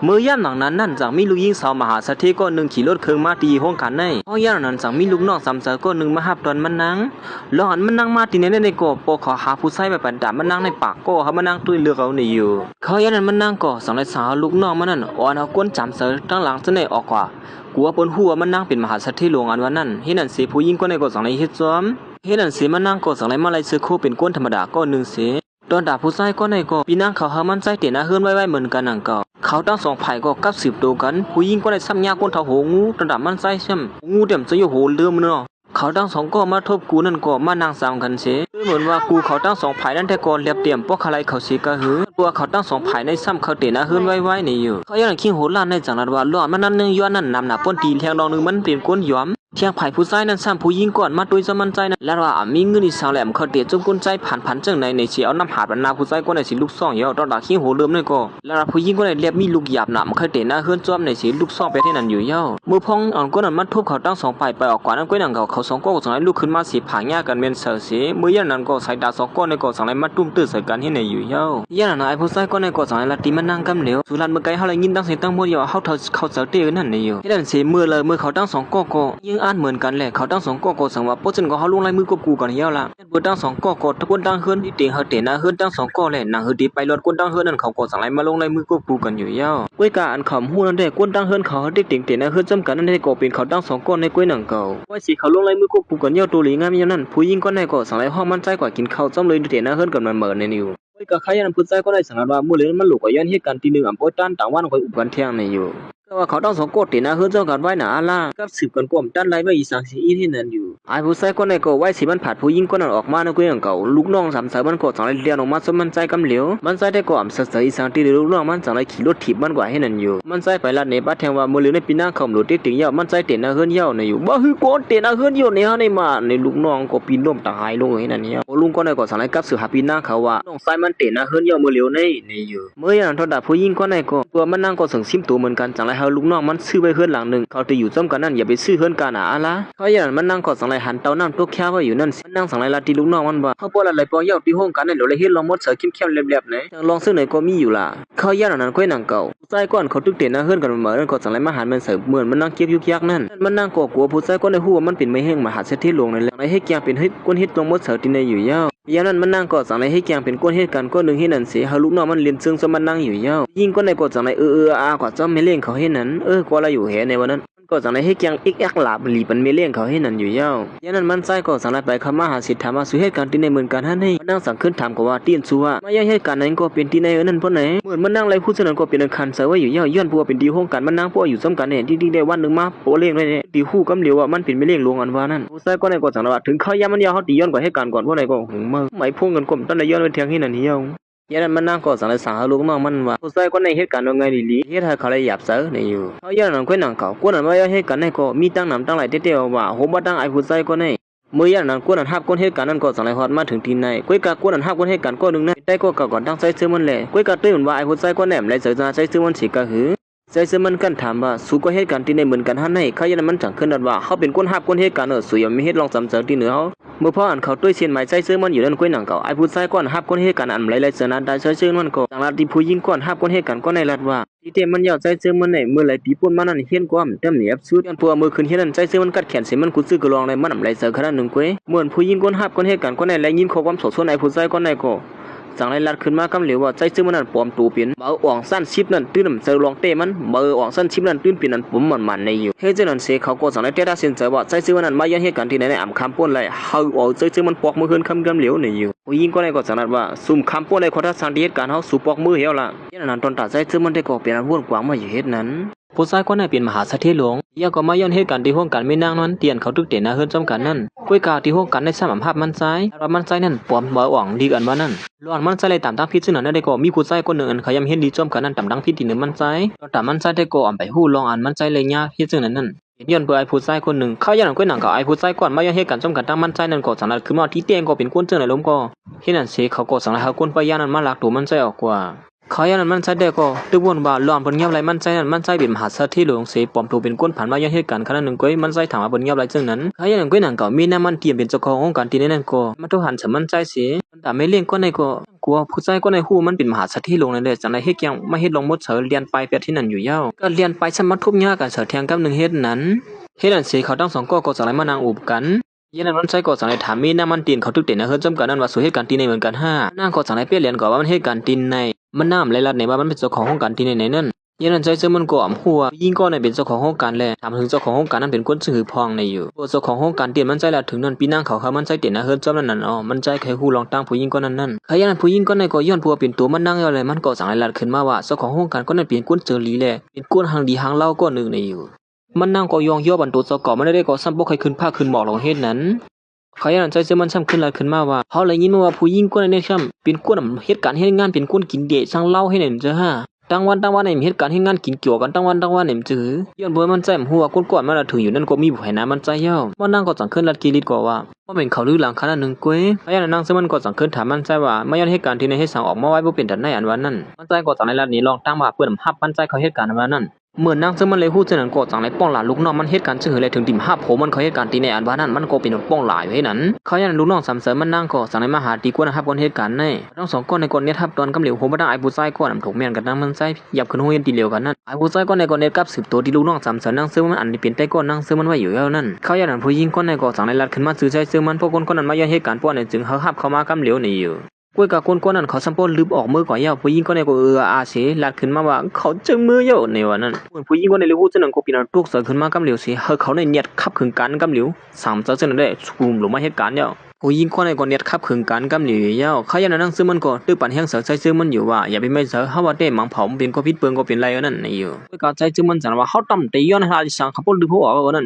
เมื่อย่ำหนังนั้นนั่นจังมีลูกยิงสาวมหาเศรษฐีก็หนึ่งขี่รถเครื่องมาตีห้องกันในห้องย่ำนั้นจังมีลูกน้องสามเสือก็หนึ่งมาหับตอนมันนั่งแล้วหันมันนั่งมาตีในก็ปอขอหาผู้ชายไปปั่นด่ามันนั่งในปากก็เขามานั่งตุ้ยเลือกเอาในอยู่เขาย่ำนั้นมันนั่งก็สังเลยสาวลูกน้องมันนั่นอ่อนเอาก้นจำเสือตั้งหลังเสน่ห์ออกกว่ากลัวปนหัวมันนั่งเป็นมหาเศรษฐีหลวงอันวันนั้นเห็นนั่นเสียผู้ยิงก็ในก็สังเลยเฮ็ดซ้อมเห็นนั่นเสียมันนั่งก็สังเลยมาไล่ซื้อคู่เป็นก้นธรรมดาก็หนึ่งเสียตอนด่าผู้ชายก็ในก็ปีนั่งเขาหามันใจเตียนเฮือนไว้เหมือนกันนั่งก็เขาตั้งสองฝ่ายก็กับสืบตัวกันผู้ยิงก็ในซ้ำยาก้นเท้าโหงูตอนด่ามันใจซ้ำงูเต็มจะอยู่โหเลื่อมเนาะเขาตั้งสองก็มาทบกูนั่นก็มานั่งสามกันเสียเหมือนว่ากูเขาตั้งสองฝ่ายนั่นแต่ก่อนเรียบเตรียมพวกอะไรเขาเสียกะหือตัวเขาตั้งสองฝ่ายในซ้ำเขาเตียนเฮือนไว้ในอยู่เขายังคิงโหล้านในจังหวัดว่าล้อนมันนั่นนึงย้อนนั่นนำหนาป้นตีแทงดองนึงมันเปลี่ยนก้นย้อมเที่ยงไผ่ผู้ชายนั้นซ้ำผู้ยิงก่อนมาโดยจะมั่นใจนะแล้วว่ามีเงินอีสาวแหลมเขาเตียจงก้นใจผ่านจังในเสียเอาน้ำหาบรรณาผู้ชายก็ในสิลูกซ่องเยอะตอนด่าขี้โหเริ่มเลยก็แล้วผู้ยิงก็ในเรียบมีลูกหยาบหนามเขาเตียนเฮือนจอมในสิลูกซ่องไปที่นั่นอยู่เยอะมือพองอ่อนก็นั่นมัดทุบเขาตั้งสองฝ่ายไปออกกว่านั้นก็นั่งเขาสองก็สั่งให้ลูกขึ้นมาสีผางยากันเป็นเสือเสียมือยันนั้นก็ใส่ดาสองก้อนในก็สั่งให้มัดตุ้มตื้อใส่กันที่ในอยู่เยอะยันนั้นไอ้ผู้ชายก็ในก็สั่งให้ละตีมันนั่งกำเหลวสุรันเมื่อไกลเขาเลยยินตั้งเสียงตั้งมัวเยอะเขาเสือเตี้ยนั่นในอยู่ที่นั่นเสียมือเลยมือเขาตั้งสองก็ยิงอ่านเหมือนกันแหละเขาตั้งสองก็สั่งว่าปุ๊บจนก็เขาลงลายมือกูกันเหี้ยละเปิดตั้งสองก็ตะกุนตั้งเฮือนที่เตียงเขาเตียนเฮือนตั้งสองก็แหละนางเฮือนที่ไปรถกุนตั้งเฮือนนั่นเขาก็สั่งลายมาลงลายมือกูกันอยู่เหี้ยเว้ยกาอันขำหูนั่นได้กุนตั้งเฮือนเขาได้เตียงเตียนเฮือนจำกันนั่นได้ก็เป็นเขาตั้งสองก็ในกุ้ยหนังเก่าว่าสิเขาลงลายมือกูกันเหี้ยตัวหลีงามอย่างนั้นผู้หญิงก็ในก็สั่งลายห้องมันใจกว่ากินข้าวจำเลยเตียนเฮือนกันมันเหมือนในนิวเว้ยกาใครยันผู้ใจก็ได้สั่งว่ามื้อเลยมันหลุกว่ายันเหตุการณ์ที่หนึ่งอ่ำป้อยต้านต่างวันคอยอุบกันเที่ยงในอยู่ก็ว่าเขาต้องสองกดตีนะเฮือนเจ้ากันไว้หนาล่ะกับสืบกันก่อมด้านไรไว้อีสังสีอีที่นั่นอยู่ไอ้ผู้ชายคนไหนก็ไว้สิมันผัดผู้หญิงคนนั้นออกมาในกุยของเก่าลูกน้องสามสายมันก็สั่งเรียนออกมาสมมันใจกำเหลียวมันใจได้ก่อมเสยอีสังที่ลูกน้องมันสั่งขี่รถถีบมันกว่าให้นั่นอยู่มันใจไปละในบ้านแทงว่ามือเหลือในปีหน้าเขาหลุดติ่งเย่ามันใจเตียนเฮือนเย่าในอยู่บ้าฮือกดเตียนเฮือนเย่าในฮะในมาในลูกน้องก็ปีนล้มตายลงให้นั่นเนี่ยลุงก็ไหนก็สั่งกับสืบหาปีหน้าเขาว่าน้องชายมันเตียนเฮือนเย่ามือเหลียวในอยู่เมื่ออย่างทอดผู้หญิงก็ไหนก็ตัวมันนั่งก็ส่งซิมตัวเหมือนกันสั่งให้ลูกน้องมันซื้อไปเฮือนหลังหนึ่งเขาจะอยู่จำกันนั่นอย่าไปซื้อเฮือนกันละเขาอย่างมันนั่งกอดสังไรหันเตาน้ำตัวแค่ว่าอยู่นั่นมันนั่งสังไรลาตีลูกน้องมันบ่เขาปวดอะไรปอยาวตีห้องกันนั่นเลยเฮ็ดลองมดเสือเข้มๆเรียบๆไหนลองซื้อไหนก็มีอยู่ล่ะเขาอย่างนั้นค่อยนั่งเก่าผู้ชายก้อนเขาตึกเตียนเฮือนกันเหมือนกอดสังไรมาหันมันเสือเหมือนมันนั่งเก็บยุกยักนั่นมันนั่งกอกลัวผู้ชายก้อนในหัวมันเป็นไม่แห้งมหาเศรษฐีหลวงในในให้แกงเป็นให้ก้นเฮ็ดลองมดเสือตีในอยู่ยาวอย่างนั้นมันนั่งกอดสังไรให้แกงเป็นก้นเฮ็ดกันก้นหนึ่งให้นั่นเสียเขาลูกน้องมันเรียนซึ่งมันนั่งอยู่ยาวยิ่งก้นในกอดสังไรกว่าจ้าไม่เลี้ยงเขาให้นั้นกว่าเราอยู่แห่ในวันนั้นก็สั่งให้แกงอีกอักหลาบหลีปันไม่เลี้ยงเขาให้นั่นอยู่ยาวยันนั้นมันใจก็สั่งไปคำมาหาสิทธามาสู่เหตุการณ์ที่ในเหมือนกันให้มันนั่งสั่งขึ้นถามก็ว่าเตียนซัวมายังเหตุการณ์นั้นก็เป็นที่ในนั่นเพราะไหนเหมือนมันนั่งไรพูดสนั่นก็เป็นคันเสือว่าอยู่ยาวย้อนพัวเป็นดีห้องกันมันนั่งพัวอยู่ซ้ำกันเนี่ยที่ได้วันหนึ่งมาโปเลี้ยงเลยเนี่ยดีคู่กำเหลียวว่ามันเป็นไม่เลี้ยงลวงอันว่านั่นผู้ชายก็ในก็สั่งว่าถึงเขายามันยาวเขาตีย้อนกว่าเหตุการณ์ก่อนเพราะไหนก็หึงมาไม่พุ่งกันกลมต้นในย้อนเป็นเทียงให้นั่นเหี้ยวยันนั้นมันนั่งก็สั่งเลยสั่งให้ลูกน้องมันว่าผู้ชายก็ในเหตุการณ์ว่าไงดีเหตุให้เขาเลยหยาบเสือในอยู่เขายันนั้นก็นั่งเขากวนนั้นว่าเหตุการณ์ในก็มีตั้งนำตั้งหลายเตี้ยๆว่าโหบ่ตั้งไอ้ผู้ชายก็ในเมื่อยันนั้นกวนนั้นหับก้นเหตุการณ์นั้นก็สั่งเลยฮอดมาถึงที่ในก้อยกากวนนั้นหับก้นเหตุการณ์ก็หนึ่งนะได้ก็ก่อนตั้งใจซื้อมันแหละก้อยกาตื้นว่าไอ้ผู้ชายก็แหนมเลยเสือจะใจซื้อมันสิกะหือใจซื้อมันกันถามว่าสู้ก็เหตุการณ์ที่ในเหมือนกันให้เขายันนั้นมันจังขึ้นว่าเขาเป็นก้นหับก้นเหตุการณ์สุยมีเหตุลองจำเสือที่เหนือเมื่อพ่ออ่านเขาด้วยเสียนหมายใจซื้อมันอยู่นั่นก้อยหนังเก่าไอ้ผู้ชายก้อนหับก้นเหตุการณ์อันไรเสือนั้นได้ใช้ซื้อมันก็ต่างรัฐที่ผู้หญิงก้อนหับก้นเหตุการณ์ก็ในรัฐว่าที่เต็มมันยาวใจซื้อมันในเมื่อไรปีปุ่นมันนั่นเฮียนความเต็มเหนียบสุดยันพัวมือขึ้นเฮียนนั่นใจซื้อมันกัดแขนเสียมันกุซื้อกระลองในมันอันไรเสือขนาดหนึ่งก้อยเหมือนผู้หญิงก้นหับก้นเหตุการณ์ก็ในไรยินข้อความสดส่วนไอ้ผู้ชายก้อนในก็สั่งไรลัดขึ้นมากำเหลวว่าใจซื้อมันนั่นปลอมตัวเปลี่ยนเบออ่องสั้นชิปนั่นตื้นเสือลองเตะมันเบออ่องสั้นชิปนั่นตื้นเปลี่ยนนั่นผมมันในอยู่เฮ้ยเจ้านั่นเสกเขาก็สั่งไรเตะได้เสียนเสือว่าใจซื้อมันนั่นมาย้อนเหตุการณ์ที่ในอ่ำคำป้นไรเฮาเอาใจซื้อมันปอกมือขึ้นคำกำเหลวในอยู่ผู้หญิงก็ในก็สั่งนั้นว่าซุ่มคำป้นในคนทัศน์เหตุการณ์เขาสู่ปอกมือเหี้ยวละยันนั้นตอนตัดใจซื้อมันได้ก็เปลี่ยนวนกว้างมาอยู่เหตุนั้นผู้ชายคนนั้นเป็นมหาเศรษฐีหลวงยังก็มาย้อนเหตุการณ์ที่ห้องกันไม่นางนั้นเตียนเขาตึกเตียนเฮือนจำกันนั่นกุ้ยกาที่ห้องกันในสามภาพมันใจแล้วมันใจนั่นปลอมบ่อ่องดีกันว่านั่นล้วนมันใจเลยตามตั้งพิษซึ่งนั้นได้ก็มีผู้ชายคนหนึ่งอันเขายังเห็นดีจอมกันนั่นตามตั้งพิษที่หนึ่งมันใจแล้วตามมันใจได้ก็อ่อนไปหู้ลองอ่านมันใจเลยยากพิษซึ่งนั้นย้อนเพื่อไอ้ผู้ชายคนหนึ่งเขายังก้อยหนังกับไอ้ผู้ชายก่อนมาย้อนเหตุการณ์จอมกันตั้งมันใจนั่นก็สั่งนั้นคือมาที่เตียงก็เป็นก้นเจือในลมก็ที่นั่นเสกเขาก็สั่งให้เขาก้นไปย่านั้นมาลักตัวมันใจออกกว่า เขาอย่างนั้นมันใจได้ก็ตึกวนว่าหลอนบนเงียบไรมันใจนั้นมันใจเป็นมหาเศรษฐีหลวงเสปอมถูเป็นก้นผ่านมาย้อนเหตุการณ์ขณะหนึ่งก้อยมันใจถามว่าบนเงียบไรจึงนั้นเขาอย่างนั้นก้อยหนังเก่ามีน้ำมันเตรียมเป็นเจ้าขององค์การที่นั่นก็มันทุหันสมันใจเสียมันแต่ไม่เลี้ยงก็ในก็กลัวผู้ใจก็ในหู้มันเป็นมหาเศรษฐีหลวงนั่นแหละจากในเฮ็ดยังไม่เฮ็ดลงมดเสือเรียนไปเปียที่นั่นอยู่เย้าก็เรียนไปฉันมันทุบยากกันเสือแทงกับหนึ่งเฮ็ดนั้นเฮ็ดอันเสียเขาทั้งสองก็จากไหนมานางอุบกันยันนั้นมันใช้ก่อจากไหนถามมีน้ำมันตีนเขาทุกเด่นนะเฮิรจำกันนั่นว่าสู่เหตุการณ์ตีในเหมือนกันห้านางก่อจากไหนเปลี่ยนเรียนก่อว่ามันเหตุการณ์ตีในมันน้ำไรลัดในว่ามันเป็นเจ้าของห้องการตีในนั่นยันนั้นใจเจอมันก่อมหัวยิ่งก็ในเป็นเจ้าของห้องการแลถามถึงเจ้าของห้องการนั้นเป็นคนชื่อพองในอยู่เจ้าของห้องการเตียนมันใจละถึงนั่นปีนางเขามันใจเด่นนะเฮิรจำนั่นอ๋อมันใจใครหูลองตั้งผู้ยิ่งก็นั่นใครยันนั้นผู้ยิ่งก็ในก็ย้อนผัวเป็นตัวมันนั่งอะไรมันก่อจากไหนลัดขึ้นมาว่าเจ้าของห้องการก็นั่นเป็นคนเจอลีแหละเป็นก้นหางดีหางเล่าก็หนึ่งในอยู่มันนั่งก็ยองย่อบันตัวเจ้าก่อมันได้ก็ซ้ำบ่เคยขึ้นผ้าขึ้นหมอกลงเฮ็ดนั้นเขาอย่างนั้นใจเจอมันซ้ำขึ้นลัดขึ้นมาว่าเขาเลยยินว่าผู้หญิงคนนี้ซ้ำเป็นคนเหตุการณ์เหตุงานเป็นคนกินเดชช่างเล่าให้เห็นเจ้าฮะตั้งวันในเหตุการณ์เหตุงานกินเกี่ยวกันตั้งวันในจื้อย้อนเบอร์มันใจมหัวก้นก่อนมันถืออยู่นั่นก็มีผู้ให้น้ำมันใจเย้ามันนั่งก็จังขึ้นลัดกิริดก็ว่าเป็นเขาลือหลังขนาดหนึ่งก้อยเขาอย่างนั้นนั่งซึ่งมันก็จังขึ้นถามมันใจว่าไม่ย้อนเหตุการณ์ที่ในให้สั่งออกมาไว้บ่เป็นดันในอันวันนั้นมันใจก็จังในลัดนี้ลองตั้งว่าเพื่อนหับมันใจเขาเหตุการณ์อันวันนั้นเมื่อนางซึ่งมันเลยพูดเช่นนั้นก็จังไรป้องหลานลูกน้องมันเหตุการณ์ชื่ออะไรถึงดิ่มห้าโผมันเขาเหตุการณ์ตีในอันว่านั้นมันก็เป็นป้องหลายไว้นั้นเขาอย่างนั้นลูกน้องสามเสริมมันนั่งก็จังไรมาหาตีกวนนะครับคนเหตุการณ์ในทั้งสองคนในคนเนี้ยทับตอนกำเหลียวโหมาได้ไอ้ผู้ชายก็นำถูกเมียนกันนั่งมันใจหยับขึ้นห้องเย็นตีเหลียวกันนั่นไอ้ผู้ชายก็ในคนเนี้ยกับสืบตัวที่ลูกน้องสามเสริมนั่งซึ่งมันอันนี้เป็นใต้ก้นนั่งซึ่งมันไว้อยู่แล้วนั่นเขาอย่างนั้นผู้หญิงก็ในก็จังไรลัดขึ้นมาซื้อใจซึ่งมันพวกคนนั้นมาย้อนเหตุการณ์พวกนั้นจึงเขาหับเข้ามากำเหลียวนี่อยู่กวยกับคนนั้นเขาสัมปลืมออกมือก่อนเย้าผู้หญิงคนนี้ก็อาเสลัดขึ้นมาว่าเขาจึงมือเย้าในวันนั้นผู้หญิงคนนี้เลยพูดเช่นนั้นก็ปีนั้นตุกเสือขึ้นมากำเหลียวเสียเขาในเนียดขับขึงกันกำเหลียวสามเจ้าเช่นนั้นได้ชูมหรือมาเหตุการณ์เย้าผู้หญิงคนนี้ก็เนียดขับขึงกันกำเหลียวเย้าเขาอย่างนั้นนั่งซื้อมันก็ตื้อปั่นแห้งเสือใจซื้อมันอยู่ว่าอย่าไปไม่เสือเขาว่าได้หมังเผาเป็นก็พิษเปิงก็เป็นไรนั่นในอยู่ด้วยการใจซื้อมันสั่งว่าเขาตั้มแต่ย้อนให้อาสั่งเขาปลืมหัวว่านั่น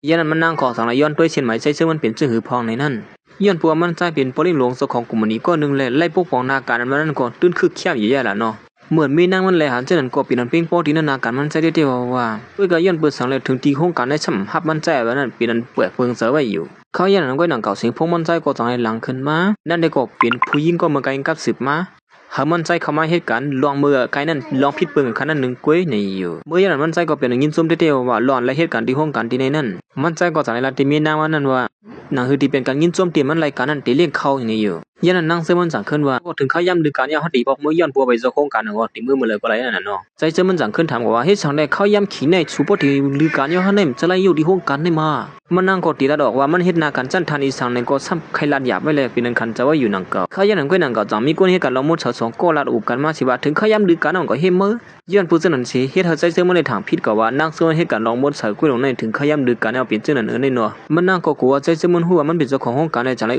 ยันนั้นมันนั่งก่อสั่งย้อนด้วยเช่นหมายใจซื้อมันเป็นชื่อหือพองในนั่นย้อนปัวมันใจเป็นปริมหลวงเจ้าของกลุ่มนี้ก็นึงแหละไล่ปกป้องนาการมันนั่นก็ตื้นคึกเขี้ยวอยู่แย่ละเนาะเหมือนมีนางมันเลยหันเช่นนั้นก็ปีนั้นเพ่งโปตีนาการมันใจได้เดียวว่าด้วยการย้อนเปิดสังเลยถึงตีโครงการได้ช่ำฮับมันใจแบบนั้นปีนั้นเปิดเพิงเสือไว้อยู่เขายันนั้นก็หนังเก่าเสียงพงมันใจก็จังให้หลังขึ้นมานั่นได้ก็เปลี่ยนผู้หญิงก็มาไกลกับสืบมาหามันใจเข้ามาเหตุการณ์ลองมือไกลนั่นลองพิษเปิงขนาดหนึ่งก้อยในอยู่เมื่อยันมันใจก็เป็นยินซุ่มเดียวว่าหลอนและเหตุการณ์ที่ห้องการที่ในนั่นมันใจก็จังให้ลัทธิมีนางว่านั่นว่าหนังคือที่เป็นการยินซุ่มเตรียมมันรายการนั้นตีเลี้ยงเข้าอย่างนี้อยู่ยันนั้นนั่งเสื้อมันจังขึ้นว่าถึงเขาย้ำดูการย้อนเขาตีบอกเมื่อย้อนปัวไปเจ้าโครงการก็ตีมือเลยก็ไรนั่นน่ะใจเสื้อมันจังขึ้นถามว่าเฮ้ยช่างได้เขาย้ำขี้ในชูปอตีลือการย้อนเขาเนี่ยจะไล่อยู่ที่ห้องการได้มามันนั่งก็ตีละดอกว่ามันเฮ็ดนาการจันทานีสังในก็ซ้ำใครลาดหยาบไว้เลยเป็นนังคันจะว่าอยู่นังเก่าเขายันนั้นก็นังเก่าจังมีคนเฮ็ดกันเราหมดสองก็ลาดอุบกันมาสิว่าถึงเขาย้ำดูการนั่นก็เฮ็ดมือย้อนผู้เสนอสิเฮ็ดเธอใจเสื้อมันในทางผิดก็ว่านั่งเสื้อเฮ็ดกันลองหมดใส่กุ้ยลงในถึงเขาย้ำดูการเอาเปลี่ยนเจ้านั่นในนัวมันนั่งก็กลัวใจเสื้อมันหัวมันเป็นเจ้าของห้องการในจังไร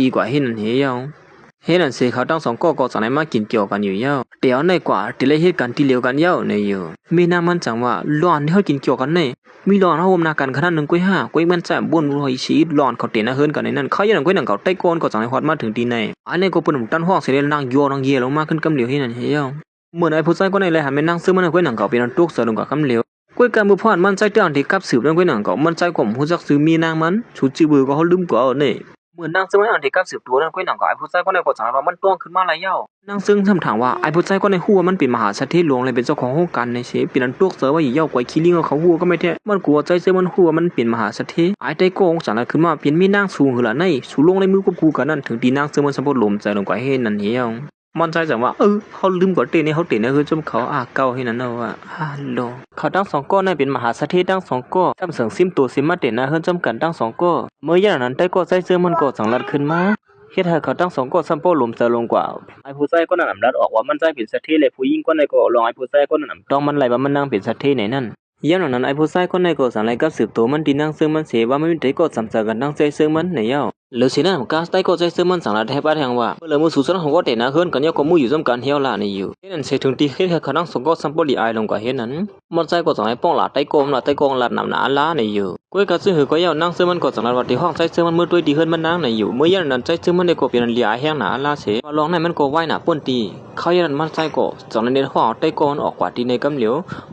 กว่าเฮ็ดนั่นเฮียเฮ็ดนั่นสิเขาทั้งสองก็จังไรมากินเกี่ยวกันอยู่เย้าเดี๋ยวในกว่าที่เลยเฮ็ดกันที่เลียวกันเย้าในอยู่มีน้ามันจังว่าร้อนที่เขากินเกี่ยวกันในมีร้อนเขาห่มนากันขนาดหนึ่งกุ้ยห้ากุ้ยมันแจ่มบ้วนรอยชีดร้อนเขาเตะนะเฮิรนกันในนั้นเขาอย่างนั้นกุ้ยหนังเขาใต้โกนก็จังไรฮอดมาถึงตีในอันนี้ก็ปุ่นตั้นห้องเสร็จแล้วนั่งโยนั่งเย่ลงมาขึ้นกำเหลียวเฮ็ดนั่นเฮียเหมือนไอ้ผู้ชายก็ในเลยหันไปนั่งซื้อมันกุ้ยหนังเขาเป็นตุกเสือลงกับกำเหลียวกุ้ยการมือพอดมันใจเตือนที่กับสืบนั่นกุ้ยหนังเขามันใจกลมหูจักซื้อมีนางมันชูจีบือก็เขาลืมกว่าเนี่ยเหมือนนางซึ่งมันอันที่กับสืบตัวนั่นกุ้ยหนังก็ไอ้ผู้ชายก็ในก็จังว่ามันต้วงขึ้นมาหลายเย้านางซึ่งคำถามว่าไอ้ผู้ชายก็ในหัวมันเป็นมหาเศรษฐีหลวงเลยเป็นเจ้าของห้องการในเชฟเป็นอันตุกเสือว่าอยู่เย้ากว่าขี้ลิงเขาหัวก็ไม่แท้มันกลัวใจเสือมันหัวมันเป็นมหาเศรษฐีไอ้ได้โกงจังนั้นขึ้นมาเปลี่ยนมีนางสูงหือละในสูลงในมือกับกูกันนั่นถึงตีนางซึ่งมันสมบูรณ์ลมใจลงกว่าเฮ็ดนั่นเฮียมันใจจังว่าเขาลืมกว่าเตนี่เขาเตนี่คือจมเขาเก่าให้นั่นเนาะว่าฮัลโหลเขาตั้งสองก้อนนั่นเป็นมหาเศรษฐีตั้งสองก้อนจำเสียงซิมตัวซิมมาเตนะเฮือนจำกันตั้งสองก้อนเมื่ออย่างนั้นได้ก็ใจเสื้อมันก็สังลัดขึ้นมาเฮ็ดให้เขาตั้งสองก้อนซัมโปลมใจลงกว่าไอ้ผู้ชายก็นั่นนำลัดออกว่ามันใจเป็นเศรษฐีเลยผู้หญิงก็ในก็ลองไอ้ผู้ชายก็นั่นต้องมันไหลว่ามันนั่งเป็นเศรษฐีไหนนั่นย้อนนั้นไอ้ผู้ชายคนในก็สั่งไล่กับสืบตัวมันดีนั่งซึ่งมันเสียว่าไม่มีใครก็สำเสกันนั่งใจซึ่งมันในเย้าหรือสินะก็ใต้ก็ใจซึ่งมันสั่งละแทบว่าแทงว่าเมื่อมือสู่สนของก็เตนะเฮิรนกันเยาก็มืออยู่ซ้ำกันเฮียวละในอยู่เฮ็ดนั้นเสียถึงที่เฮ็ดให้เขานั่งสองก็ซัมโปลีไอลงกว่าเฮ็ดนั้นมันใจก็สั่งไล่ป้องละใต้กงละนำหนาละในอยู่ก้อยก็ซึ่งหือก็เย้านั่งซึ่งมันก็สั่งละว่าที่ห้องใจซึ่งมันมือด้วยดีเฮิรนมันนั่งในอยู่เมื่อย้อนนั้นใจซึ่งมันได้ก็เป็นเลียแห้งหนาละเสียว่าลองในมันก็ไหวหนาป่นตีเขาย้อนมันใจก็สั่งในห้องใต้กงออกกว่าที่ในกำเหลีย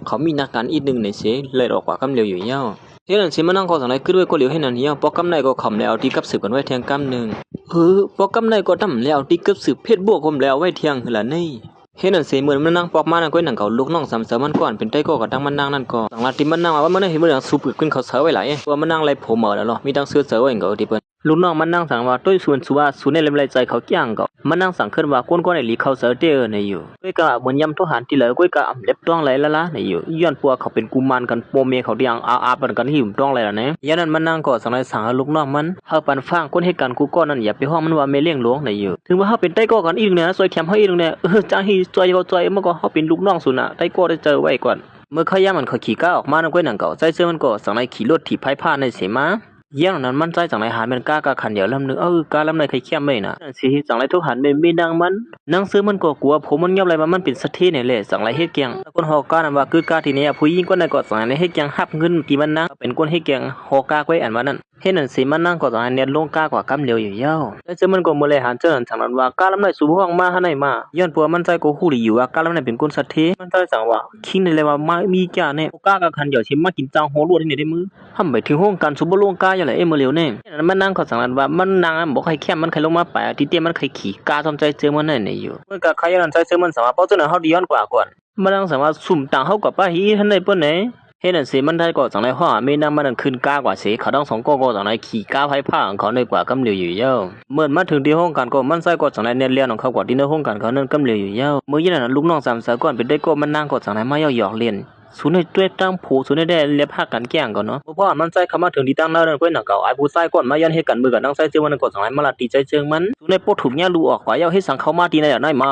วเขามีนักการอีกนึงในเสียเลยออกกว่ากำเหลียวอยู่เย้าเฮ็ดนั้นสิมันนั่งก็สั่งไล่ขึ้นด้วยก็เหลียวให้นั่นเฮียปอกกำในก็ขำแล้วที่กับสืบกันไว้แทงกำนึงปอกกำในก็ดำแล้วที่กับสืบเพชรบวกผมแล้วไว้เที่ยงหือละนี่ เฮ็ดนั่นสิเหมือนมันนั่งปอกมานั่นก้อยหนังเก่าลูกน้องสามเสือมันก่อนเป็นไต้ก็ดังมันนั่งนั่นก็สังลาติมันนั่งว่ามันเห็นมันสูบขึ้นเขาเสือไว้หลายว่ามันนั่งไรผมเหมือแล้วเนาะมีดังเสือไว้ก็ที่เปิ้นลูกน้องมันนั่งสั่งว่าต้วยส่วนสัวส่วนในเล่มไรใจเขาเกี้ยงก็มันนั่งสั่งขึ้นว่าก้นในหลีเขาเสือเด้อในอยู่ก้อยกะเหมือนยำทหารที่เหลือก้อยกะเล็บต้องไรละในอยู่ย้อนปัวเขาเป็นกุมารกันโปเมเขาเดียงอาปันกันหิมต้องไรล่ะเนี่ยยันนั้นมันนั่งก็สั่งไรสั่งลูกน้องมันเฮาปันฟังก้นให้กันกูก้อนนั่นอย่าไปห้องมันว่าเมเลี้ยงหลวงในอยู่ถึงว่าเฮาเป็นไต้ก็กันอีกเนี่ยซอยแคมเฮาอีกเนี่ยจ้าฮีซอยเขาซอยมันก็เฮาเป็นลูกน้องสุน่ะไต้ก็ได้เจอไว้ก่อนเมื่อเขาย่ามันเขาขี่ก้าออกมานั่นก้อยหนังเก่าใจเสื้อมันก็สั่งไรขี่รถถีบไพ่ผ้าในเสมาย่างนั้นมันใจจังไรหามันกล้ากะขันเดี๋ยวลำนึงกาลำในใครเข้มไม่นะสิจังไรทุกหันเป็นมีดังมันนังซื้อมันก็กลัวผมมันเงียบไรมันเป็นสัตย์เนี่ยแหละจังไรเฮ็ดเกียงคนหอกานั่นว่าคือกาทีนี้ผู้หญิงก็ในก็จังไรเฮ็ดเกียงหับเงินกี่มันนะเป็นคนเฮ็ดเกียงหอกาไว้อันว่านั้นเฮ็ดนั่นสิมันนั่งก็จังไรเน็ตลงกากว่ากำเหลียวอยู่ยาวแต่ซื้อมันก็มื้อแลหันเจอจังนั้นว่ากาลำในสู่ห้องมาหันไหนมาย้อนปัวมันใจก็ฮู้ดีอยู่ว่ากาลำในเป็นคนสัตย์มันใจจังว่าคิงในเลยว่ามามีจ้าเนี่ยกากะขันเดี๋ยวสิมากินจังโหลวดที่ไหนได้มือห้ำไปถึงห้องกันสุบ่ลงกาอย่างไรมื้อเหลียวเนี่ยมันนั่งเขาสั่งว่ามันนั่งบอกใครแค่มันใครลงมาไปที่เตี้ยมันใครขี่กาสนใจเจอมันนั่นอยู่เมื่อกับใครยันใจเจอมันสามารถเพราะฉะนั้นเขาดีย้อนกว่าก่อนมันนั่งสามารถสุ่มต่างเขากับป้าฮีท่านในเปิ้นไหนเฮ็ดนั่นสิมันได้ก็สั่งในห้อไม่นั่งมันนั่งขึ้นกากว่าสิเขาต้องสองก็สั่งในขี่กาไผ่ผ้าของเขาในกว่ากำเหลียวอยู่เย้าเมื่อมาถึงที่ห้องกันก็มันใส่ก็สั่งในเนียนเลียนของเขากว่าที่ในห้องกันเขานั่นกำเหลียวอยู่เย้าเมื่อยี่นั้นลูกน้องสามสาวก่อนเป็นได้ก็มันนั่งก็สั่งในมาหยอกเลียนสุนในตัวตั้งผูสุนในได้เล็บหักกันแก่งก่อนเนาะเพราะมันใจเขามาถึงที่ตั้งแล้วนั่นก็หนักเก่าไอ้ผู้ชายก่อนมายันให้กันมือกันตั้งใจเจอมันก่อนสั่งให้มาลาตีใจเจิงมันสุนในปดถูกเนี่ยรูออกว่าเย้าให้สั่งเขามาตีในอย่างน้อยมา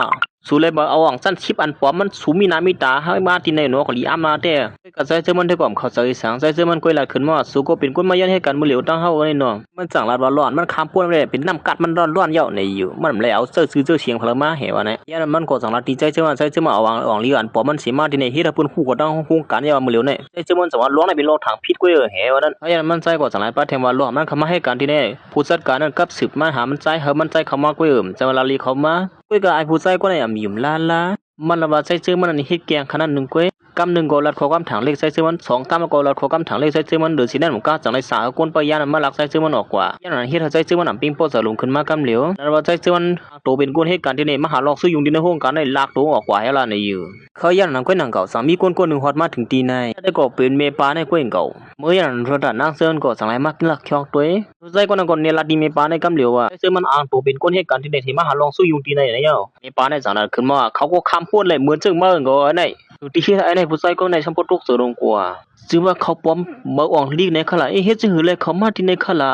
สุเลยบอกเอาอ่างสั้นชิปอันปอมมันสูมีน้ำมีตาให้มาตีในหนูก็ลีอามาแต่ก็ใจเจอมันได้ก่อนเขาใจสั่งใจเจอมันก็หลายขึ้นมาสุก็เป็นคนมายันให้กันมือเหลียวตั้งเฮาในเนาะมันสั่งลาดร้อนมันคำพูดเลยเป็นน้ำกัดมันร้อนเย้าในอยู่มันเลยเอาเสื้อซื้อเสื้อเชียงพลมาเหวะเนี่ยยันมันก็สั่งลาตีใจเจอมันใจเจอมาเอาอ่างลีอันปอมมันสีมาตีในเฮ็ดปุ่นคู่ก็ตั้งห้องกันเย้ามือเหลียวเนี่ยใจเจอมันสั่งว่าร้อนในเป็นโลทางพิษก็เหวะนั่นยันมันใจก็สั่งลาป้าแทงว่าร้อนมันเขามาให้กันที่เนี่ยผู้จัดการนั่นกับสืบมาหามันใจมันใจเขามาก็จะเวลาลีเขามาก็ไอ้ผู้ใจก็ในอ่ำยุ่มลามันละว่าใช้ชื่อมันอันนี้เฮ็ดแกงขนาดหนึ่งก้อยกำหนึ่งก็ลัดขอกำถังเล็กใช้ชื่อมันสองกำก็ลัดขอกำถังเล็กใช้ชื่อมันเดือดสีนั่นผมก็จังไรสาวก้นปยานันมาลักใช้ชื่อมันออกกว่ายันนั้นเฮ็ดใช้ชื่อมันอ่ำปิ้งโป๊ะสลุงขึ้นมากำเหลียวแล้วว่าใช้ชื่อมันตัวเป็นก้นเฮ็ดการที่นี่มหาลอกซื้อยุงดินในห้องการได้ลากตัวออกกว่าให้ละในอยู่เขายันนั้นก้อยหนังเก่าสามีก้นหนึ่งฮอดมาถึงตีในได้ก็เป็นเมปาในก้อยเก่าเมื่อยันนั้นระดับนางเซินก็จังไรมากลักคยองตัวใจก้นนั้นก็เนี่ยลาดีเมปาในกำเหลียวว่าใช้ชื่อมันอ่างตัวเป็นก้นเฮ็ดการที่นี่ที่มหาลอกซื้อยุงตีในเนี่ยเมปาในจังนั้นขึ้นมาเขาก็คำพูดเลยเหมือนซึ่งเมื่อก็ไอ้ที่ไอ้ในผู้ชายก็ในชัมพูทุกส่วนกว่าซึ่งว่าเขาป้อมมาอ่องลีกในขลาเฮ็ดจึงหือเลยเขามาที่ในขลา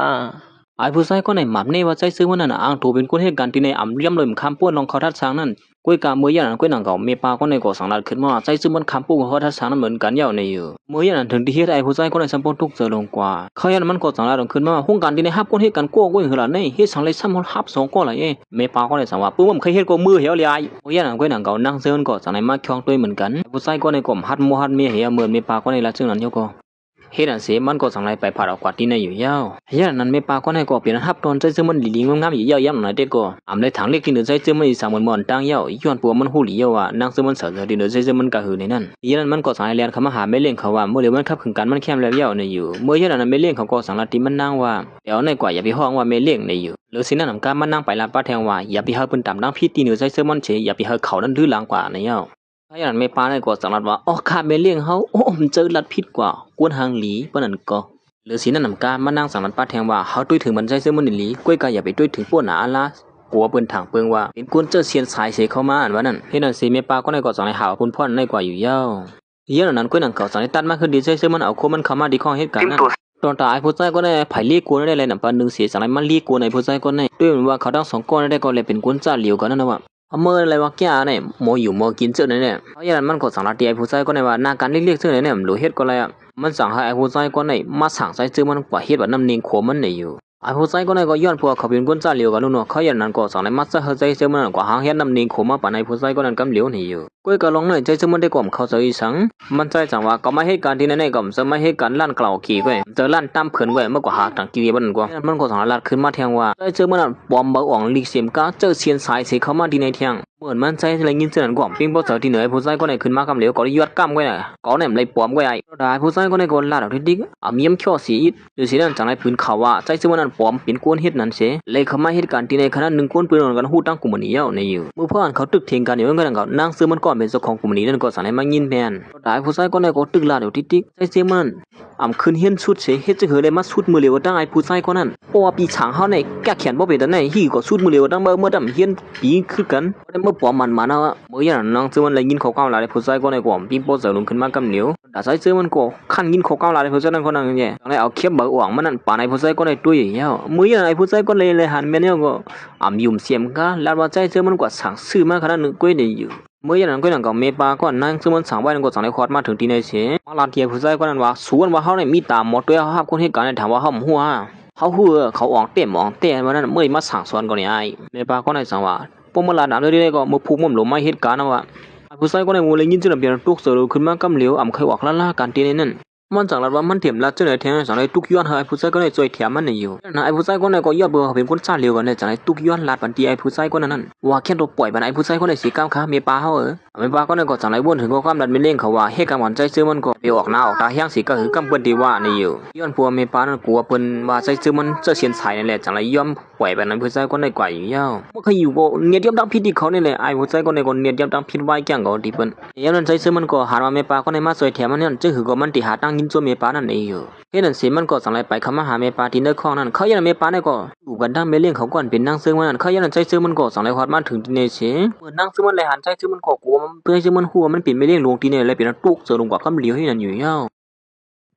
ไอ้ผู้ชายก็ในหมับในว่าใจซื้อว่านั่นอ่างถูเป็นคนเหตุการณ์ที่ในอ่ำเลี่ยมเลยคำพูดลองเขาทัดช้างนั่นก้อยกาเมื่อยันก้อยหนังเก่าเมปาก็ในก่อสังลัดขึ้นมาใจซื้อมันคำพูดเขาทัดช้างนั่นเหมือนกันยาวในอยู่เมื่อยันถึงที่เฮ็ดไอ้ผู้ชายก็ในชัมพูทุกส่วนกว่าเขายันมันก่อสังลัดขึ้นมาห้องการที่ในฮับคนเหตุการณ์ก้อยหือละในเฮ็ดสังเลยซ้ำฮับสองก้อนเลยเมปาก็ในสังว่าปื้มเคยเฮ็ดก็มือเหี่ยวเลยเมื่อยันก้อยหนังเก่านั่งเซินก่อสังในมาคล้องตัวเหมือนกันผู้ชายก็ในกลุ่มฮัดโมฮัดเมียเหี่ยวเหมือนเมปาก็ในละซึ่งนั้นเยก็เฮ็ดอันเสมันก็สังไรไปผ่าออกกว่าที่ในอยู่ยาวยันนั้นไม่ปาก็ในก็เปลี่ยนทับตอนใจซึ่งมันหลีงงามอยู่ยาวย่ำหน่อยเด็กก็อำเลยถังเล็กที่เหนือใจซึ่งมันอีสามมันตั้งยาวย้อนปัวมันหูหลียาวว่านางซึ่งมันเสือที่เหนือใจซึ่งมันกะหือในนั้นยันนั้นมันก็สังไรเรียนคำหาไม่เลี้ยงเขาว่าเมื่อเร็วมันขับขึงกันมันแคมแล้วยาวในอยู่เมื่อยันนั้นไม่เลี้ยงเขาก็สังไรที่มันนั่งว่าเดี๋ยวในกว่าอย่าไปห้องว่าไม่เลี้ยงในอยู่หรือสิ่งนั้นนำการมันนั่งไปลานป้าแทงว่าอย่าไปเฮาเป็นต่ำนั่งพิษที่เหนือใจซึ่งมันเฉยอย่าไปเฮาเขานั้นดื้อหลังกว่าในยาวถ้าอย่างนั้นไม่ปาในก็สังรัดว่าอ๋อข้าไม่เลี้ยงเขาโอ้มันเจอลัดพิษกว่ากวนหางหลีปนั่นก็หรือสีนั่นนำการมานั่งสังรัดป้าแทงว่าเขาตุ้ยถึงมันใจเสื้อมันหลีก้อยกาอย่าไปตุ้ยถึงพวกหนาละกลัวเปิ้นถังเปิงว่าเป็นกวนเจอเสียนสายเสียเข้ามาอันว่านั่นเฮ็ดนั่นสิไม่ปาก็ในก็สังในหาคุณพ่อในกว่าอยู่ยาวเยอะนั้นก้อยหนังเก่าสังในตัดมาคือดีใจเสื้อมันเอาโคมันเข้ามาดีข้อเหตุการณ์นั้นตอนตายผู้ชายก็ได้ไผ่ลีกวนได้เลยนำปานนึงเสียสังในมันลีกวนในผู้ชายก็ได้ด้วยว่าเขาทั้งสองก้อนได้ก็เลยเป็นกวนจ้าเหลียวกันนั่นนะว่าเมื่ออะไรวะแกเนี่ยโมอยู่โมกินเสื้อเนี่ยเพราะอย่างนั้นมันก็สั่งลาตีไอ้ผู้ชายก็ในว่านาการเรียกเสื้อเนี่ยหรือเฮ็ดก็เลยอ่ะมันสั่งให้ไอ้ผู้ชายก็ในมาสั่งใส่เสื้อมันกว่าเฮ็ดแบบน้ำเนียงขวมันเนี่ยอยู่ไอ้ผู้ชายก็ในก็ย้อนพวกเขาเป็นคนจ้าเหลียวกันนู่นเขาอย่างนั้นก็สั่งในมาใส่เสื้อมันกว่าหางเฮ็ดน้ำเนียงขวมาป่านไอ้ผู้ชายก็นั้นกำเหลียวเนี่ยอยู่ ก้อยก็ลองหน่อยใจจะมันได้กว่าเขาจะอีสังมันใจจังว่าก็ไม่ให้การที่นั่นก็จะไม่ให้การลั่นกล่าวขี่ก้อยจะลั่นตามเผินก้อยเมื่อกว่าหาต่างกิเลสมันกว่ามันก็สารลัดขึ้นมาแทงว่าใจเจอมันปอมเบาอ่องลีเสียมก้าเจอเชียนสายเสียเข้ามาดีในเทียงเหมือนมันใจอะไรยินเสียงกว่าปิ้งพอเจอที่เหนือผู้ชายก็ในขึ้นมากำเหลวก็ยอดกำก้อยน่ะก็เนี่ยเลยปอมก้อยไอ้ได้ผู้ชายก็ในก็ลาดเอาที่ดิ๊กเมียมข้อสีหรือสีนั่นจังไรพื้นเขาว่าใจเจอมันปอมเป็นก้นเฮ็ดนั่นเสียเลยเข้ามาเหตุการณ์ที่ในขณะหนึ่งก้นปืนกันหูตั้งกลุ่มนี้ในอยู่เมื่อพ่อเขาตึกเถียงกันอยู่กันก็นั่งซื้อมันก่อนเป็นเจ้าของกลุ่มนี้นั่นก็สั่งให้มายินแมนได้ผู้ชายก็ในก็ตึกลาดเอาที่ดิ๊กใจเจอมันขึ้นเฮียนชุดเสียเฮ็ดจะเหอได้มาชุดมือเหลวตั้งไอ้ผู้ชายคนนั้นเพราะว่าปีฉางเขาในแก้แขนบ่เป็นแต่ไหนฮีก็ชุดมือเหลวตั้งเมื่อดำเฮียนปีคือกันเมื่อปอมมันมานะเมื่อยันน้องเจอมันเลยยินเขาก้าวลาได้ผู้ชายก็ในกว่าปีโป้เสือลงขึ้นมากำเหนียวแต่ใจเจอมันก็ขั้นยินเขาก้าวลาได้ผู้ชายนั้นคนนั้นเนี่ยตอนนี้เอาเข็บเบอร์หวังมันนั่นป่าในผู้ชายก็ในตัวใหญ่ยาวเมื่อยันไอ้ผู้ชายก็เลยหันเมียเนี่ยก็ยุ่มเสียมก็แล้วว่าใจเจอมันกว่าสั่งซื้อมาขนาดนึงก็ได้อยู่เมื่อยันนั้นก็นั่งกับเมปาก็นั่งซึ่งมันสั่งไว้นั่นก็สั่งในคอร์ดมาถึงที่ในเสียมาลาเทียผู้ชายก็นั่นว่าสวนว่าเขาเนี่ยมีตามหมดด้วยเขาคนเหตุการณ์ถามว่าเขาหัวเขาหัวเขาออกเต็มวันนั้นเมื่อมาสั่งสอนก็เนี่ยไอ้เมปาก็ในสั่งว่าพวกมันลาดน้ำเรื่อยๆก็มือพูกมันหลงไม่เหตุการณ์นะว่าผู้ชายก็ในมูเลยยินจนเปลี่ยนตุกเสือขึ้นมากำเหลียวเคยออกล่าการตีในนั่นมันจังหวัดว่ามันเถียมลัดเจ้าในแทงสั่งในตุกย้อนให้ผู้ชายก็ในจอยเถียมมันในอยู่ไอ้ผู้ชายก็ในก็ยอดเบื่อเป็นคนชาเลียวกันในจังในตุกย้อนลัดบันทีไอ้ผู้ชายก็นั่นว่าแค่ตัวปล่อยบันไอ้ผู้ชายก็ในสีก้ามขาเมปาเขาเมปาก็ในก็จังในวนถึงก็ความดันไม่เล่งเขาว่าให้การหวานใจซื้อมันก็ไปออกหน้าออกตาแห้งสีก็คือกำเปิ้นดีว่าในอยู่ย้อนพัวเมปานั่นกลัวเปิ้นว่าใจซื้อมันเจ้าเชียนสายนั่นแหละจังในย่อมปล่อยบันไอ้ผู้ชายก็ในกว่าอยู่ยาวเมื่อเขาอยู่ก็เนียดย่อมดังพิษที่เขาเนี่ยแหละไอ้ผู้ชายก็ในก็เนียดย่อมดังพิษไว้แก่งก็ดีเปิ้นย้อนนั้นใจซื้อมันก็หาว่าเมปาก็ในมาซอยแถมมันนั่นจึงหือก็มันติหาตั้งยินตัวเมปานั่นเองอยู่เฮ็ดนั่นสิมันก็สั่งไรไปคำมาหาเมปาที่เนื้อข้องนั่นเขายันเมปาเนี่ยก็อยู่กันดั้งเมเลี้ยงเขาก่อนเป็นนั่งซึ่งมันนั่นเขายันใจซื้อมันก็สั่งไรฮอดมาถึงที่เนี่ยเสียเหมือนนั่งซึ่งมันเลยหันใจซื้อมันก็กลัวมันเพื่อให้มันหัวมันเป็นเมเลี้ยงลงที่เนี่ยเลยเป็นตุกเสือลงกว่าคำเหลียวให้นั่นอยู่ยา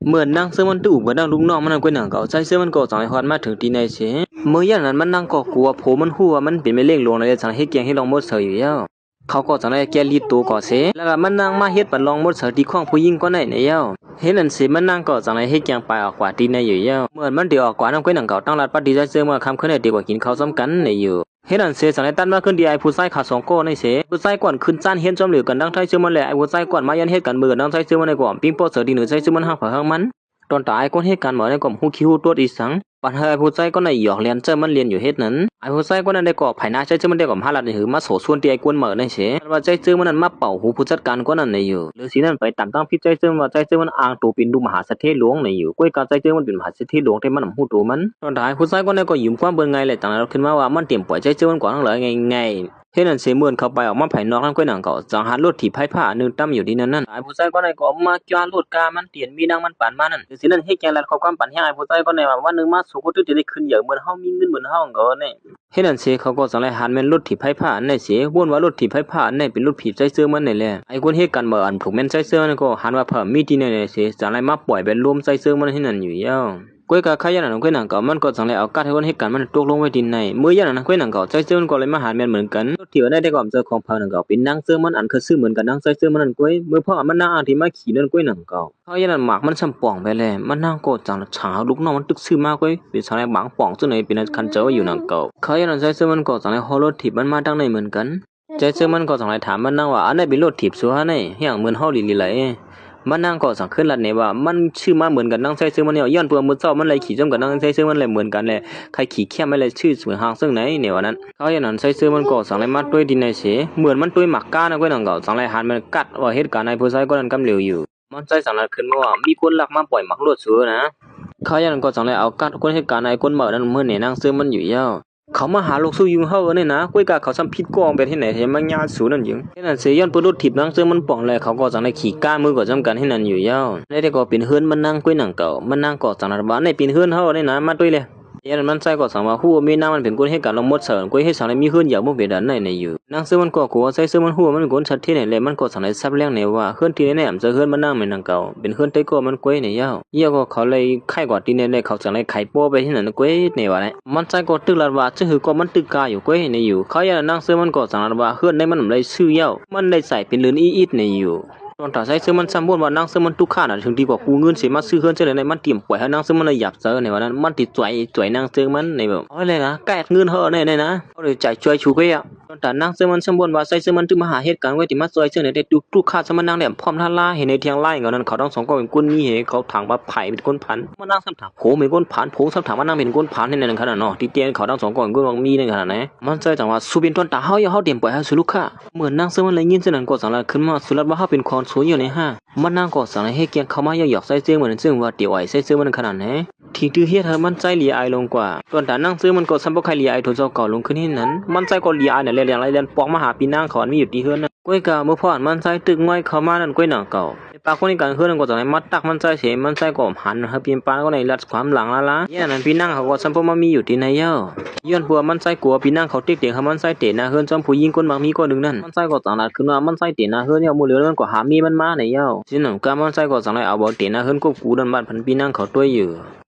วเหมือนนั่งซึ่งมันตู่กับนั่งลุงน้องมันนั่นก็หนังเก่าใจซื้อมันก็สั่งไรฮอดมาถึงที่เนี่ยเสียเมื่อยันนั้นมันนั่งก็กลัวโผมันหัวมันเป็นเมเลี้ยงลงเลยสั่งให้เกียงให้ลองมดเสืออยู่ยาวเขาก็สั่งไรแกลีตัวก่อเสแล้วก็มันนั่งมาเฮ็ดปันลองมดเสือที่ข้องผู้หญิงก็ไหนเนี่ยยาวเห็นนั่นสิมันนั่งก็จังไรให้แกงไปออกกว่าตีในอยู่เยอะเหมือนมันเดี๋ยวออกกว่าน้ำก้อยหนังเก่าตั้งรัดปฏิใจเจอมาคำขึ้นในดีกว่ากินข้าวซ้ำกันในอยู่เห็นนั่นเสียจังไรตั้นมาขึ้นดีไอผู้ชายขาสองโก้ในเสียผู้ชายก่อนขึ้นจ้านเห็นจอมเหลือกันดังไทยเชื่อมันแหละไอผู้ชายก่อนมายันเฮ็ดกันเบื่อดังไทยเชื่อมันในกล่อมปิ้งโป๊เสือดีหนึ่งใจเชื่อมันหักผักหักมันตอนตายก้นเฮ็ดกันเหมือนในกล่อมหูคิวตัวอีสังปัญหาไอผู้ชายก็ในหยอกเรียนเจอมันเรียนอยู่เฮ็ดนั้นไอผู้ชายก็นั่นได้ก่อไผ่นาใจเชื่อมันได้ก่อมหาลัดในหือมาโสส่วนตีไอกวนเหมือนในเสียว่าใจเชื่อมันนั้นมาเป่าหูผู้จัดการก็นั่นในอยู่หรือสีนั่นไปตามตั้งพิใจเชื่อว่าใจเชื่อมันอ่างตัวเป็นดูมหาเศรษฐีหลวงในอยู่ก้อยการใจเชื่อมันเป็นมหาเศรษฐีหลวงที่มันหูตัวมันตอนท้ายผู้ชายก็ในก็ยืมความเบิ่งไงเลยต่างเราขึ้นมาว่ามันเตรียมปล่อยใจเชื่อมันก่อนทั้งหลายไงเฮ็ดนั่นเสียเหมือนเข้าไปออกมาภายนอกนั่นก้อยหนังเก่าจังหันรถถีบไผ่ผ้านึงตั้มอยู่ที่นั่นไอ้ผู้ชายก็ในก็มาจ้ารถกามันเตียนมีนางมันปานมานั่นสินั่นเฮ็ดแกลัดข้อความปัญหาไอ้ผู้ชายก็ในว่าวันนึงมาสู่ก็จะได้ขึ้นเยอะเหมือนเฮามีเงินเหมือนเฮาก็เนี่ยเฮ็ดนั่นเสียเขาก็จังไรหันแม่นรถถีบไผ่ผ้าในเสียวนว่ารถถีบไผ่ผ้าในเป็นรถถีบใจเสื้อมันนี่แหละไอ้คนเฮ็ดกันบ่อันถูกแม่นใจเสื้อนั่นก็หันว่าเพิ่มมีที่เนี่ยเสียจังไรมาปล่อยเป็นรวมใจเสื้อมันให้นั่นอยู่ยาวก้อยกะขยันนั่นก้อยหนังเก่ามันก็จังไรเอากัดให้คนเฮ็ดกันมันตกลงไว้ดินในเมื่อยันนั่นก้อยหนังเก่าใจเสื้อมันก็เลยมาหาแม่นเหมือนกันที่ว่าได้ความเจอของเพิ่นนั่นก็เป็นนางเสื้อมันอันคือซื้อเหมือนกันนางใจเสื้อมันนั่นก้อยเมื่อพ่อมันนางอันที่มาขี่นั่นก้อยหนังเก่าเขายันนั่นหมากมันซ้ำป่องไปแล้วมันนางก็จังฉางลูกน้องมันตึกซื้อมาก้อยเป็นจังไรบางป่องซึ่งในเป็นคันเจออยู่หนังเก่าเขายันนั่นใจเสื้อมันก็จังไรฮอรถถีบมันมาตั้งในเหมือนกันใจเสื้อมันก็จังไรถามมันนางว่าอันไหนเป็นรถถีบซัวไหนอย่างเหมือนเฮาลีๆไหลมันนั่งก็สั่งขึ้นลัดเนี่ยว่ามันชื่อมาเหมือนกันนั่งใช้ซื้อมันเนี่ยย้อนเปลือกมือเจ้ามันเลยขี่จมกับนั่งใช้ซื้อมันเลยเหมือนกันเลยใครขี่แค่ไม่เลยชื่อสวยหางซึ่งไหนเนี่ยวันนั้นเขาอย่างนั้นใช้ซื้อมันก็สั่งเลยมาด้วยดินในเสียเหมือนมันด้วยหมักก้านะก็นั่งก็สั่งเลยหันมันกัดว่าเหตุการณ์ในผู้ชายก็นั่นกำเหลวอยู่มันใช้สั่งเลยขึ้นมาว่ามีคนลักมาปล่อยหมักลวดซื้อนะเขาอย่างนั้นก็สั่งเลยเอากัดคนเหตุการณ์ในคนเหมือนนั้นเมื่อเนี่ยนั่งซื้อมันอยู่ยาวเขามาหาลูกสู้ยุงเฮาเนี่ยนะก้อยกะเขาซ้ำพิษกองไปที่ไหนเห็นมันยาสูนั่นยิงที่นั่นเสียย้อนปืนรถถีบนั่งเสื้อมันป่องเลยเขาก็จังได้ขี่ก้ามือก็จำกันให้นั่นอยู่ยาวได้แต่ก็เป็นเฮือนมันนั่งก้อยหนังเก่ามันนั่งก็จังนั้นบ้านในเป็นเฮือนเฮาเนี่ยนะมาด้วยเลยยันมันใจก็สั่งว่าหัวมีน้ำมันเป็นคนให้การลงมดเสริญก้อยให้สั่งเลยมีเฮือนอยากมุ่งไปดันในอยู่นั่งเสื้อมันก็กลัวใส่เสื้อมันหัวมันเป็นคนชัดที่ไหนเลยมันก็สั่งเลยซับเลี้ยงเนี่ยว่าเฮือนที่ไหนเนี่ยจะเฮือนมันนั่งเป็นหนังเก่าเป็นเฮือนไต้ก็มันก้อยเนี่ยยาวเยี่ยก็เขาเลยไข่กว่าที่เนี่ยเลยเขาสั่งเลยไข่โป้ไปที่นั่นก้อยเนี่ยว่าเนี่ยมันใจก็ตึกลัดว่าจะหือก็มันตึกกาอยู่ก้อยเนี่ยอยู่เขายันนั่งเสื้อมันก็สั่งลัดว่าเฮือนในมันเลยชื่อเย้ามันเลยใส่เป็นเรือนอีดเนี่ยอยู่ ตอนถ้าใช้ซื้อมันซ้ำบ่นว่านั่งซื้อมันทุกข้าน่ะถึงดีกว่ากูเงินสิมาซื้อเฮือนจังได๋มันเตรียมปล่อยให้นั่งซื้อมันเลยหยับเซอในว่านั้นมันติดจ่วยนั่งซื้อมันในแบบเอาเลยนะแกะเงินเฮอในนะเอาเลยจ่ายช่วยชูเกยอ่ะตอนถ้านั่งซื้อมันซ้ำบ่นว่าใช้ซื้อมันถึงมาหาเหตุการณ์ไว้ที่มาซอยจังได๋ได้ทุกข้าซะมันนั่งแหลมพร้อมท่าลาเห็นในเที่ยงไล่ก็นั้นเขาทั้งสองก็เป็นคนมีเหเขาถางว่าไผเป็นคนพันมานั่งซ้ำถามโผเป็นคนพันโผซ้ำถามว่านั่งเป็นคนพันในนั้นขนาดเนาะที่เตียนเขาทั้งสองก็เป็นคนมีในขนาดไหนมันใจจังว่าสุบินตอนตาเฮาอย่าเฮาเตรียมปล่อยให้สุลูกค้าเหมือนนั่งซื้อมันเลยยินจังนั้นก็สังละขึ้นมาสุรัตว่าเฮาเป็นคนสวยอยู่ในห้ามันนั่งก็สั่งให้เกียงเข้ามาหยอกใส่เสื้อเหมือนซึ่งว่าเดี๋ยวไอ้ใส่เสื้อมันขนาดไหนที่ตื้อเฮ็ดให้มันใจเหลียอายลงกว่าตอนแต่นั่งซื้อมันก็ซ้ำบ่ใครเหลียอายโทเจ้าเก่าลงขึ้นที่นั้นมันใจก็เหลียอายน่ะเรียนไรเรียนปอกมาหาปีนางเขาอันมีอยู่ที่เฮือนน่ะก้อยกะเมื่อพอมันใจตึกง่อยเข้ามานั่นก้อยหนังเก่าปากคนนี้กันเฮือนก็จะให้มัดตักมันใจเสมันใจก็หันให้เปลี่ยนปานก็ในรัดความหลังละเนี่ยนั้นปีนางเขาก็ซ้ำบ่มามีอยู่ที่ไหนเย้าย้อนปัวมันใจกลัวปีนางเขาเด็กๆให้มันใจเตะหน้าเฮือนจอมผู้หญิงคนบางมีก็ดึงนั่นมันใจก็ต่างนัดขึ้นว่ามันใจเตะหน้าเฮือนเนี่ยมื้อเหลือมันก็หามีมันมาในเย้าสินั้นกะมันใจก็สั่งให้เอาบ่เตะหน้าเฮือนก็กูดันบ้านพันปีนางเขาต้วยอยู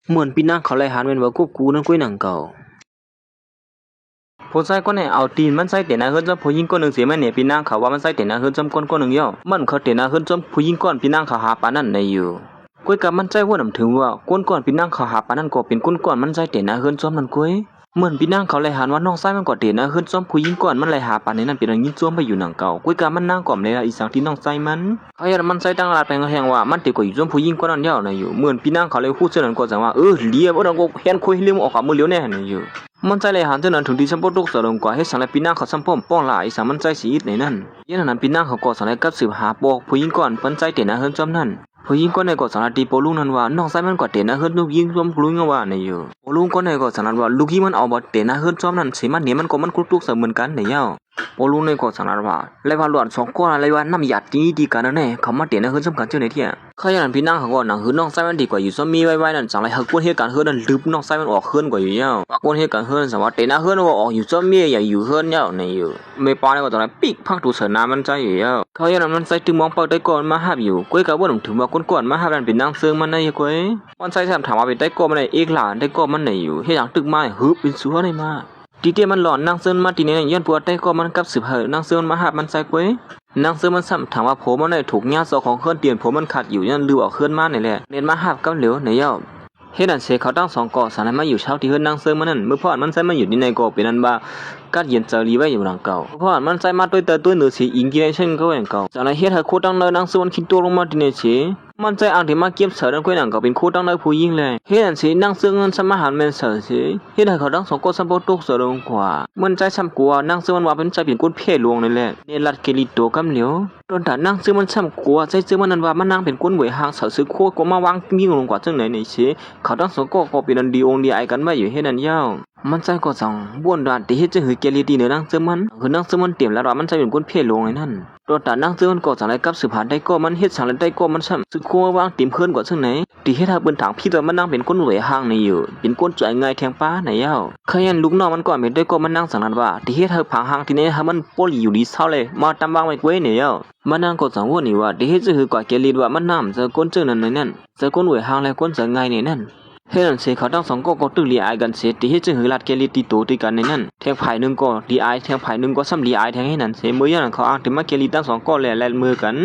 ่เหมือนปีนางเขาเลยหันเป็นว่ากูนั่นก้อยหนังเก่าผู้ชายคนไหนเอาตีนมันใส่เตะหน้าเฮือนจอมผู้หญิงคนนึงเสียแม่เนี่ยปีนางเขาว่ามันใส่เตะหน้าเฮือนจอมคนนึงเย้ามันเขาเตะหน้าเฮือนจอมผู้หญิงก่อนปีนางเขาหาปานนั้นในอยู่ก้อยกับมันใจว่านำถึงว่าก้นก่อนปีนางเขาหาปานนั้นก็เป็นก้นก่อนมันใส่เตะหน้าเฮือนจอมนั่นก้อยเหมือนปีนางเขาเลยหันว่าน้องชายมันก็เตะหน้าเฮือนจอมผู้หญิงก่อนมันเลยหาปานในนั้นเป็นยิงจอมไปอยู่หนังเก่าก้อยกับมันนางก่อมเลยอีสังที่น้องชายมันเขาอยากมันใส่ตั้งลาดแปลงแห่งว่ามันติดกว่าอยู่จอมผู้หญิงก่อนนั้นยาวในอยู่เหมือนปีนางเขาเลยพูดเช่นนั้นก็จังว่าเลียบ่ต้องก็เห็นคุยเรื่องออกขามือเลี้ยวแน่ในอยู่มันใจเลยหันเท่านั้นถึงที่ฉันปตกสะลงกว่าให้สังเลยปีนางเขาซ้ำป้อมป้องหลายสังมันใจสีในนั้นยันนั้นปีนางเขาก็สังเลยกับสืบหาปอกผู้หญิงก่อนปันใจเตะหน้าเฮือนจอมนั้นผู้หญิงก็ในก็สังตีโปลุงนั้นว่าน้องชายมันก็เตะหน้าเฮือนลูกยิงจอมลุงว่าในอยู่โปลุงก็ในก็สังนั้นว่าลูกยิงมันเอาบ่เตะหน้าเฮือนจอมนั้นสิมันเนี่ยมันก็มันคุกๆเสมอกันในเย้าโปลุงในก็สังนั้นว่าเลยว่าหลวนสองก้อนเลยว่าน้ำหยาดดีกันนั่นแน่เขามาเตะหน้าเฮือนสำคัญเจ้าในเที่ยเขาอย่างนั้นพี่นางเขาก็หนังหือน้องชายมันดีกว่าอยู่ซ้ำมีไว้นั่นสังเลยหักก้นเหตุการณ์เฮือนนั้นลืบน้องชายมันออกเฮือนกว่าอยู่เย้าก้นเหตุการณ์เฮือนสังว่าเตะหน้าเฮือนว่าออกอยู่ซ้ำมีอย่าอยู่เฮือนเย้าในอยู่ไม่ปาเนี่ยก็สังเลยปิกพักดูเสนามันใจอยู่เย้าเขาอย่างนั้นมันใส่ถึงมองเปิดได้ก่อนมาหับอยู่ก้อยกับว่าถึงว่าก้นก่อนมาหับนั่นเป็นนางเซิงมันในก้อยมันใส่ถามว่าเป็นได้ก่อนมันในเอกหลานได้ก่อนมันในอยู่เฮ็ดอย่างตึกไม้ฮึบเป็นสัวได้มาทีเดียมันหลอนนางเซิงมาทีนี้ย้อนปวดได้ก่อนมันกับสืบเหนางเซิงมาหับมันใส่ก้อยนางเซิงมันซ้ำถามว่าผมมันได้ถูกญาติของเคลื่อนเตียนผมมันขาดอยู่ยันลือออกเคลื่อนมานี่แหละเน้นมาหับกับเหลียวในเย้าเฮ็ดอันเสเขาตั้งสองก่อสารมาอยู่เช้าที่เฮือนนางเซิงมันนั่นเมื่อพ่อมันใส่มาอยู่ที่ในก่อเป็นอันบ่ากัดเย็นเจอรีไว้อยู่หลังเก่าเพราะมันใส่มาด้วยเตอตัวเหนือสีอิงกินเช่นก็อย่างเก่าจากนั้นเฮ็ดให้โคตั้งเนินนางเซิงมันคิดตัวลงมาที่ในเฉมันใจอ่างที่มาเก็บเสือดังก้อยหนังก็เป็นโคตั้งเนินผู้หญิงเลยเฮ็ดอันสีนางเซิงมันสมาหารแม่นเสือสิเฮ็ดให้เขาทั้งสองก็สัมปตกเสือลงกว่ามันใจช้ำกลัวนางเซิงมันว่าเป็นใจเป็นคนเพ่หลวงนั่นแหละเนรัดเกลิโตกำเหลียวตอนถ้านางเซิงมันช้ำกลัวใจเซิงมันนั้นว่ามันนางเป็นคนหวยหางเสือซื้อโคก็มาวางมีลงกว่าจังไหนในเฉเขาทั้งสองก็เป็นอันดีองดีไอกันไว้อยู่เฮ็ดอันยาวมันใจก็จังบ้วนดานที่เฮ็ดจะหือเกลิตีเนื้อนางเซิงมันคือนางเซิงมันเตรียมแล้วว่ามันใจเป็นคนเพ่หลวงในนั้นตอนแต่นางเซิงมันก็จังไดกับสืบหาได้ก็มันเฮ็ดสังได้ก็มันช้ำซื้อโควางเต็มเพิ่นกว่าจังไหนที่เฮ็ดให้เปิ้นถางพี่ตัวมันนางเป็นคนหวยหางในอยู่เป็นคนใจง่ายแทงป้าในยาวขยันลูกน้องมันก่อนเป็นได้ก็มันนางสังนั้นว่าที่เฮ็ดให้ผางหางที่นี้ให้มันปลีอยู่ดีเศร้าเลยมาตำวางไว้กวยในยาวมันนางก็จังว่านี่ว่าที่เฮ็ดจะหือกว่าเกลิว่ามันนำเจอคนจังนั้นในนั้นเจอคนหวยหางและคนใจง่ายในนั้นเฮ็ดอันเสเขาทั้งสองก็ตึกลีอายกันเสที่เฮ็ดจะหือลัดเกลิติโตติกันในนั้นแทงฝ่ายนึงก็ลีอายแทงฝ่ายนึงก็ซ้ำลีอายแทงให้นั่นเสมื้อยันเขาอ้างถึงมาเกลิทั้งสองก็แลมือกั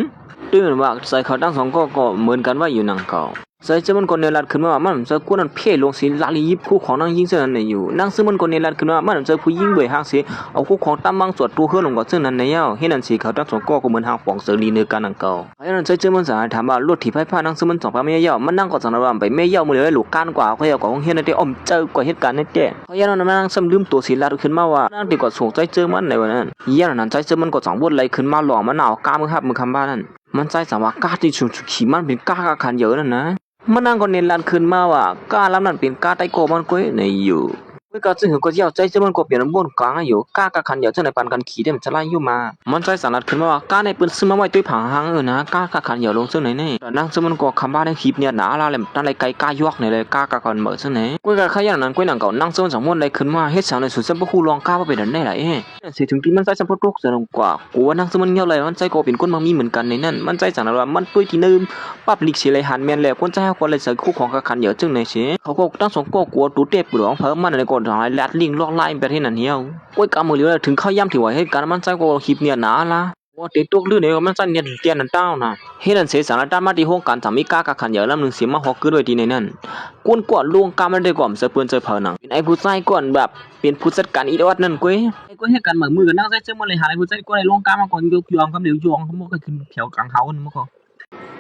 นตื่นว่าใส่เขาทั้งสองก็เหมือนกันว่าอยู่หนังเก่าใส่เจมันก็เนรัดขึ้นว่ามันจะกูนั้นเพ่ลงสิลาลียิบคู่ของนางยิงเส้นนั้นอยู่นางซึ่งมันก็เนรัดขึ้นว่ามันจะผู้ยิงด้วยหางสิเอาคู่ของตั้มบังสวดตัวเฮือลงกับเส้นนั้นในเย้าเฮ็ดนั่นสิเขาทั้งสองก็เหมือนหางป่องเสรีในการหนังเก่าเพราะฉะนั้นใส่เจมันสาถามว่ารถที่ไฟฟ้านางซึ่งมันสองพาแม่เย้ามันนั่งก็สันว่าไปแม่เย้ามื้อเลยลูกก้านกว่าเขาเย้าก็คงเฮ็ดได้อ้อมเจอกว่าเหตุการณ์นั้นแท้เพราะฉะนั้นนางซ้ำลืมตัวสิลาดขึ้นมาว่านางที่ก็สงใจเจอมันในวันนั้นอย่างนั้นใจเจมันก็จังบ่ไหลขึ้นมาหลอกมันเอาก้ามือฮับมือคำบ้านนั้นมันใจสังว่ากาที่ชุขี่มันเป็นก้าคันเยอะนั่นนะมันนั่งก็เน้นลันขึ้นมาว่ากาลำนั้นเป็นกาไตโกมันก้อยในอยู่เมื่อกาซึ่งก็เยี่ยวใจเจมันก็เปลี่ยนบนกลางอยู่กากะคันเยอะจังในปันกันขี่ได้มันจะไล่อยู่มามันใจสารัดขึ้นมาว่ากาในปืนซื้อมาไว้ด้วยผังหางนะกากะคันเยอะลงซึ่งไหนนี่แต่นั่งซึ่งมันก็คำบ้านในคลิปเนี่ยหนาลาแหลมตั้งไรไกลกายอกในเลยกากะคันเหมือซึ่งไหนก้อยกะขยันนั้นก้อยหนังเก่านั่งซึ่งสองมวนไรขึ้นมาเฮ็ดสังในสุดเส้นพวกคู่ลองกาว่าเป็นไหนไหลสิถึงที่มันใจสัมพทุกเสียลงกว่ากูว่านั่งซึ่งมันเงี้ยวเลยมันใจก็เป็นคนบางมีเหมือนกันในนั่นมันใจสั่งว่ามันด้วยที่นึมปั๊บลิกเสียเลยหันแมนแล้วคนใจคนเลยใส่คู่ของกะคันเยอะจึงในเสียเขาก็ตั้งสองก็กลัวตู้เต็บหลวงเพิ่มมันในก่อนทางไรลัดลิงลอกไล่ไปที่นั่นเหี้ยวก้อยกำมือเหลียวถึงเข้าย่ำถือไว้ให้การมันใจก็คลิปเนี่ยหนาละ ว่าติดตุกลื่นเนี่ยมันสั่นเนี่ยเตียนนั่นเต้านะเฮ็ดนั่นเสียสารด้านมาที่ห้องการสามีกากะขันเหยอลำหนึ่งเสียมาฮอกคือด้วยที่ในนั้นกวนกวดลวงกามันได้ก่อมเสือเปื้อนเสือเผาหนังเป็นไอ้ผู้ชายก่อนแบบเป็นผู้จัดการอีดอดนั่นกุ้ยไอ้กุ้ยให้กันเหมือนมือกันนั่งใส่เสื้อมันเลยหาไอ้ผู้ชายก่อนไอ้ลวงกามาก่อนยอมคำเดียวยอมเขาบอกให้ขึ้นแถวกลางเท้านี่มั้งเขา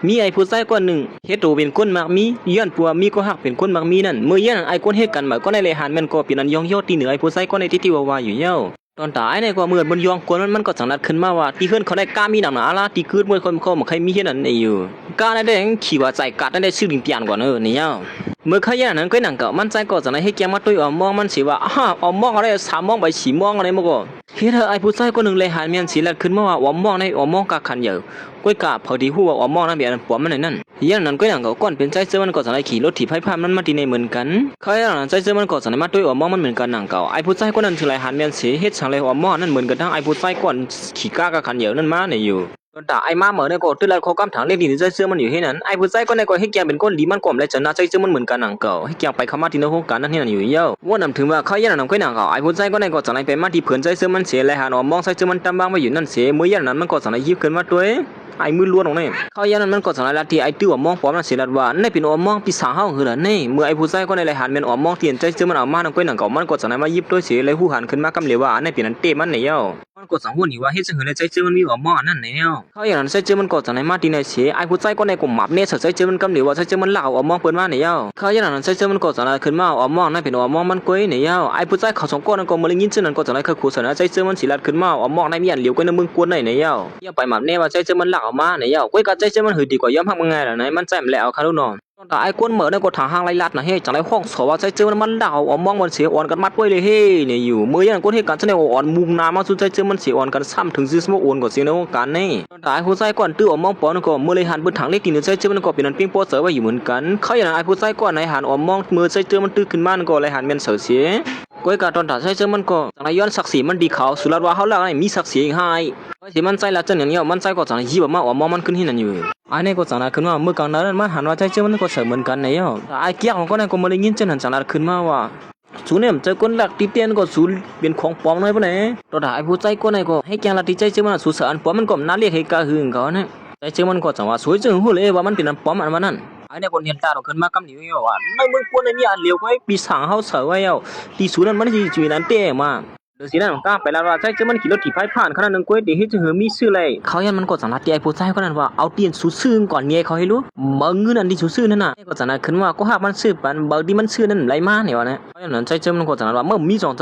มีไอ้ผู้ชายคนหนึ่งเฮ็ดตัวเป็นคนมักมีย้อนปัวมีก็หักเป็นคนมักมีนั่นเมื่อย้อนไอ้คนเฮ็ดกันเหมือนก็ในเลยหันมันก็เป็นอันยองยอดที่เหนือไอ้ผู้ชายคนในที่ว่าอยู่เย้าตอนตายในก็เมื่อบนยองกวนมันก็สังนัดขึ้นมาว่าที่เพื่อนเขาได้กล้ามีหนังหนาละที่คืนเมื่อคนเขาบอกใครมีเฮ็ดนั่นอยู่กล้าได้ขี่ว่าใจกัดได้ชื่อลิงเตียนก่อนนี่เย้าเมื่อเขาอย่างนั้นก็หนังก็มันใจก็จะให้แกมาตุ้ยมองมันสิว่ามองอะไร3มองไป4มองอะไรมันก็เฮ็ดไอ้ผู้ชายคนนึงเลยหันเมียนสิลัดขึ้นมาว่ามองในมองกะขันเยอะก้อยกะพอดีฮู้ว่ามองนั้นเบียนปวมมันนั่นอย่างนั้นก็หนังก็ก่อนเป็นใจเสื้อมันก็จะขี่รถถีบให้ภาพมันมาที่ในเหมือนกันเขาอย่างนั้นใจเสื้อมันก็จะมาตุ้ยมองมันเหมือนกันหนังเก่าไอ้ผู้ชายคนนั้นถึงเลยหันเมียนสิเฮ็ดสังเลยมองนั่นเหมือนกันทั้งไอ้ผู้ชายก่อนขี่กากะขันเยอะนั่นมาในอยู่ตอนตาไอ้มาเหมือนในก็ตื้อลัดเขากำถางเล็กดีใจเสื้อมันอยู่ให้นั้นไอ้ผู้ชายก็ในก็ให้แกเป็นก้นดีมันก่อมและจะน่าใจเสื้อมันเหมือนกันหนังเก่าให้แกไปเข้ามาที่ในโครงการนั้นที่นั่นอยู่เย้าว่านำถึงว่าเขาอย่างนั้นก็หนังเก่าไอ้ผู้ชายก็ในก็จะไปมาที่เผื่อใจเสื้อมันเสียและหันมองใจเสื้อมันตำบ้างไว้อยู่นั่นเสียเมื่ออย่างนั้นมันก็จะยิบขึ้นมาด้วยไอ้มือล้วนของนี่เขาอย่างนั้นมันก็จะละที่ไอ้ตื้อมองปอมนั่นเสียลัดว่าในเป็นมองปีศาจเฮาคือละนี่เมื่อไอ้ผู้ชายก็ในเลยหันเป็นมองเตียนใจเสื้อมันเอามานั่นก็หนังเก่ามันก็จะมายิบด้วยเสียเลยหูหันขึ้นมากำเหลวว่าในเป็นนั้นเตะมันในเย้ามันก็สังหวนอยู่ว่าเฮ็ดจังหือเลยใจเสื้อมันมีมองนั่นในเย้าเขาอย่างนั้นใจเสื้อมันก็จะมาที่ในเสียไอ้ผู้ชายก็ในกลุ่มหมับเนี่ยใจเสื้อมันกำเหลวว่าใจเสื้อมันเล่ามองเปิ้นมาในเย้าเขาอย่างนั้นใจเสื้อมันก็จะขึ้นมามองนั่นเป็นมองมันก้อยในเย้าไอ้ผู้ชายเขาสองก้อนนั่นก็มาเลยยินเสื้อนั้นก็จะคือขู่สนะใจเสื้อมันสิลัดขึ้นมามองในมีอันเหลียวก้อยในมึงกวนในเย้าอย่าไปหมับเนี่ยว่าใจเสื้อมันเล่ามาในเย้าก้อยก็ใจเสื้อมันหือดีกว่าย่อมหักมึงไงล่ะไหนมันใจมันแล้วคารุนอนตอนตาไอ้กวนเหมือนในกดทางห้างไล่ลัดนะเฮ้จังไรห้องสว่าใจเจอมันเล่ามองมันเสียอ่อนกันมัดไว้เลยเฮ้เนี่ยอยู่เมื่อยังกวนเฮ็ดกันจะในอ่อนมุงนามาสุดใจเจอมันเสียอ่อนกันซ้ำถึงซื้อสมอ่อนกว่าเสียในวงการนี่ตอนตาไอ้ผู้ชายก่อนตื้อมองปอนก็เมื่อเลยหันเปิดถังเล็กตีนใจเจอมันก็เป็นอันปิ้งโป๊เสือไว้อยู่เหมือนกันเขาอย่างไอ้ผู้ชายก่อนในหันมองเมื่อใจเจอมันตื้อขึ้นมาก็เลยหันเป็นเสือเสียก้อยกาตอนตาใจเจอมันก็จังไรย้อนศักดิ์ศรีมันดีเขาสุรัตว่าเขาละไอ้มีศักดิ์ศรีให้สิมันใจละจังอย่างเงี้ยมันใจก็จังไรยี่แบบมามองมันขึ้นที่นั่นอยู่ไอ้เนี่ยก็จังไรขึ้นมาเมื่อกลางนั้นมันหันว่าใจเจอมันก็เสือเหมือนกันเนี่ยไอ้เกี้ยของก็เนี่ยก็มาเลยยินเจนหันจังไรขึ้นมาว่าสูเนี่ยเจอคนหลักที่เตียนก็สูเป็นของปลอมเลยปะเนี่ยตอนตาไอ้ผู้ใจก็เนี่ยก็ให้แกงละที่ใจเจอมันสูเสืออันปลอมมันก็น่าเรียกให้กาหึงเขาเนี่ยใจเจอมันก็จังว่าสวยจึงหูเลยว่ามันเป็นอันปลอมอันมันนั่นไอ้เนี่ยคนเรียนตาเราขึ้นมากำหนิว่าในเมืองกวนในมีอันเลี้ยวไว้ปีศาจเขาเสือไว้เอาที่สูนั้นมันจะจุยนั้นเต้มาเดี๋ยวสินั่นก็ไปแล้วว่าใจเจอมันขี่รถถีบผ่านขนาดนึงก้อยเดี๋ยวให้จะเหือมีชื่ออะไรเขายันมันก็สังนัดไอ้ผู้ชายคนนั้นว่าเอาเตียนสูซื่อก่อนเงี้ยเขาให้รู้มึงเงินอันที่สูซื่อนั่นน่ะก็สังนัดขึ้นว่าก็หากมันซื่อปันบางทีมันซื่อนั่นไรมาเนี่ยวะเนี่ยเขายันนั้นใจเจอมันก็สังนัดว่าเมื่อมีสองใจ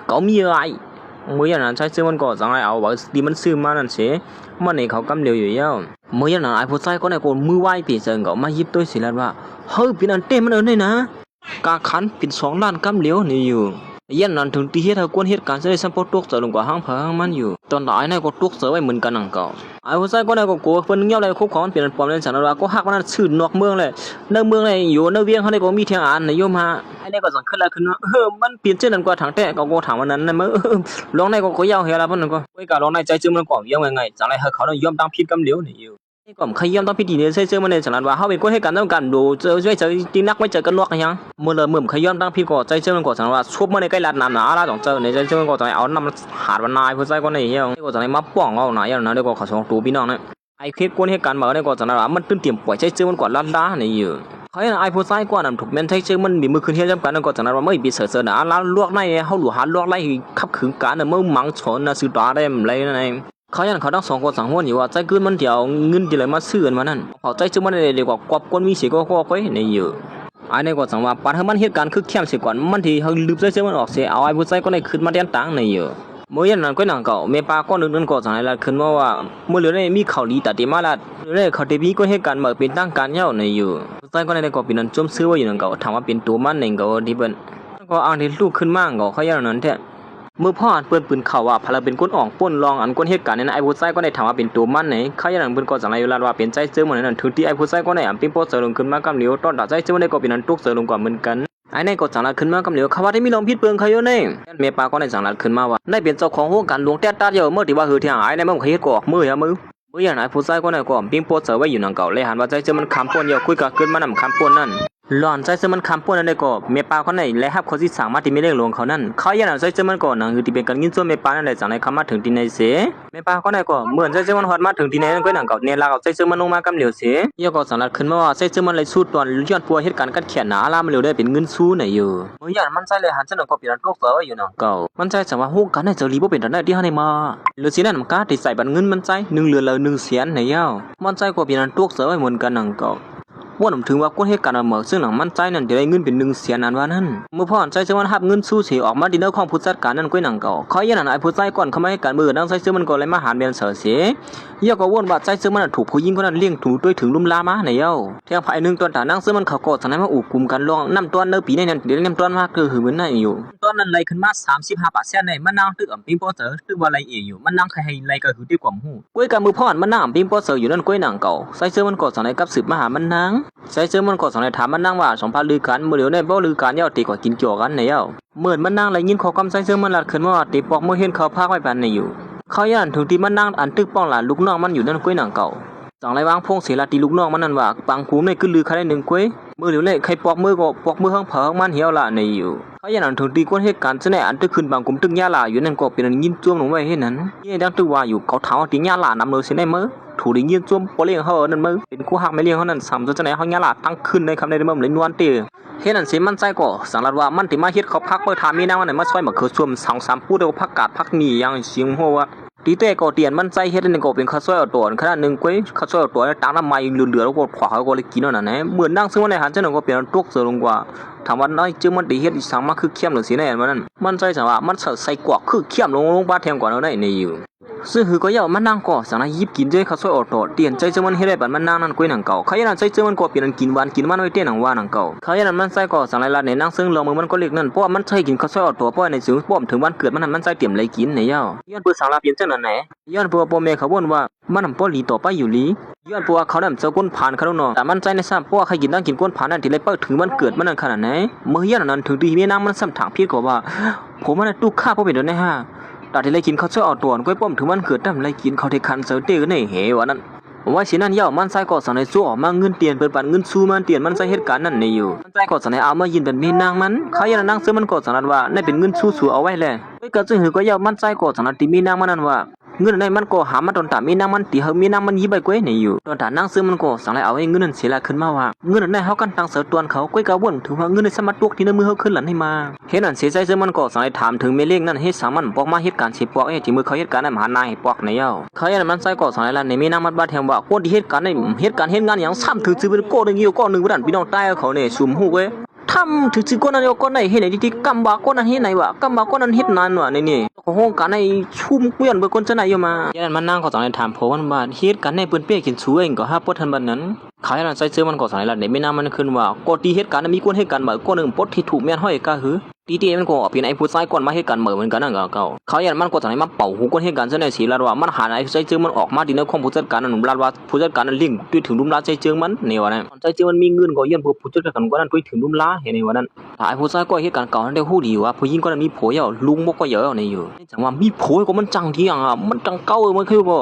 เขามีอะไรเมื่อยันนั้นใจเจอมันก็สังนัดเอาว่าดีมันซื่อมานั่นเสียมันเนี่ยเขากำเดียวอยู่เย้าเมื่อยันนั้นไอ้ผู้ชายคนนั้นก็มือไหวปีเซิงก็มายิบตัวสิลัดว่าเฮ้ยเป็นอันเต้มันเนี่ยนะกาขันเป็น2 ล้านกำเหลียวนี่อยู่ยันนั้นถึงที่เฮ็ดให้กวนเหตุการณ์จะได้สัมปตุกเจอลงกว่าห้างเพิงมันอยู่ตอนตายเนี่ยก็ตุกเจอไว้เหมือนกันนั่งเก่าไอ้ผู้ชายก็เนี่ยก็กลัวเพิ่นเงี้ยวอะไรคุกของมันเป็นปลอมเล่นสันว่าก็ฮักมันชื่อนอกเมืองเลยในเมืองเลยอยู่ในเวียงเขาเนี่ยก็มีเทียงอันนายโยมฮะไอ้เนี่ยก็สั่งขึ้นแล้วขึ้นว่ามันเปลี่ยนชื่อนั้นกว่าทางแต่ก็ถามวันนั้นนะมั้งลองในก็ยาวเฮล่ะเพิ่นก็ไว้ก็ลองในใจจื้อมันก็ยังไงจังไรให้เขาเนี่ยยอมตามผิดกำเหลียวนี่อยู่นี่ก็ใครยอมต้องพิธีเนี่ยใช่เชื่อมันในฉลาดว่าเขาเป็นคนให้การต้องการดูเจอช่วยเจอตีนักไม่เจอกันลวกยังเมื่อเลยเมื่อใครยอมต้องพิธีก็ใจเชื่อมันก็ฉลาดว่าชุบมันในใกล้ลาดน้ำหนาละต้องเจอในใจเชื่อมันก็จะเอาน้ำหาดมันนายเพื่อใจก็ในเหี้ยก็จะในมาป้องเอาหนาอย่างนั้นเดี๋ยวก็เขาส่งตัวพี่น้องเนี่ยไอ้เคสคนให้การมาเนี่ยก็ฉลาดว่ามันตื่นเต้นป่วยใจเชื่อมันก่อนล้าในเหี้ยเขาอย่างไอ้ผู้ชายกว่านั้นถูกแม่นใจเชื่อมันมีมือคืนเที่ยงจำกันนั่นก็ฉลาดว่าไม่ปีเสือหนาแล้วลวกในเขาหลุดหาลวกไล่ขับขืนการเนี่ยมื่อมังชนนะสุดตาได้อะไรนั่นเองเขายันเขาทั้ง2 คนสังหวนอยู่ว่าใจเกินมันเดียวเงินที่เลยมาซื้อกันมานั่นเขาใจจึงมันเลยเรียกว่ากอบคนมีเสียก็ไปในเยอะไอ้ในก็สังว่าปัดให้มันเหตุการณ์คือเข้มเสียก่อนมันที่เขาลืมใจเชื่อมันออกเสียเอาไอ้ผู้ใจก็ในขึ้นมาเรียนต่างในเยอะเมื่อยันนั้นก็หนังเก่าเมปาก็นึกนั่นก็สังให้ละขึ้นมาว่าเมื่อเหลือในมีข่าวดีตัดเตมาละเหลือเขาเตมีก็เหตุการณ์มาเป็นตั้งการเย้าในเยอะผู้ใจก็ในก็เป็นนั้นจมซื้อไว้อยู่นั่นเก่าถามว่าเป็นตัวมันในเก่าที่เป็นก็อ้างที่ลูกขึ้นมาเก่าเขายันนั้นแท้เมื่อพ่ออันเปิ้นปืนข่าวว่าพลาเป็นคนอ่องป้นรองอันคนเหตุการณ์นั้นไอ้ผู้ชายก็ได้ถามว่าเป็นตัวมันไหนเขาอย่างนั้นเปิ้นก็จังไรอยู่แล้วว่าเป็นใจเจอเหมือนนั้นถึงที่ไอ้ผู้ชายก็ได้ปิ้งโป๊เสือลงขึ้นมากำเหลียวตอนตัดใจเจอมันได้ก็เป็นนั้นตุกเสือลงกว่าเหมือนกันไอ้ในก็จังไรขึ้นมากำเหลียวเขาว่าที่มีลมพิษเปลืองเขาอยู่ในเมปาก็ได้จังไรขึ้นมาว่าได้เป็นเจ้าของโครงการหลวงแต่ตัดเยอะเมื่อที่ว่าหือเที่ยงไอ้ในมันเคยก็ออกมืออย่างไอ้ผู้ชายก็ได้ก็ปิ้งโป๊เสือไว้อยู่นั่งเก่าเลยหันว่าใจเจอมันคำป้นเยอะคุยกับขึ้นมานำคำป้นนั่น หล่อนใจเสื้อมันคำป่วนนั่นได้ก็เมปาคนไหนและฮับคนที่สั่งมาที่ไม่เลี้ยงหลวงเขานั่นเขายันใจเสื้อมันก่อนหนังคือที่เป็นการยินส่วนเมปานั่นแหละจากไหนคำมาถึงที่ไหนเสียเมปาคนไหนก็เหมือนใจเสื้อมันหอดมาถึงที่ไหนนั่นก็หนังเก่าเนี่ยลาเอาใจเสื้อมันลงมากำเหลียวเสียย่อก็สั่งรัดขึ้นมาว่าใจเสื้อมันเลยสู้ตอนย้อนปัวเหตุการณ์กัดเขียนหนาลามันเหลียวได้เป็นเงินสู้ไหนอยู่เมื่อยันมันใจเลยหันเสนอก็เป็นโรคเสืออยู่หนังเก่ามันใจสั่งว่าฮู้กันในเจอรีบ่เป็นตอนนั้นที่ให้มาเหลือเสียนั่นมันกาติดใส่บัตรเงินมันใจหนึ่งเหลือเลยหนึ่งเสียนไหนเย้ามันใจก็เป็นโรคเสือไว้เหมือนกันหนังเก่าว่าหนุ่มถึงว่าก้นเหตุการณ์เหมือซึ่งหลังมั่นใจนั่นจะได้เงินเป็นหนึ่งเสียนนั้นว่านั่นเมื่อพ่อใจเชื่อมันหับเงินสู้เสียออกมาดินเนอร์ของผู้จัดการนั่นก้อยหนังเก่าเขายันไอ้ผู้ใจก่อนเขาไม่ให้การเบื่อนั่งใจเชื่อมันก็เลยมาหาเบียนเสือเสียย่อก็ว่นว่าใจเชื่อมันถูกผู้หญิงคนนั้นเลี้ยงถูด้วยถึงลุ่มลามาในเย้าเที่ยงภายหนึ่งตอนตานั่งเชื่อมันเขาก็สันนิษฐานว่าอุกคุมกันลองน้ำต้นเนื้อปีในนั้นเดี๋ยวน้ำต้นมากคือหือเหมือนนั่นอยู่ต้นนั้นไหลขึ้นมา35%ในมันนั่งตึกอ่ำปิ้งโปเตอร์ตึกว่าไหลอยู่มันนั่งใครให้ไหลก็คือที่กว่าหูก้อยกับมือพ่อมันนั่งอ่ำปิ้งโปเตอร์อยู่นั่นก้อยหนังเก่าใจเชื่อมันก็สันนิษฐานกับสืบมาหามันนั่งใจเชื่อมันก็สอนให้ถามมันนั่งว่า2,000ลือกันเมื่อเดี๋ยวในบ่ลือกันเย้าตีกว่ากินจ่อกันในเย้าเหมือนมันนั่งไหลยินข้อความใจเชื่อมันหลัดขึ้นว่าตีปอกเมื่อเห็นเขาพากไว้ปานในอยู่เขาย่านถึงที่มันนั่งอันตึกป้องหลานลูกน้องมันอยู่นั่นก้อยหนังเก่าจังไรวางพงเสียละตีลูกน้องมันนั่นว่าปังกูไม่ขึ้นลือใครได้1ก้อยเมื่อเดี๋ยวในใครปอกมือก็ปอกมือข้างเผามันเหี่ยวละในอยู่เขาย่านถึงตีก้นเหตุการณ์เสน่ห์อันตึกขึ้นบางกลุ่มตึกยาลาอยู่นั่นก็เป็นยินจ้วมลงไว้เห็นนั้นยี่ดังตึกว่าอยู่เขาถามว่าตียาลานำเลยเสน่ห์มื้อถูได้ยินจ้วมปอเลี้ยงเขานั่นมื้อเป็นคู่หักไม่เลี้ยงเขานั่นซ้ำจนจะไหนเขายาลาตั้งขึ้นในคำในมื้อเลยนวลเตี้ยเฮ็ดนั่นสิมันใจก็สังรัดว่ามันติมาเฮ็ดเขาพักเปิดถามมีนางวันไหนมาช่วยมาคือช่วม2-3พูดเดียวพักกาดพักหนีอย่างเสียงหัวตีเต้ก็เตียนมันใจเฮ็ดนั่นก็เป็นข้าวซอยเอาตัวขนาดนึงก้อยข้าวซอยเอาตัวตั้งน้ำมันเหลือๆแล้วก็ขวาเขาก็เลยกินนั่นแหละเหมือนนั่งซึ่งวันไหนหันจังก็เป็นตุกเสือลงกว่าถามว่าน้อยจึงมันตีเฮ็ดสั่งมาคือเข้มหรือสิแน่มันนั่นมันใจจังว่ามันใส่กวกคือเข้มลงบาดแทงกว่าแล้วในอยู่ซึ่งคือก็ยาวมันนั่งก็สั่งให้ยิบกินด้วยข้าวซอยเอาตัวเตียนใจจังมันเฮ็ดได้บัดมันนั่งนั่นก้อยหนังเก่าเขายันใจจังมันก็เป็นกินหวานกินมันไว้เตี้ยหนังว่าหนังเก่าเขายันมันใจก็สั่งหลายๆในนั่งซึ่งลองมันก็เล็กนั่นเพราะว่ามันใช้กินข้าวซอยเอาตัวเพราะในสูงป้อมถึงวันเกิดมันนั่นมันใจเตรียมเลยกินในย้อนเปิดสั่งลาเปลี่ยนจังนั้นแหละย้อนเปิดพ่อแม่เขาบ่นว่ามันนำป้อหลีต่อไปอยู่ลีย้อนเพราะว่าเขานำเจ้าก้นผ่านเขาเนาะแต่มันใจในซ้ำเพราะว่าใครกินตั้งกินก้นผ่านนั่นที่เลยเปิดถึงวันเกิดมันนั่นขนาดไหนเมื่อย้อนนั้นถึงที่แม่นางมันซ้ำถางพี่ก็ว่าผมมันตุกข้าเพราะเป็นโดนได้5ตาที่เลยกินเขาช่วยเอาตัวก้อยป้อมถึงมันเกิดทำไรกินเขาที่คันเสือเตี้ยกันในเหวนั้นว่าสินั่นย่อมันใส่ก่อสันในสู้ออกมาเงินเตียนเป็นปันเงินสู้มันเตียนมันใส่เหตุการณ์นั่นในอยู่มันใส่ก่อสันในเอามายินเป็นเมนางมันเขายันนั่งซื้อมันก่อสันว่าในเป็นเงินสู้เอาไว้แหละไม่เกิดจึงหือก็ย่อมันใส่ก่อสันตีมีนางมันนั่นว่าเงินในมันก็หามาตอนตามีนางมันตีเฮมีนางมันยีใบก้อยในอยู่ตอนตานั่งซื้อมันก็สังไรเอาไอ้เงินนั้นเสียละขึ้นมาว่าเงินในเขากันตังเสือตัวเขาก้อยกระวนถือว่าเงินในสมัติตุกที่ในมือเขาขึ้นหลังให้มาเห็นนั่นเสียใจซื้อมันก็สังไรถามถึงเมเลี้ยงนั่นให้สามันบอกมาเหตุการณ์เสียปอกที่มือเขาเหตุการณ์ในมหานายปอกในเย้าเขายันมันใส่ก่อสังไรละในมีนางมันบาดแทงว่าคนที่เหตุการณ์ในเหตุการณ์งานอย่างซ้ำถือซื้อเป็นโก้หนึ่งอยู่ก้อนหนึ่งวันพี่น้องใต้เขาเนี่ยสุ่มหูเว้ยทำถือซื้อก้อนนั้นก้อนไหนเห็นไหนที่กำบากก้อนนั้นเห็นไหนวะกำบากก้อนนั้นเห็นนานวะนี่ห้องการในชุ่มเปี้ยนเบอร์ก้นจะไหนอยู่มายันมันนั่งก็ต้องถามพวันบ้านเหตุการณ์ในปืนเปี้ยกินชูเองก็ห้าปดทันบันนั้นขายร้านใส่เสื้อมันก็สังไรละในไม่นานมันขึ้นว่าก็ตีเหตุการณ์มีก้นเหตุการณ์เหมือนก้อนหนึ่งปดที่ถูกแม่นห้อยก็คือตีมันก็เป็นไอ้ผู้ชายก่อนมาเหตุการณ์เหมือนกันนั่นก็เก่าเขายันมันก็สังไรมาเป่าหูก้นเหตุการณ์เสนอสีลาว่ามันหาไอ้ใส่เสื้อมันออกมาดินเนอร์ของผู้จัดการนั่นลาว่าผู้จัดการนั่นลิงด้วยถึงลุ่มลาใส่เสื้อมันในวันนั้นใส่เสื้อมันมีเงินก็ยันผู้จัดการก็นั่นด้วยถึงลุ่มลาเห็นในวันนั้นไอ้ผู้ชายก็เหตุการณ์เก่านั่นได้หู้ดีว่าผู้หญิงก็นั่นมีผัวเยอะลุงบอกก็เยอะในอยู่จังว่ามีผัวก็มันจังที่อย่างมันจังเก่ามันคือก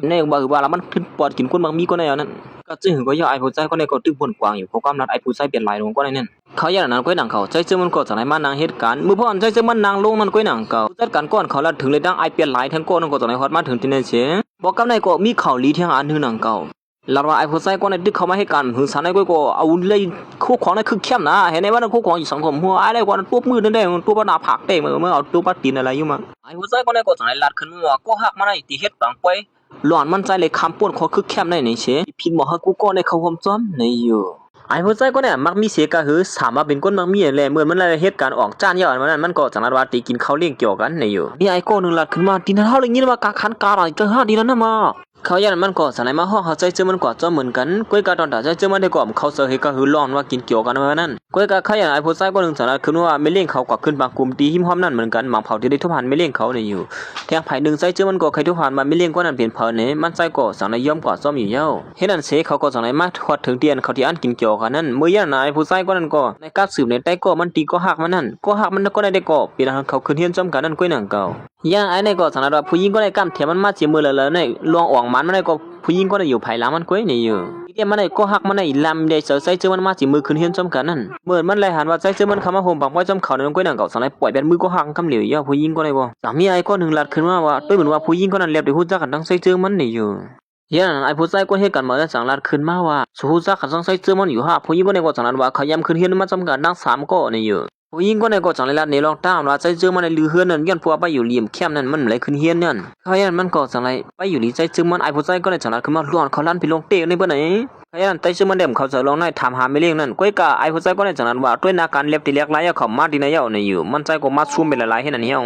็ในว่าแล้วมันขึ้นปอดกินก้นบางมีก็ในนั้นก็จึงก็ย่อไอ้ผู้ชายก็ในก็ตึกบนกวางอยู่เพราะความนัดไอ้ผู้ชายเปลี่ยนลายลงก็ในนั้นเขาอย่างนั้นก้อยหนังเขาใจเชื่อมันก็จากไหนมานางเหตุการณ์มือพ่อใจเชื่อมันนางลงนั่นก้อยหนังเขาจัดการก้อนเขาละถึงเลยดังไอ้เปลี่ยนลายทั้งก้อนก็จากไหนฮอดมาถึงที่นั่นเสียบอกกับนายก็มีข่าวลีเที่ยงอันหนึ่งหนังเขาลาวาไอ้ผู้ชายก็ในดึกเขามาให้การหึงสารไอ้ก็เอาเลยคู่ของในคือเข้มนะเห็นไหมว่าคู่ของอยู่สังคมหัวไอ้เลยก็ตัวมือนั่นได้ตัวบ้าผักเตะเมื่อเอาตัวบ้าตีนอะไรอยู่มาไอ้ผู้ชายก็ในก็จากไหนลัดขึ้นมือก็หักมาในตีเฮ็ดต่างไปหลอนมันใจเลยคำป่วนเขาคือเข้มในนี่เชพินบอกให้กูก็ในเขาความจอมในอยู่ไอ้ผู้ชายก็เนี่ยมักมีเสียก็คือสามมาเป็นคนมักมีอะไรเมื่อมันเหตุการณ์ออกจานเยอะมันก็จากนั้นว่าตีกินข้าวเลี้ยงเกี่ยวกันในอยู่มีไอ้ก็นึงลัดขึ้นมาตีนั้นเขาเลยยินว่าการขันการอะไรจะห้าดีแล้วนะมาเขายันมันก็สลายมาห้องเขาใจเจอมันก็จะเหมือนกันก้อยกาตอนตาใจเจอมันได้ก่อนเขาเสือเหก็คือร้อนว่ากินเกี่ยวกันว่านั่นก้อยกาเขายันไอ้ผู้ชายก็นึงสารคือว่าไม่เลี้ยงเขากว่าขึ้นบางกลุ่มตีหิมห้อมนั่นเหมือนกันหมังเผาที่ได้ทุบหันไม่เลี้ยงเขาเนี่ยอยู่แทงไผ่หนึ่งใจเจอมันก็ใครทุบหันมาไม่เลี้ยงก็นั่นเปลี่ยนเผาเนี่ยมันใจก็สังในย่อมกว่าซ้อมอยู่เย้าเห็นนั่นเสเขาก็สังในมาทอดถึงเตียนเขาที่อันกินเกี่ยวกันนั่นเมื่อยันไอ้ผู้ชายก็นั่นก็ในการสืบในใต้ก็มันตีก็หักมันนั่นก็หักมันก็ได้ก็เปลี่ยนเขาขึ้นเฮียนจอมกันนั่นก้อยหนังเก่าย่างไอ้ในก็สังในว่าผู้หญิงก็ได้กำเทียมมันมาเจียมือเลยในลวงอ่องมันได้ก็ผู้หญิงก็ได้อยู่ภายหลังมันก้อยนี่อยู่ แกมันไอ้ก็หักมันไอ้ลำได้เสือใส่เจอมันมาสิมือคืนเฮียนจอมกันนั่นเหมือนมันเลยหันว่าใส่เจอมันคำว่าโฮมปังไว้จอมเขาในก้อยหนังเก่าสังไรปล่อยแบนมือก็หักคำเหลียวย่อผู้หญิงก็ได้บ่สามีไอ้ก็หนึ่งลัดขึ้นมาว่าด้วยเหมือนว่าผู้หญิงก็นั่นเล็บได้หูจักกันทั้งใส่เจอมันนี่อยู่เฮียนั่นไอ้ผู้ชายก็เฮ็ดกันมาแล้วสังลัดขึ้นมาว่าสู้จักกันทั้งใส่เจอมันอยู่ฮะผู้หญิงก็ในก็สังลัดว่าเขาย้ำคืนเฮียนมาจอมกันทั้ง3ก็นี่อยู่ผู้หญิงก็ในก็จังไรลัดในลองตามว่าใจเจอมันในลือเฮือนนั่นย้อนพัวไปอยู่เหลี่ยมเข้มนั่นมันไหลขึ้นเฮียนนั่นเขายันมันก็จังไรไปอยู่ลีใจเจอมันไอ้ผู้ใจก็ในจังไรขึ้นมาล้วนเขาลั่นไปลงเตะในเบื้องไหนเขายันใจเจอมันเด็มเขาจะลองในถามหาไม่เลี้ยงนั่นก้อยกะไอ้ผู้ใจก็ในจังไรว่าด้วยนาการเล็บตีเล็กหลายเขามาดีในเย้าในอยู่มันใจก็มาซุ่มเป็นหลายๆให้นั่นเหี้ย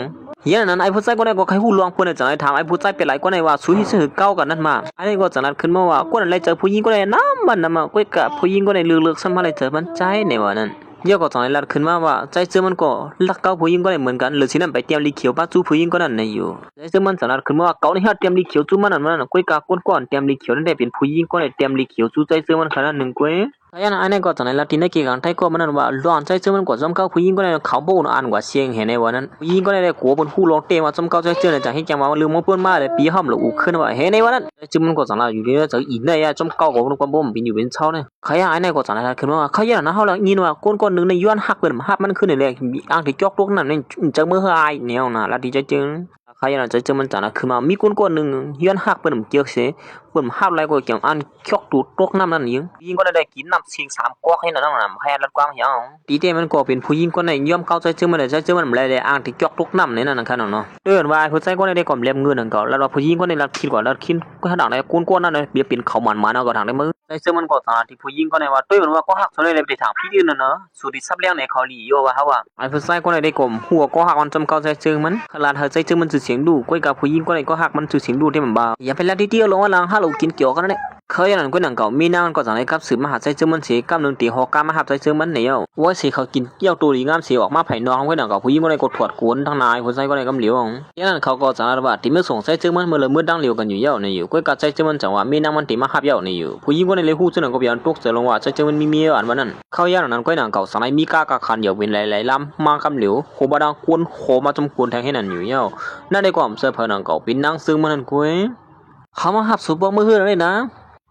ยันนั้นไอ้ผู้ใจก็ในก็ใครหูลวงเพื่อนจังไรถามไอ้ผู้ใจเป็นหลายก็ในว่าสู้ที่สือเก้ากันนั่นมาไอ้ก็จังไรขึ้นมาว่าก็นั่นเลยเจอผู้หญิงก็ในน้ำมันน่ะมาก้อยกะผู้หญิงก็ในเลือกๆซ้ำมาเลยเจอมันใจในวันนั้นเยอะก็จังไรลัดขึ้นมาว่าใจเจอมันก็ลักเก้าผู้หญิงก็ได้เหมือนกันหรือสินั่นไปเตรียมลีเขียวป้าจู้ผู้หญิงก็นั่นในอยู่ใจเจอมันจังไรขึ้นมาว่าเก้าในฮะเตรียมลีเขียวจู้มันนั่นมันก้อยกะก้นๆเตรียมลีเขียวนั่นได้เป็นผู้หญิงก็ได้เตรียมลีเขียวจู้ใจเจอมันขนาดหนึ่งก้อยไอ้นั่นไอ้นั่นก็จังไรลัดที่ในเกี่ยงไทยก็มันนั่นว่าร้อนใจเจอมันกว่าจอมเก้าผู้หญิงก็ได้เขาโบนอ่านกว่าเชียงเห็นในวันนั้นผู้หญิงก็ได้กัวบนผู้ลงเตะว่าจอมเก้าใจเจอในจากให้แกมาลืมมองเพื่อนมาเลยปีห้อมหรืออูขึ้นว่าเห็นในวันนั้นใจเจอมันก็จังไรอยู่ดีแล้วจะอีกในจอมเก้าก็มันก็บ่มเป็นอยู่เป็นเช้าเนี่ยใครไอ้นั่นก็จังไรลัดขึ้นมาว่าเขาอย่างนั้นเขาละยินว่าก้นๆนึงในย้อนหักเป็นหักมันขึ้นในแรกอ่างที่จอกลูกนั่นนี่เจอเมื่อไอ้เนี่ยนะลัดที่ใจเจอใครอย่างนั้นใจเจอมันจังไรคือมามีก้นๆนึงย้อนหักเป็นเกี่ยวเสียเป็นหักอะไรก็เกี่ยวอันจอกตูดตกน้ำนั่นยิงยิงก็ได้กินน้ำเสียง3ก๊อกให้นั่นน่ะให้ลัดกว้างเหี่ยวตีเต้มันก็เป็นผู้หญิงคนไหนย่อมเข้าใจเจอมันได้ใจเจอมันอะไรได้อ่างที่จอกตกน้ำในนั่นนะครับเนาะเดินว่าผู้ใจก็ได้ก่อมเล็บเงินนั่นก็แล้วผู้หญิงก็ได้ลัดคิดก่อนลัดคิดก็ทางไหนก้นๆนั่นเลยเบียเป็นเขามันเอาก็ทางได้มือใจเจอมันก็ตาที่ผู้หญิงก็ได้ว่าด้วยมันว่าก็หักส่วนเลยไปทางพี่ยืนน่ะเนาะสุดที่ซับเลี้ยงในเขาหลีโยว่าเฮาว่าไอ้ผู้ใจก็ได้ก่อมหัวก็หักมันจำเข้าใจเจอมันขนาดเธอใจเจอมันสื่อเสียงดูก้อยกับผู้หญิงก็ได้ก็หักมันสื่อเสียงดูที่มันบ้าอย่าไปละที่เดียวลงว่าลังฮัลโหลกินเกี่ยวกันนั่นแหละเคยอย่างนั้นก็หนังเก่ามีนางก็จังไรครับสืบมหาใจเจอมันเสียกำหนึ่งตีหอกการมหาใจเจอมันเหนียวว่าเสียเขากินเกี่ยวตัวดีงามเสียออกมาไผ่นองก็หนังเก่าผู้หญิงก็ได้กดถวดกวนทั้งนายผู้ชายก็ได้กำเหลียวอย่างนั้นเขาก็จังไรว่าที่เมื่อส่งใจเจอมันเมื่อเลยเมื่อดังเหลียวกันอยู่เย้าในอยู่ก็กัดใจเจอมันจังว่ามีนางมันตีมาหับเย้าในอยู่ผู้หญิงก็ได้เลยหู้เสนอก็พยายามตกเสือลงว่าใจเจอมันมีเมียอ่านวันนั้นเขาอย่างนั้นก็หนังเก่าสังไรมีกากาคันอยู่เป็นหลายๆลำมากำเหลียวโคบดังกวนโคมาจมกวนแทงให้นั่นอยู่เย้านั่นได้ความเสื้อผ้าหนังเก่าเป็นนางซึ่งมันนั่นกุ้ยเขามาหับสุบบอกมือเฮือเลยน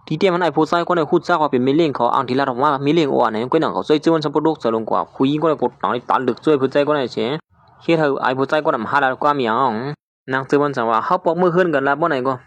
ะทีเดียมันไอ้ผู้ชายก็ได้พูดซะว่าเป็นมิเลี้ยงเขาอังทีละออกมามิเลี้ยงอ่อนเนี่ยก็หนังเขาช่วยมันสัมปลุกเสือลงกว่าผู้หญิงก็ได้กดหนังในตาลึกช่วยผู้ชายก็ได้เสียเฮ็ดให้ไอ้ผู้ชายก็นำหาแล้วก็มีอย่างนางซื้อมันสั่งว่าเขาปอกมือขึ้นกันแล้วบ่ไหนก็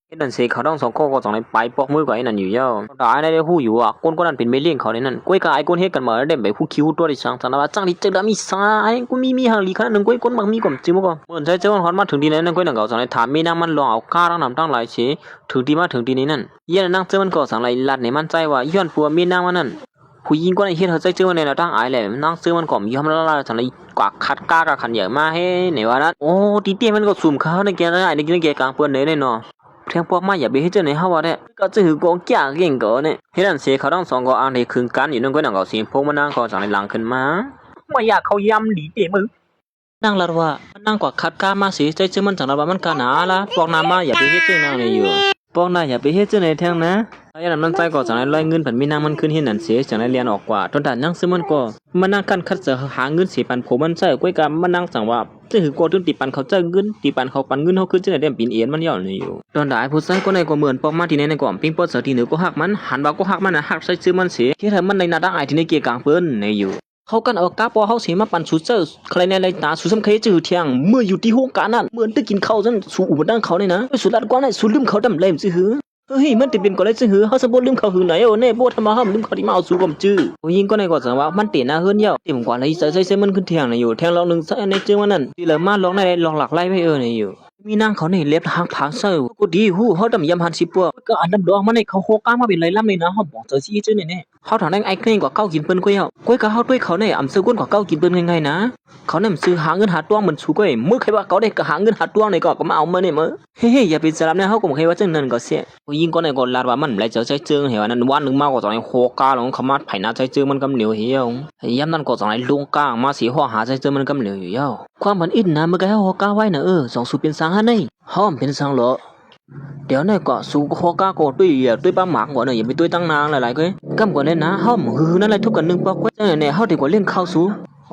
เฮ็ดนั่นเสียเขาต้อง2ข้อก็ต้องไปปอกมือกับไอ้นั่นอยู่เย้าแต่ไอ้นั่นได้ฮู้อยู่ว่าคนก็นั่นเป็นมิเลี้ยงเขาในนั้นก้อยกับไอ้คนเฮ็ดกันมาได้แบบผู้คิวตัวที่สั่งสั่งว่าจังดิเจอแล้วมีสายกูมีหางลีขนาดนึงก้อยคนบางมีก่อมจิมก็เหมือนใจเจ้าฮอดมาถึงที่นั้นก้อยหนังเขาสั่งถามมีนางมันลองเอาก้าทั้งน้ำทั้งหลายเสียถึงที่มาถึงที่นี้นั่นยันนางเจ้ามันก็สั่งไล่ลัดในมันใจว่าย้อนปัวมีนางมันนั่นผู้หญิงก็ได้เฮ็ดเฮาใจเจ้าในระดับอายแหละนางเจ้ามันก็ยอมละสั่งไล่กว่าคัดก้ากับขันใหญ่มาให้ในว่านั้นโอ้ตีเตี้ยมันก็ซุ่มเขาในแกได้ในแกกลางเปิ้นได้เนาะเพียงพวกมาอย่าไปเฮ็ดเจ้าในเฮาว่าได้ก็จะหือกองจ้าเก่งก็เนี่ยเฮ็ดนั่นเสียเขาต้อง2ก็อ่างได้คืนกันอยู่นั่นก็หนังก็สิพวกมันนางก็สั่งไล่หลังขึ้นมาไม่อยากเขาย้ำหลีเต้มึงนางละว่ามันนางกว่าคัดก้ามาสิใจเจ้ามันสั่งว่ามันกะหนาละพวกนามาอย่าไปเฮ็ดเจ้านางนี่อยู่พวกนายอย่าไปเฮ็ดเจ้าในแท้งนะไอ้นั่นมันใจก็จังได๋ร้อยเงินผันมีนางมันขึ้นเฮ็ดนั่นเสียจังได๋เรียนออกกว่าตอนนั้นยังซื้อมันก็มันนั่งกันคัดเสือหาเงินสิปันผมมันใช้ก้อยกำมันนั่งสั่งว่าจะหือกว่าถึงติปันเขาเจ้าเงินติปันเขาปันเงินเฮาขึ้นจังได๋ได้ปีนเอียนมันย่อนี่อยู่ตอนได้ผู้ชายก็ในก็เหมือนปอกมาที่ในก็ปิ้งปอดเสือที่เหนือก็ฮักมันหันว่าก็ฮักมันน่ะฮักใส่ซื้อมันเสียที่ถ้ามันในหน้าด้านไอ้ที่ในเกียร์กลางเปิ้นในอยู่เขากันเอากาปอเขาเสียมาปั่นสูเจอใครในไรตาสูสำเคยจือเที่ยงเมื่ออยู่ที่ห้องการนั่นเหมือนได้กินข้าวจนสูอุบดังเขาเลยนะไปสุรัดกว้างในสูลืมเขาดำเล่มซื่อหือเฮ้ยมันติเป็นก็เลยซื่อหือเขาสมบูรณ์ลืมเขาหือไหนโอ้เน่โบทำมาห้ามลืมเขาที่มาเอาสูกมจื้อผู้หญิงก็ในก็สังว่ามันเตะหน้าเฮือนเยอะเต็มกว่าเลยใส่มันขึ้นเที่ยงในอยู่แทงลองนึงใส่ในจื้อมันนั่นที่เหลือมาลองในลองหลักไล่ไปในอยู่มีนางเขาเนี่ยเล็บทางผางเซอร์กูดีหูเขาดำยำหันสิปัวก็อันดำดองมันในเขาโคก้ามาเป็นไรล่ำเลยนะเขาบอกเจอซี่จื้อเนี่ยเขาถางแดงไอ้เคร่งกว่าเก้ากินเปิ้นก้อยเอาก้อยกับเขาด้วยเขาเนี่ยอ่ำซื้อก้นกว่าเก้ากินเปิ้นง่ายๆนะเขาเนี่ยซื้อหาเงินหาตัวเหมือนชูก้อยเมื่อใครว่าเขาได้ก็หาเงินหาตัวในก็มาเอามาเนี่ยมั้งเฮ้ยอย่าไปสลับเนี่ยเขาก็ไม่เคยว่าจังนั้นก็เสียยิงก็ในก็ลาดว่ามันไรเจอใจเจืองเหวนั้นวันหนึ่งมากกว่าตอนในโคก้าหลงเขามาไผ่หน้าใจเจืองมันกำเหนียวเหี้ยวย้ำนั่นก็ตอนในลุงก้ามาสีหัวหาใจเจืองมันกำเหนียวอยู่เย้าความมันอินนะเมื่อกี้เขาก้าไว้นะสองสูเป็นสังฮะนี่ห้อมเป็นสังเหรอเดี๋ยวนี่ก็สู้โคก้าก็ด้วยป้าหมากก่อนเนี่ยอย่าไปด้วยตั้งนางหลายๆก็กำก่อนเนี่ยนะห้อมหือนั่นอะไรทุกกันนึงปอกไว้เนี่ยเขาดีกว่าเล่นข้าวสู้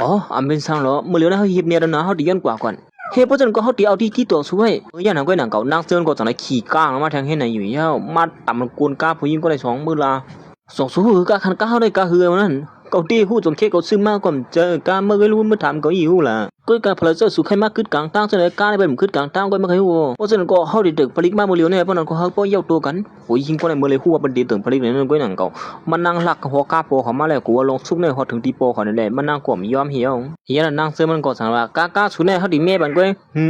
อ๋อเป็นสังเหรอเมื่อเลี้ยวนะเขาหยิบเนี่ยนะเขาดีย้อนกว่าก่อน เฮ้พวกจันก็เขาตีเอาที่ตัวช่วยอย่างนั้นก็หนังเก่านั่งเซินก็จังไรขี่ก้างมาแทงให้ไหนอยู่เย้ามาต่ำมันกวนก้าผู้หญิงก็ได้สองมือละสองสู้หือกาคันก้าได้กาเหือมันเกาตีหู้จนเคเขาซื้อมากกว่าเจอกาเมื่อรู้เมื่อถามเขาอีหูล่ะก็การพลเจอสุขให้มากขึ้นกลางตั้งเสนอกาได้ไปมันขึ้นกลางตั้งก็ไม่เคยหูเพราะฉะนั้นก็เขาได้ตึกผลิตมาโมเลียวเนี่ยเพราะนั้นก็เขาก็เย้าตัวกันผู้หญิงก็ได้เมื่อเลยหูว่าเป็นดีตึกผลิตเนี่ยนั่นก็หนังเก่ามันนั่งหลักหัวกาโปเขามาแล้วกูว่าลงซุกเนี่ยเขาถึงตีโปเขาเนี่ยแหละมันนั่งกล่อมยอมเหี่ยวเฮียนั่งเสื้อมันก็สั่งว่ากาสุดเนี่ยเขาดีแม่บันก็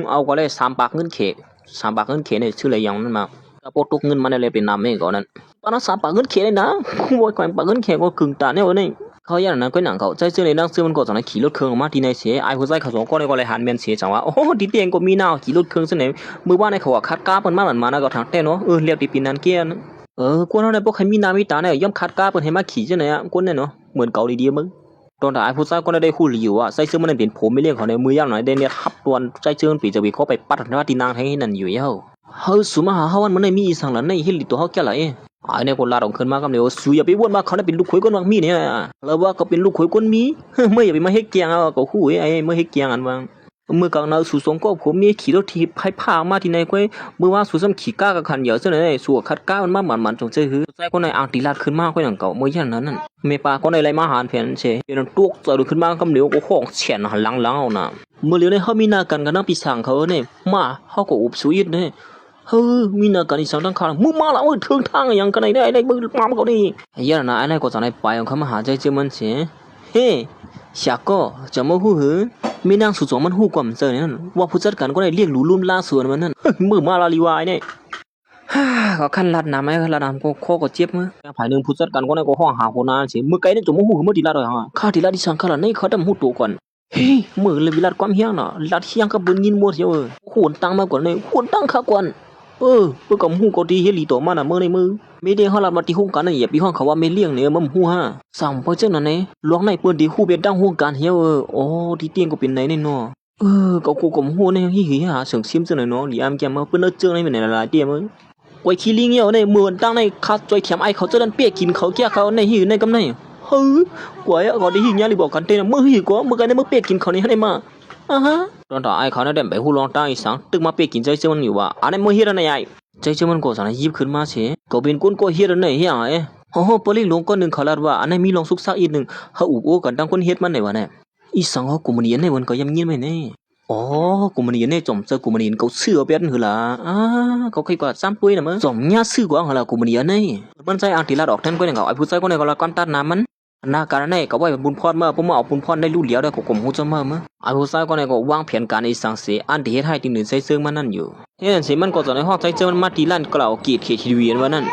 เอาก็เลย3 ปากเงินเข3 ปากเงินเขเนี่ยชื่ออะไรยังนั่นมากระโปตุกเงินมันเลยเป็นนามเองก่อนนั้นตอนนั้น3 ปากเงินเขเลยนะกูบอกก่อนปากเงินเขก็กึ่งตาเนี่ยวันนี้เขาอย่างนั้นก็หนังเขาใจเสื้อในนั่งเสื้อมันก็จังเลยขี่รถเครื่องมาที่ในเสียไอ้ผู้ชายเขาสองคนเลยก็เลยหันเมียนเสียจังว่าโอ้ดีเตียงก็มีหน้าขี่รถเครื่องเสนอมือบ้านในเขาคัดก้าเปิ้นมาเหมือนมานะก็ทางเต้เนาะเรียกตีปีนันเกี้ยนกวนเอาในพวกใครมีน้ำมีตาเนี่ยย่อมคัดก้าเปิ้นให้มาขี่จังไหนอ่ะกวนเนี่ยเนาะเหมือนเก่าดีๆมึงตอนแต่ไอ้ผู้ชายก็ได้คู่หลิวอ่ะใส่เสื้อมันเป็นผมไม่เลี้ยงเขาในมือย่างหน่อยได้เนี่ยทับตัวใจเชิญปีจะวิเคราะห์ไปปัดหน้าที่นางแทงให้นั่นอยู่เย้าเฮ้ยสุมาหาเฮาวันมันได้มีอีสังหลังในฮิลิตัวเฮาแก่ไหลไอ้เนี่ยคนลาดองขึ้นมากับเดี๋ยวสูอย่าไปวนมาเขาได้เป็นลูกขวยก้นวังมีเนี่ยแล้วว่าก็เป็นลูกขวยก้นมีเมื่ออย่าไปมาเฮ็ดเกียงเอาก็คู่ไอ้เมื่อเฮ็ดเกียงอันวังเมื่อกลางนาสู่สงก็ผมมีขี่รถทีให้พามาที่ไหนก้อยเมื่อว่าสู่ซ้ำขี่ก้ากับคันเหยอะซะไหนสู่คัดก้ามันมาหมันจงใจหือใจคนในอ่างตีลาดขึ้นมาก้อยอย่างเก่าเมื่อยันนั้นเมปาก็ในไรมาหารเพียนเชเป็นตุกจะดูขึ้นมากับเดี๋ยวก็ห้องเฉียนหันหลังเอาน่ะเมื่อเลี้ยวในเขามีนากันกับนักปีศาจเขาเนี่ยมาเขาก็อุบสุยเนี่ยเฮ้ยมีนาการอีสังตั้งข้างมึงมาแล้วถึงทางอย่างกันไหนได้มึงมาเขาดิยันนะไอ้นายก็จะในไปของเขามาหาใจเจมันเสียเฮ้ชาก็จะมาหูหือมีนางสุจมันหูกว่ามันเจอเนี่ยว่าผู้จัดการก็ได้เรียกหลูลุ่มล่าส่วนมันนั่นมือมาลาลีวายเนี่ยก็ขั้นลัดน้ำไหมขั้นลัดน้ำก็ข้อก็เจ็บมั้ยภายหนึ่งผู้จัดการก็ได้ก็ห้องหาคนนั้นเสียมือไกลเนี่ยจะมาหูเมื่อดีลาเลยฮะข้าดีลาดิสังขารในเขาดำหูตัวก่อนเฮ้ยมือเลยวิลาดความเฮี้ยงน่ะลัดเฮี้ยงกับบุญยินมัวเสียวขวนตั้งมากกว่าเนี่ยขวนตั้งข้ากวนเพื่อกับหูก็ดีเฮลีต่อมาน่ะมือในมือไม่ได้เขาลัดมาที่ห้องกันน่ะอย่าไปห้องเขาว่าไม่เลี้ยงเนี่ยมันหูฮะสั่งไปเจ้านั่นเนี่ยลวงในเปิ้นดีหูเบ็ดดังห้องกันเฮี้ยวโอ้ที่เตียงก็เป็นไหนเนี่ยเนาะก็กูกับหูเนี่ยฮิหาเสียงซิมเจ้าหน่อยเนาะหลีอามแกมาเปิ้นเจอในเป็นไหนละเตี้ยมึงไว้ขี้ลิงเหี่ยวในมือตั้งในคัดจอยแขมไอเขาจะดันเปียกกินเขาแก่เขาในหิวในกำไนเฮ้ยกว่าก็ได้หิ้งยาหรือบอกกันเต้นมือหิวกว่ามือกันในมือเปียกกินเขานี่ให้ได้มาฮะตอนต่อไอเขาเนี่ยเดินไปหูลองตั้งอีสังตึกมาเปียกกินใจเจ้ามันอยู่ว่าอันนี้มือเฮียอะไรใจเจ้ามันก็สั่งให้ยิบขึ้นมาเสียก็เป็นก้นก็เฮียอะไรเฮียโอ้โหปลิงลงก้อนหนึ่งเขาลาดว่าอันนี้มีลองซุกซักอีกหนึ่งเขาอุบโอ้กันตั้งคนเฮ็ดมันไหนวะเนี่ยอีสังเขากูมันเย็นในวันก็ยำเงียบไหมเนี่ยอ๋อกูมันเย็นในจอมเจอกูมันเย็นเขาเสื้อเป็นหือละเขาเคยกว่าซ้ำปุ้ยนะมั้งจอมเงี้ยซื้อกว่าเหรอกูมันเย็นในมันใจอ่างตีลาดออกแทนก็อย่างเขาไอ้ผู้ใจก็ในก็ละก้อนตัดน้ำมันหน้าการในก็ว่าบุญพรเมื่อผมเอาบุญพรได้รู้เหลียวได้ก็กลมหูจะมาเมื่อไอ้ผู้ชายก็ในก็วางแผนการอีสังเสอันที่เฮ็ดให้ที่หนึ่งใส่เสื้อมันนั่นอยู่เห็นสิมันก็จะในห้องใส่เสื้อมันมาตีลั่นกล่าวกีดเขตทีวีวันนั้น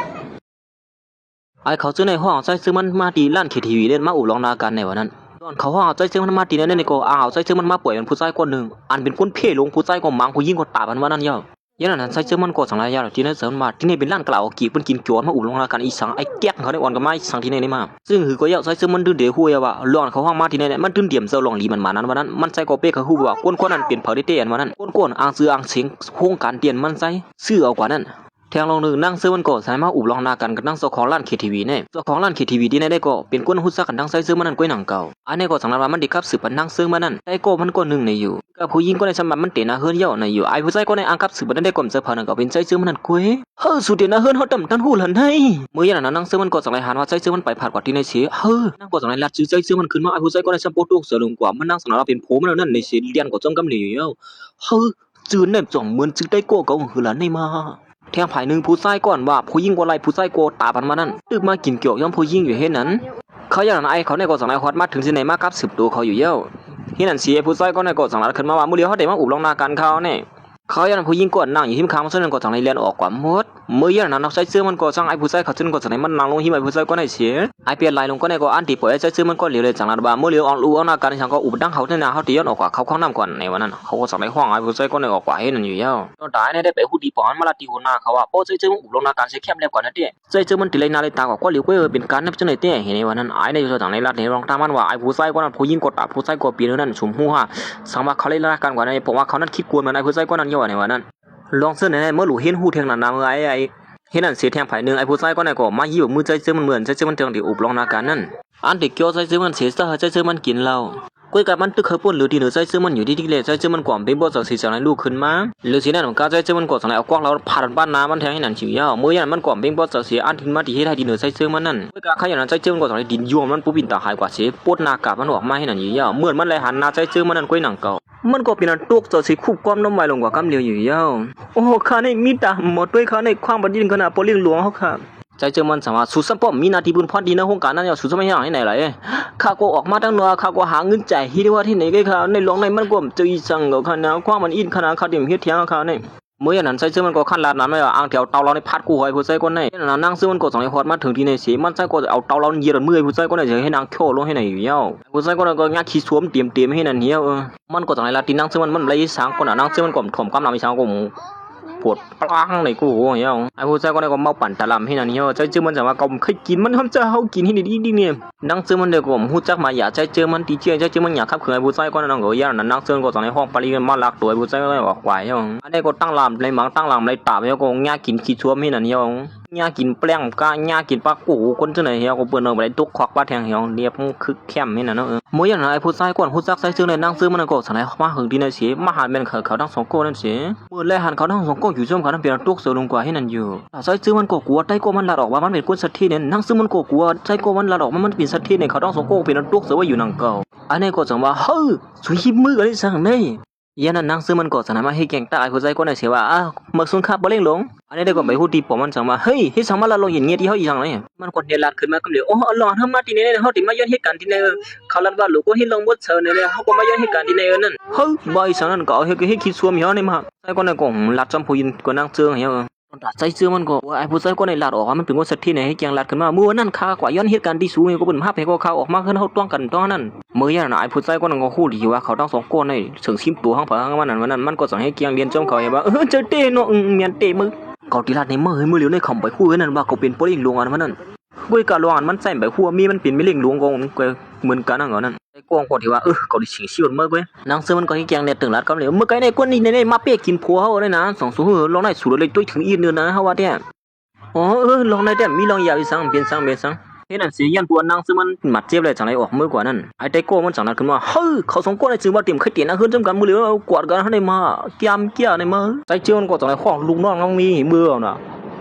ไอ้เขาเจอในห้องใส่เสื้อมันมาตีลั่นเขตทีวีเล่นมาอุลองนาการในวันนั้นตอนเขาห้องใส่เสื้อมันมาตีนั่นก็ใส่เสื้อมันมาป่วยเป็นผู้ชายคนหนึ่งอันเป็นคนเพ่ลงผู้ชายก็มังผู้ยิ่งก็ตาวันนั้นย่อยันนั้นใส่เสื้อมันก็สังไรยาที่นั่นเสริมมาที่นี่เป็นล้านกล่าวกีบเป็นกินโจรมาอุลงนาการอีสังไอ้แก๊กเขาได้อ่อนกับไม้สังที่นี่มาซึ่งคือก็ยาใส่เสื้อมันดื้อเดือดหัวว่าหลอนเขาห้องมาที่นี่มันดื้อเดี่ยมเจ้าหลองลีมันมานั้นวันนั้นมันใจก็เป๊กเขาว่าก้นนั้นเปลี่ยนเผาได้เตี้ยนวันนั้นก้นอ่างเสืออ่างเสียงโครงการเตียนมันใจซื้อเอากว่านั้นแทงลองหนึ่งนั่งเสื้อมันก็ใส่มาอุบลองนากันกับนั่งเจ้าของร้านเคทีวีเนี่ยเจ้าของร้านเคทีวีที่ไหนได้ก็เป็นก้นหุ่นซักกันนั่งใส่เสื้อมันนั่นก้อยหนังเก่าอันนี้ก็สังนามันดีครับสืบปันนั่งเสื้อมันนั่นได้ก็มันก็หนึ่งในอยู่กับผู้หญิงก็ในสมัยมันเตะนาเฮิร์นเย่าในอยู่ไอ้ผู้ชายก็ในอ่างครับสืบปันนั่นได้ก่อนเสื้อผ้านั่นก็เป็นใส่เสื้อมันนั่นก้อยสุดเตะนาเฮิร์นเขาต่ำตั้งหูหลันให้เมื่อยันนั้นนั่งเสื้อมันก็สังไรหันว่าใส่เสื้อมันไปผ่านกว่าที่ในเสียนั่งก็สังไรลัดซื้อใส่เสื้อมันขึ้นมาไอ้ผู้ชายก็ในสปอร์ตตัวเสือลงกว่ามันนั่งสังนาเป็นผมนั่นในเสียเลียนก็จ้องกำเหลียวจืดเนี่ยจ่องเหมือนจืดได้ก็เก่าหือหลันในมาแทงภายหนึ่งผู้ชายก่อนว่าผู้ยิ่งกว่าไรผู้ชายโกตาพันมานั่นตึกมากินเกี่ยวย่อมผู้ยิ่งอยู่เฮ็ดนั้นเขาอย่างนั้นไอ้เขาในก็สังไรฮอตมาถึงที่ไหนมากับสืบตัวเขาอยู่เย้าเฮ็ดนั้นเสียผู้ชายก็ในก็สังไรขึ้นมาว่ามื้อเดียวเขาได้มาอุบลองนาการเขาเนี่ยเขาอย่างนั้นผู้ยิ่งก่อนนั่งอยู่หิมค้างมันนั้นก็สังไรเลียนออกกว่าหมดเมื่ออย่างนั้นนักใช้เสื้อมันก็สั่งไอ้ผู้ชายเขาซึ่งก็สังไรมันนั่งลงหิมไอ้ผู้ชายก็ในเสียไอ้เปลี่ยนลายลงก็ในก็อันที่ปล่อยใช้เสื้อมันก็เหลียวเลยสังไรว่าเมื่อเลียวออกรู้เอานาการฉันก็อุบดังเขาเนี่ยนะเขาตีย้อนออกกว่าเขาข้างน้ำก่อนในวันนั้นเขาก็สังไรห้องไอ้ผู้ชายก็ในออกกว่าเฮ็ดนั้นอยู่เย้าตอนตายเนี่ยได้ไปหูดีปอนมาลาตีหัวหน้าเขาว่าโอ้ใช้เสื้อมันอุบลงนาการใช้แคบเล็บกว่านั่นเด้ใช้เสื้อมันตีเลยนาเลยตากว่าก็เหลียวก็เป็นการนับเจ้าในเต้เห็นในวันนั้นไอ้ในอยู่สังไรรัดในรองตามันว่าไอ้ผู้ชายก็นั้นผู้ยิ่งกดตาผู้ชายก็ปีนนั่นชุ่มหัวสังว่าเขาเลยรักกันกว่าในผมว่าเขานั้นคิดกวนมันไอ้ผู้ชายก็นั้นเยอะในวันนั้นลองเสื้อในเมื่อหลูเห็นหูเทียงหนาไอ้เห็นนั่นเสียแทงภายหนึ่งไอ้ผู้ชายก็ในก็มายิ้มมือใจเสื้อมันเหมือนใจเสื้อมันเตียงที่อุบลองนาการนั่นอันเด็กเกี่ยวใจเสื้อมันเสียใจเสื้อมันกินเรา กุ้ยกับมันตึกเคยปุ่นหรือที่เหนือใจเจอมันอยู่ที่ที่เละใจเจอมันกว่าเป็นบ่จากสีจากไหนลูกขึ้นมาหรือสีนั่นของกาใจเจอมันกว่าจากไหนเอากว้างเราผ่านบ้านน้ำมันแทงให้หนันฉิวยาวเมื่อยันมันกว่าเป็นบ่จากสีอันทิ้งมาที่ให้ไทยที่เหนือใจเจอมันนั่นกุ้ยกับขยันใจเจอมันกว่าจากไหนดินยวมมันปุ๊บบินตาหายกว่าเสียปวดหน้ากามันออกมาให้หนันอยู่ยาวเหมือนมันเลยหันหน้าใจเจอมันนั่นกุ้ยหนังเก่ามันก็เป็นอันตุกจากสีคู่ความน้ำใหม่ลงกว่ากำเลียวอยู่ยาวโอ้ข้าในมีตาหมดด้วยข้าในความบัดยินขนาดปลิงหลวงเขาค่ะใจเจอมันสามารถสู้สัมปอมมีนาทีบุญพอดีนะโครงการนั้นอย่าสู้สัมไม่ห่างให้ไหนเลยข้าก็ออกมาตั้งนัวข้าก็หาเงินจ่ายที่ว่าที่ไหนก็ข้าในหลวงในมันก็จะอีสังกับข้านะความมันอินขนาดข้าเตรียมเฮ็ดเถียงกับข้าเนี่ยเมื่อนั้นใจเจอมันก็ขั้นลาดนั้นไม่ว่าอ่างแถวเตาเราในพัดกูหอยผู้ใจคนไหนนั่งซื้อมันก็ส่งให้ฮอดมาถึงที่ในเสียมันใจก็เอาเตาเราเหยียดมือผู้ใจคนไหนจะให้นางโค่ลงให้ไหนอยู่เย้าผู้ใจคนนั้นก็งัดขี้สวมเตรียมให้นั่นเหี้ยมันก็ส่งให้ลาตินั่งซื้อมันเลยสังคนนั่งซื้อมันก็ถ่วมกำลังไปสังก็ปวดปลังในกูเหี้ยไอ้ผู้ชายก็ได้ก็เมาปั่นตะลำให้นั่นเหี้ยใจเจอมันจะว่าก็เคยกินมันทำจะเฮากินให้ดีๆเนี่ยนั่งเจอมันเด็กก็ฮู้จักมาอย่าใจเจอมันตีเจียใจเจอมันอยากขับขืนไอ้ผู้ชายก็นั่งก็ย่านั่งเจอก็ตอนในห้องปรีมาลักตัวไอ้ผู้ชายก็ออกไหวเหี้ยอันนี้ก็ตั้งลำในหมังตั้งลำในตาเหี้ยก็ง่ากินขี้ชั่วให้นั่นเหี้ยง่ากินแป้งกาง่ากินปลากูคนจังไหนเหี้ยก็เปิ้นเอาไปตุกควักปลาแทงเหี้ยเรียบคึกเข้มให้นั่นเนาะมื้ออย่างไอ้ผู้ชายก่อนฮู้จักใส่เสื้อในนั่งเสื้อมันก็สันไหนมาหึงที่ในเสียมาหาแม่นเขาทั้งสองคนนั่นเสียมื้อแลหันเขาทั้งสองคนอยู่ซ่อมเขาทั้งเป็นตุกเสือลงกว่าให้นั่นอยู่ใส่เสื้อมันก็กลัวใต้ก็มันลาดออกว่ามันเป็นคนสัตว์ที่เนี่ยนั่งเสื้อมันก็กลัวใส่ก็มันลาดออกมันเป็นสัตว์ที่เนี่ยเขาทั้งสองคนเป็นตุกเสือว่าอยู่นั่งเก่าอันนี้ก็จังว่าเฮ้ยสวยหิมืออะไรสั่งนี่ยันนั่นนั่งซื้อมันก็สนามมาให้แก่งตาไอ้ผู้ใจก็ในเสียว่าเมื่อสุนข้าบ่เล่งลงอันนี้ได้ก็ไปพูดตีปอมันสั่งมาเฮ้ยที่สั่งมาละลงอย่างเงี้ยที่เขาอีสั่งเลยมันกดเดลัดขึ้นมาก็เลยโอ้หลอนทำมาที่นี่เนี่ยเขาติมาย้อนเหตุการณ์ที่เนี่ยเขาลัดว่าลูกก็ให้ลงบทเชิญเนี่ยเขาก็มาย้อนเหตุการณ์ที่เนี่ยนั่นเฮ้ยบ่อยสั่งนั่นก็ให้คิดซัวมีเขาเนี่ยมาไอ้ก็ในกล่องลัดจำพูยินก็นั่งเชื่อเหี้ยใจเชื่อมันก็ไอ้ผู้ชายก็ในลาดออกว่ามันเป็นว่าสัตว์ที่ไหนให้แกงลาดขึ้นมาเมื่อนั้นข้ากว่าย้อนเหตุการณ์ที่สูงก็เป็นภาพให้เขาออกมาขึ้นเขาต้องกันตอนนั้นเมื่อยันไอ้ผู้ชายก็นั่งก็คู่ดีว่าเขาต้องสองคนในถึงซิมตัวห้องผาวันนั้นมันก็สั่งให้แกงเรียนจอมเขาอย่างว่าเจอเต้เนาะเมียนเต้มือเขาตีลาดในมือเหลียวในคำไปคู่นั่นว่าเขาเป็นปลิงหลวงอันนั้นกุ้ยกะลวงมันใส่ใบหัวมีมันเป็นไม่เล่งหลวงกองเหมือนกันนั่นไอ้กองก็ที่ว่าเขาดิฉิงชิวเมื่อกุ้ยนางเสือมันก็ให้แกงเนี่ยตึงลัดก็เลยเมื่อไงในก้นนี่ในมาเป๊กกินผัวเขาเลยนะสองสูลองได้สูดเลยตุ้ยถึงอีเนื้อนะเขาว่าเนี่ยอ๋อลองได้แต่มีลองยาวอีสังเป็นสังเฮ้ยนั่นสิยันปวนนางซึ่งมันหมัดเจ็บเลยจังไรออกมือกว่านั่นไอ้ไต้โก้มันจังนั้นขึ้นมาเฮ้ยเขาสองคนในซื้อมาเตรียมขึ้นเตียนนะขึ้นจำกันมือเหลือกวาดกันให้ในมาเกี่ยในมือใจเจียวมันก็จังไรข้องลุงน้องมีมือน่ะ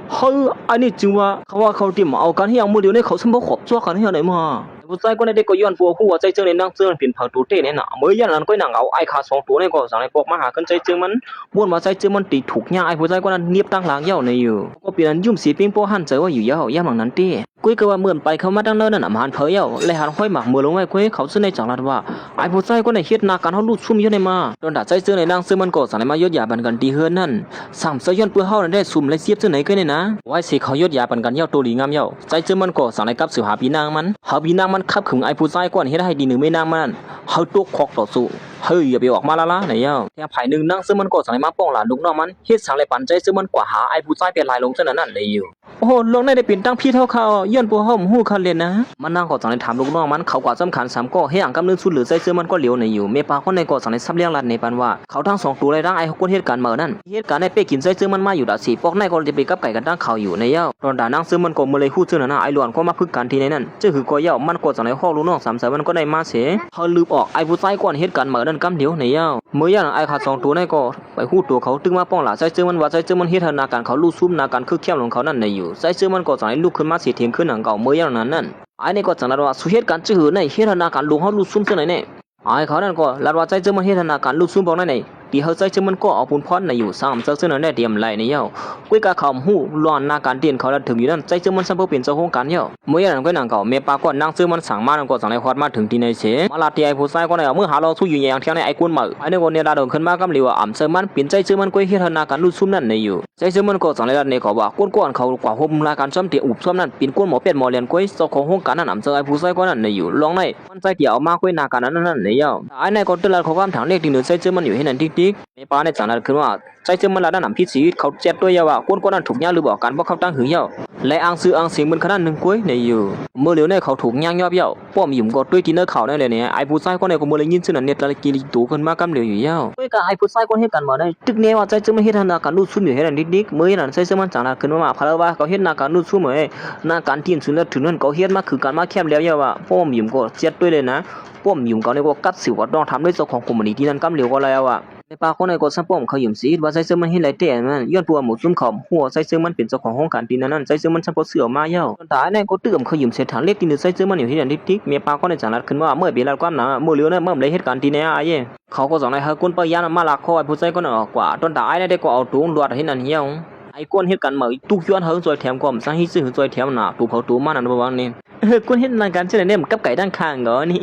เฮ้ยอันนี้จึงว่าเขาเตรียมเอากันให้ยังมือเดียวในเขาสมบูรณ์ขอบจ้วกันให้ไหนมาผู้ชายก็ในเด็กก็ย้อนปัวคู่ว่าใจเจียวในนางเสือเป็นผักตัวเต้เนี่ยน่ะเมื่อยันนั้นก็นางเอาไอ้ขาสองตัวเนี่ยก็จังไรปอกมาหากันใจเจียวมันบ้วนมาใจเจียวมันตีถูกย่าไอ้ผู้ชายก็นั้นเนียบตั้งหลังเย้าในอยู่ก็เปลี่ยนยุ่มสีปิ้งโป้หันเจอว่าอยู่เย้าย่าหมังนั้นเต้กุ้ยก็ว่าเหมือนไปเขามาตั้งเนิ่นนั่นมันเผยเย้าเลยหันค่อยหมักมือลงไว้กุ้ยเขาซื้อในจังหวัดว่าไอ้ผู้ชายก็ในเฮ็ดนาการเขาลุดซุ่มอยู่ในมาโดนด่าใจเจียวในนางเสือมันก็สั่งให้มายศยาบันกันตีเฮือนนั่นสั่งเสือย้อนเปื้อเฮาได้ซุ่มเลยเสียบซื้อไหนก็เนี่ยนะไว้สิเขายศยาบันกันเย้าตัวหลีงามเย้าใจเจียวมันก็สั่งให้กับสืบหาปีนางมันหาปีนางมันขับขึงไอ้ผู้ชายก่อนเฮ็ดให้ดีหนึ่งไม่นางมันเฮาตกคอกต่อสู้เฮ้ยอย่าไปออกมาละไหนเย้าแค่ภายหนึ่งนั่งซึ่งมันก็สั่งให้มาป้องหลานลูกน้องมันเฮ็ดสั่งเลยปั่นใจซึ่งมันกว่าหาไอ้ผู้ชายเป็นลายลงซะนั่นเลยอยู่โอ้ลงได้เป็นตั้งพี่เท่าเขาย้อนปัวเฮาฮู้คันเล่นนะมันนั่งก็สั่งให้ถามลูกน้องมันเขากว่าสำคัญ3ก็ให้อ่างกำนึงสุดหรือใจซึ่งมันก็เหลียวในอยู่เมปาคนในก็สั่งให้ซับเลี้ยงลัดในปันว่าเขาทั้ง2ตัวเลยร่างไอ้คนเหตุการณ์เหมือนนั่นเหตุการณ์ในเป้กินใจซึ่งมันมาอยู่ดาสีปอกในก็จะไปกับไก่กันตั้งเขาอยู่ในเย้าตอนด่านั่งซึ่งมันก็มือเลยฮู้ซึ่งนั่นไอ้หลวนก็มาพึกกันทีในนั้นจึงคือก็เย้ามันก็สั่งให้ข้อลูกน้อง3 มันก็ได้มาเสเฮาลืมออกไอ้ผู้ชายก่อนเหตุการณ์เหมือนนั่นกำเดียวในเย้าเมื่ออย่างไอ้ขา2ตัวในก็ไปฮู้ตัวเขาตึงมาป้องหลาใจซึ่งมันว่าใจซึ่งมันเฮ็ดนาการเขาลู่ซุ่มนาการคือเข้มของเขานั่นในอยู่ใจซึ่งมันก็สั่งให้ลูกขึ้นมาเสียเทียงขึ้นหนังเก่าเมื่ออย่างนั้นไอ้นี่ก็สั่งว่าสุเหตุการณ์จื้อในเฮ็ดนาการลุงเฮาลู่ซุ่มซะไหนเนี่ยไอ้เขานั่นก็ลัดว่าใจซึ่งมันเฮ็ดนาการลู่ซุ่มบอกนั่นในที่เฮาใจซึ่งมันก็เอาปุ่นพรในอยู่3เจ้าซึ่งนั่นได้เตรียมไล่ในเย้ากุ้ยกะเขาฮู้ล้อนนาการเตียนเขาละถึงอยู่นั่นใจซึ่งมันซับ่เป็นเจ้าโครงการเย้าเมื่ออย่างนั้นก็นางเก่าเมปาก็นางซึ่งมันสั่งมานั่นก็สั่งให้ฮอดมาถึงที่ในเสมาลาที่ไอ้ผู้ชายก็ได้เอามือหาเราสู้อยู่อย่างเที่ยงในไอ้กวนมือไอ้นี่ก็เนี่ยดาเดินขึ้นมากำลีว่าอ่ำซึ่งมันเป็นใจซึ่งมันก็เฮ็ดนาการลู่ซุ่มนั่นในอยู่ใจซึ่งมันก็สั่งให้ลัดในก็ว่าก้นๆเขากว่าห่มนาการซ่อมที่อุบซ่อมนั่นเป็นก้นหมอเป็ดหมอเรียนก้อยเจ้าของโครงการนั่นอ่ำซึ่งไอ้ผู้ชายก็นั่นในอยู่ลองในมันใจเกี่ยวเอามาก้อยนาการนั้นในเย้าไอ้นี่ก็ตลาดเขาความถางเลขที่เหนือใจซึ่งมันอยู่ให้นั่นที่ ติ๊กในป้าในจังนั้นคือว่าใจเจอมันละด้านหนำพิษีเขาเจ็บด้วยยาว่าคนนั้นถูกย่างหรือบอกกันเพราะเขาตั้งหือยาวและอังซื้ออังเสียงบนขนาดหนึ่งกุ้ยในอยู่เมื่อเหลียวในเขาถูกย่างยอบเยาป้อมหยุ่มก็ด้วยกินเนื้อเขาในเลยเนี่ยไอ้ผู้ชายคนไหนก็เมื่อเลยยินชื่อนั้นเนี่ยตะกี้ตู่ขึ้นมากำเหลียวอยู่ยาวด้วยกับไอ้ผู้ชายคนเฮ็ดกันมาได้ตึกเนี่ยว่าใจเจอมันเฮ็ดทางการนู่นซุ่มอยู่เฮ็ดนั่นดิ๊กเมื่อนั้นใจเจอมันจังนั้นขึ้นมาพาราว่าเขาเฮ็ดนาการนู่นซุ่มเอ้นาการที่สุดแล้วถึงนั้นเขาเฮ็ดมาคือการมาแคบแล้วยาว่าป้อมหยุ่มก็เจ็บด้วยเลยนะป้อมหยุ่มเขาเนี่ยก็กัดสิวก็ต้องทำด้วยเจ้าของคอมมูนิตี้นั้นกำเหลียวก็แล้วอ่ะในป่าคนในก็สัมป้อมเขาหยุ่มสีว่าใจเจอมันเฮ็ดไรแต่มันย้อนปัวหมูซุ่มเขาหัวใจเจอมันเป็นเจ้าของห้องการตีนั้นใจเจอมันสัมปเสือมาเย้าตายในก็ตื้มเขาหยุ่มเสถานเล็กตีนึงใจเจอมันอยู่ที่นั่นดิ๊กเมียป่าคนในจังนั้นขึ้นว่าเมื่อเวลาความหนาเมื่อเหลียวเนี่ยเมื่อเลยเหตุการณ์ตีเนี่ยไอ้เขาก็สอนให้เฮาคนไปยานมาลักคอยผู้ใจก็น่ะกว่าต้นตายได้ก็เอาตูงลวดให้นั่นเหี้ยวไอ้ก้นเฮ็ดกันมาตุกย้อนเฮาซอยแถมก่อมสังหิซื้อซอยแถมหน้าตูเผาตูมานั่นบ่ว่านี่ก้นเฮ็ดนั่นกันซื่อเนี่ยกับไก่ด้านข้างก็นี่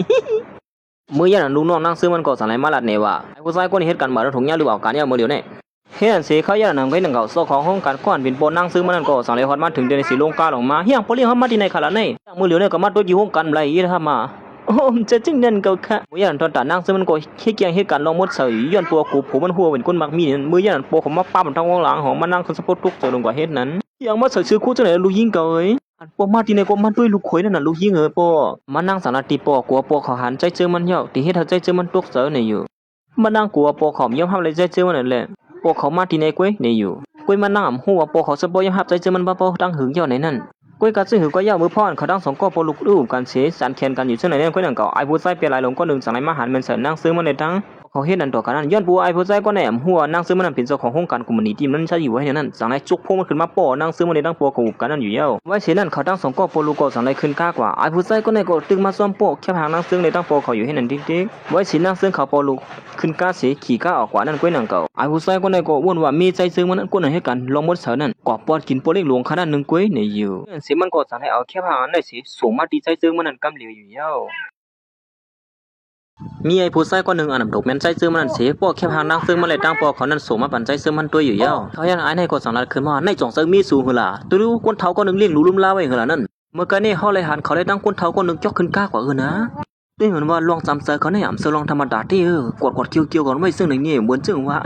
เมื่อยันลูกน้องนั่งซื้อมันก็สั่งให้มาลัดเนี่ยว่าไอ้ผู้ชายคนนี้เฮ็ดกันมาแล้วถุงยาหรือเปล่ากันเนี่ยมื้อเดียวเนี่ยเฮ็ดสิเขายันนำไปนึงเขาซอกของห้องการก่อนเป็นปนนั่งซื้อมันนั่นก็สั่งเลยฮอดมาถึงเดือนสิลงกาลงมาเฮียงปลีเฮามาที่ไหนขนาดนี้มื้อเดียวเนี่ยก็มาตัวอยู่ห้องกันไรอีทำมาโอ้จะจึงนั่นก็ค่ะมื้อยันตอนตานั่งซื้อมันก็เฮ็ดเกียงเฮ็ดกันลองหมดเสยย้อนปัวกูผมมันหัวเป็นคนมักมีมื้อยันปอผมมาปั๊มทางวงหลังของมานั่งสะพดทุกตัวลงกว่าเฮ็ดนั้นยังมาใส่ซื้อคู่จังไหนลูกยิงเกยอันปอมาที่ไหนก็มาด้วยลูกข่อยนั่นน่ะลูกยิงปอมานั่งสารติปอกลัวปอเขาหันใจเจอมันเหี่ยวที่เฮ็ดให้ใจเจอมันตกเสยนี่อยู่มานั่งกลัวปอเขายอมรับเลยใจเจอมันนั่นแหละปอเขามาที่ไหนก้อยนี่อยู่ก้อยมานั่งหัวปอเขาสะบ่ยอมรับใจเจอมันบ่ปอตั้งหึงเหี่ยวในนั้นก้อยกัดซื้อหือก็ยาวมือพ่อนเขาตั้งสองก็ปอลูกรูปกันเสียสารแคนกันอยู่ซึ่งในนั้นก้อยนั่นก็ไอ้ผู้ชายเปลี่ยนหลายลงก็นึงสั่งให้มาหันมันเสิร์ฟนั่งซื้อมันในทั้งเขาเฮ็ดนั่นต่อกันนั้นย้อนปัวไอ้ผู้ชายก็แหนมหัวนั่งซื้อมันนั่นเป็นเจ้าของห้องการคอมมูนิตี้มันใช่อยู่ไว้ในนั้นสั่งให้จุกพวกมันขึ้นมาป้อนั่งซื้อมันในตั้งปัวกูกันนั่นอยู่เย้าไว้เช่นนั้นเขาตั้งสองก็ปอลูกก็สั่งให้ขึ้นก้ากว่าไอ้ผู้ชายก็ในก็ตึงมาซ้อมป้อแค่หางนั่งซื้อในตั้งปัวเขาอยู่ให้นั่นดิ๊กไว้เช่นนั่งซื้อเขาปอลูกขึ้นก้าเสียขี่ก้าออกกว่านั่นก้อยนั่งเก่าไอ้ผู้ชายก็ในก็วนว่ามีใจซื้อมันนั่นก้นให้กันลองหมดเสานั่นกว่าปอกินปอเล็กหลวงขนาดนึงก้อยในอยู่เสียมันก็สั่งให้เอาแค่หางได้สิสูงมาดีใจซื้อมันนั่นกำเหลียวอยู่เย้ามีไอ้ผู้ชายคนหนึ่งอันดับดกแม่นใจซื้อมันเสียพวกแค่หางนั่งซื้อมันเลยตั้งปอเขานั่นสูงมาปั่นใจซื้อมันตัวอยู่เย้าเขายันไอ้ในก็สั่งรัดขึ้นมาในจ่องซื้อมีสูงหือล่ะตัวรู้คนเฒ่าคนหนึ่งเลี้ยงลุ่มล่าไว้หือล่ะนั่นเมื่อกี้นี่เขาเลยหันเขาเลยตั้งคนเฒ่าคนหนึ่งจอกขึ้นก้ากว่านะด้วยเหมือนว่าลองจำเซอร์เขาในอ่ำเซอร์ลองธรรมดาที่กดเกี่ยวก่อนไม่ซึ่งในนี่เหมือนจึงว่า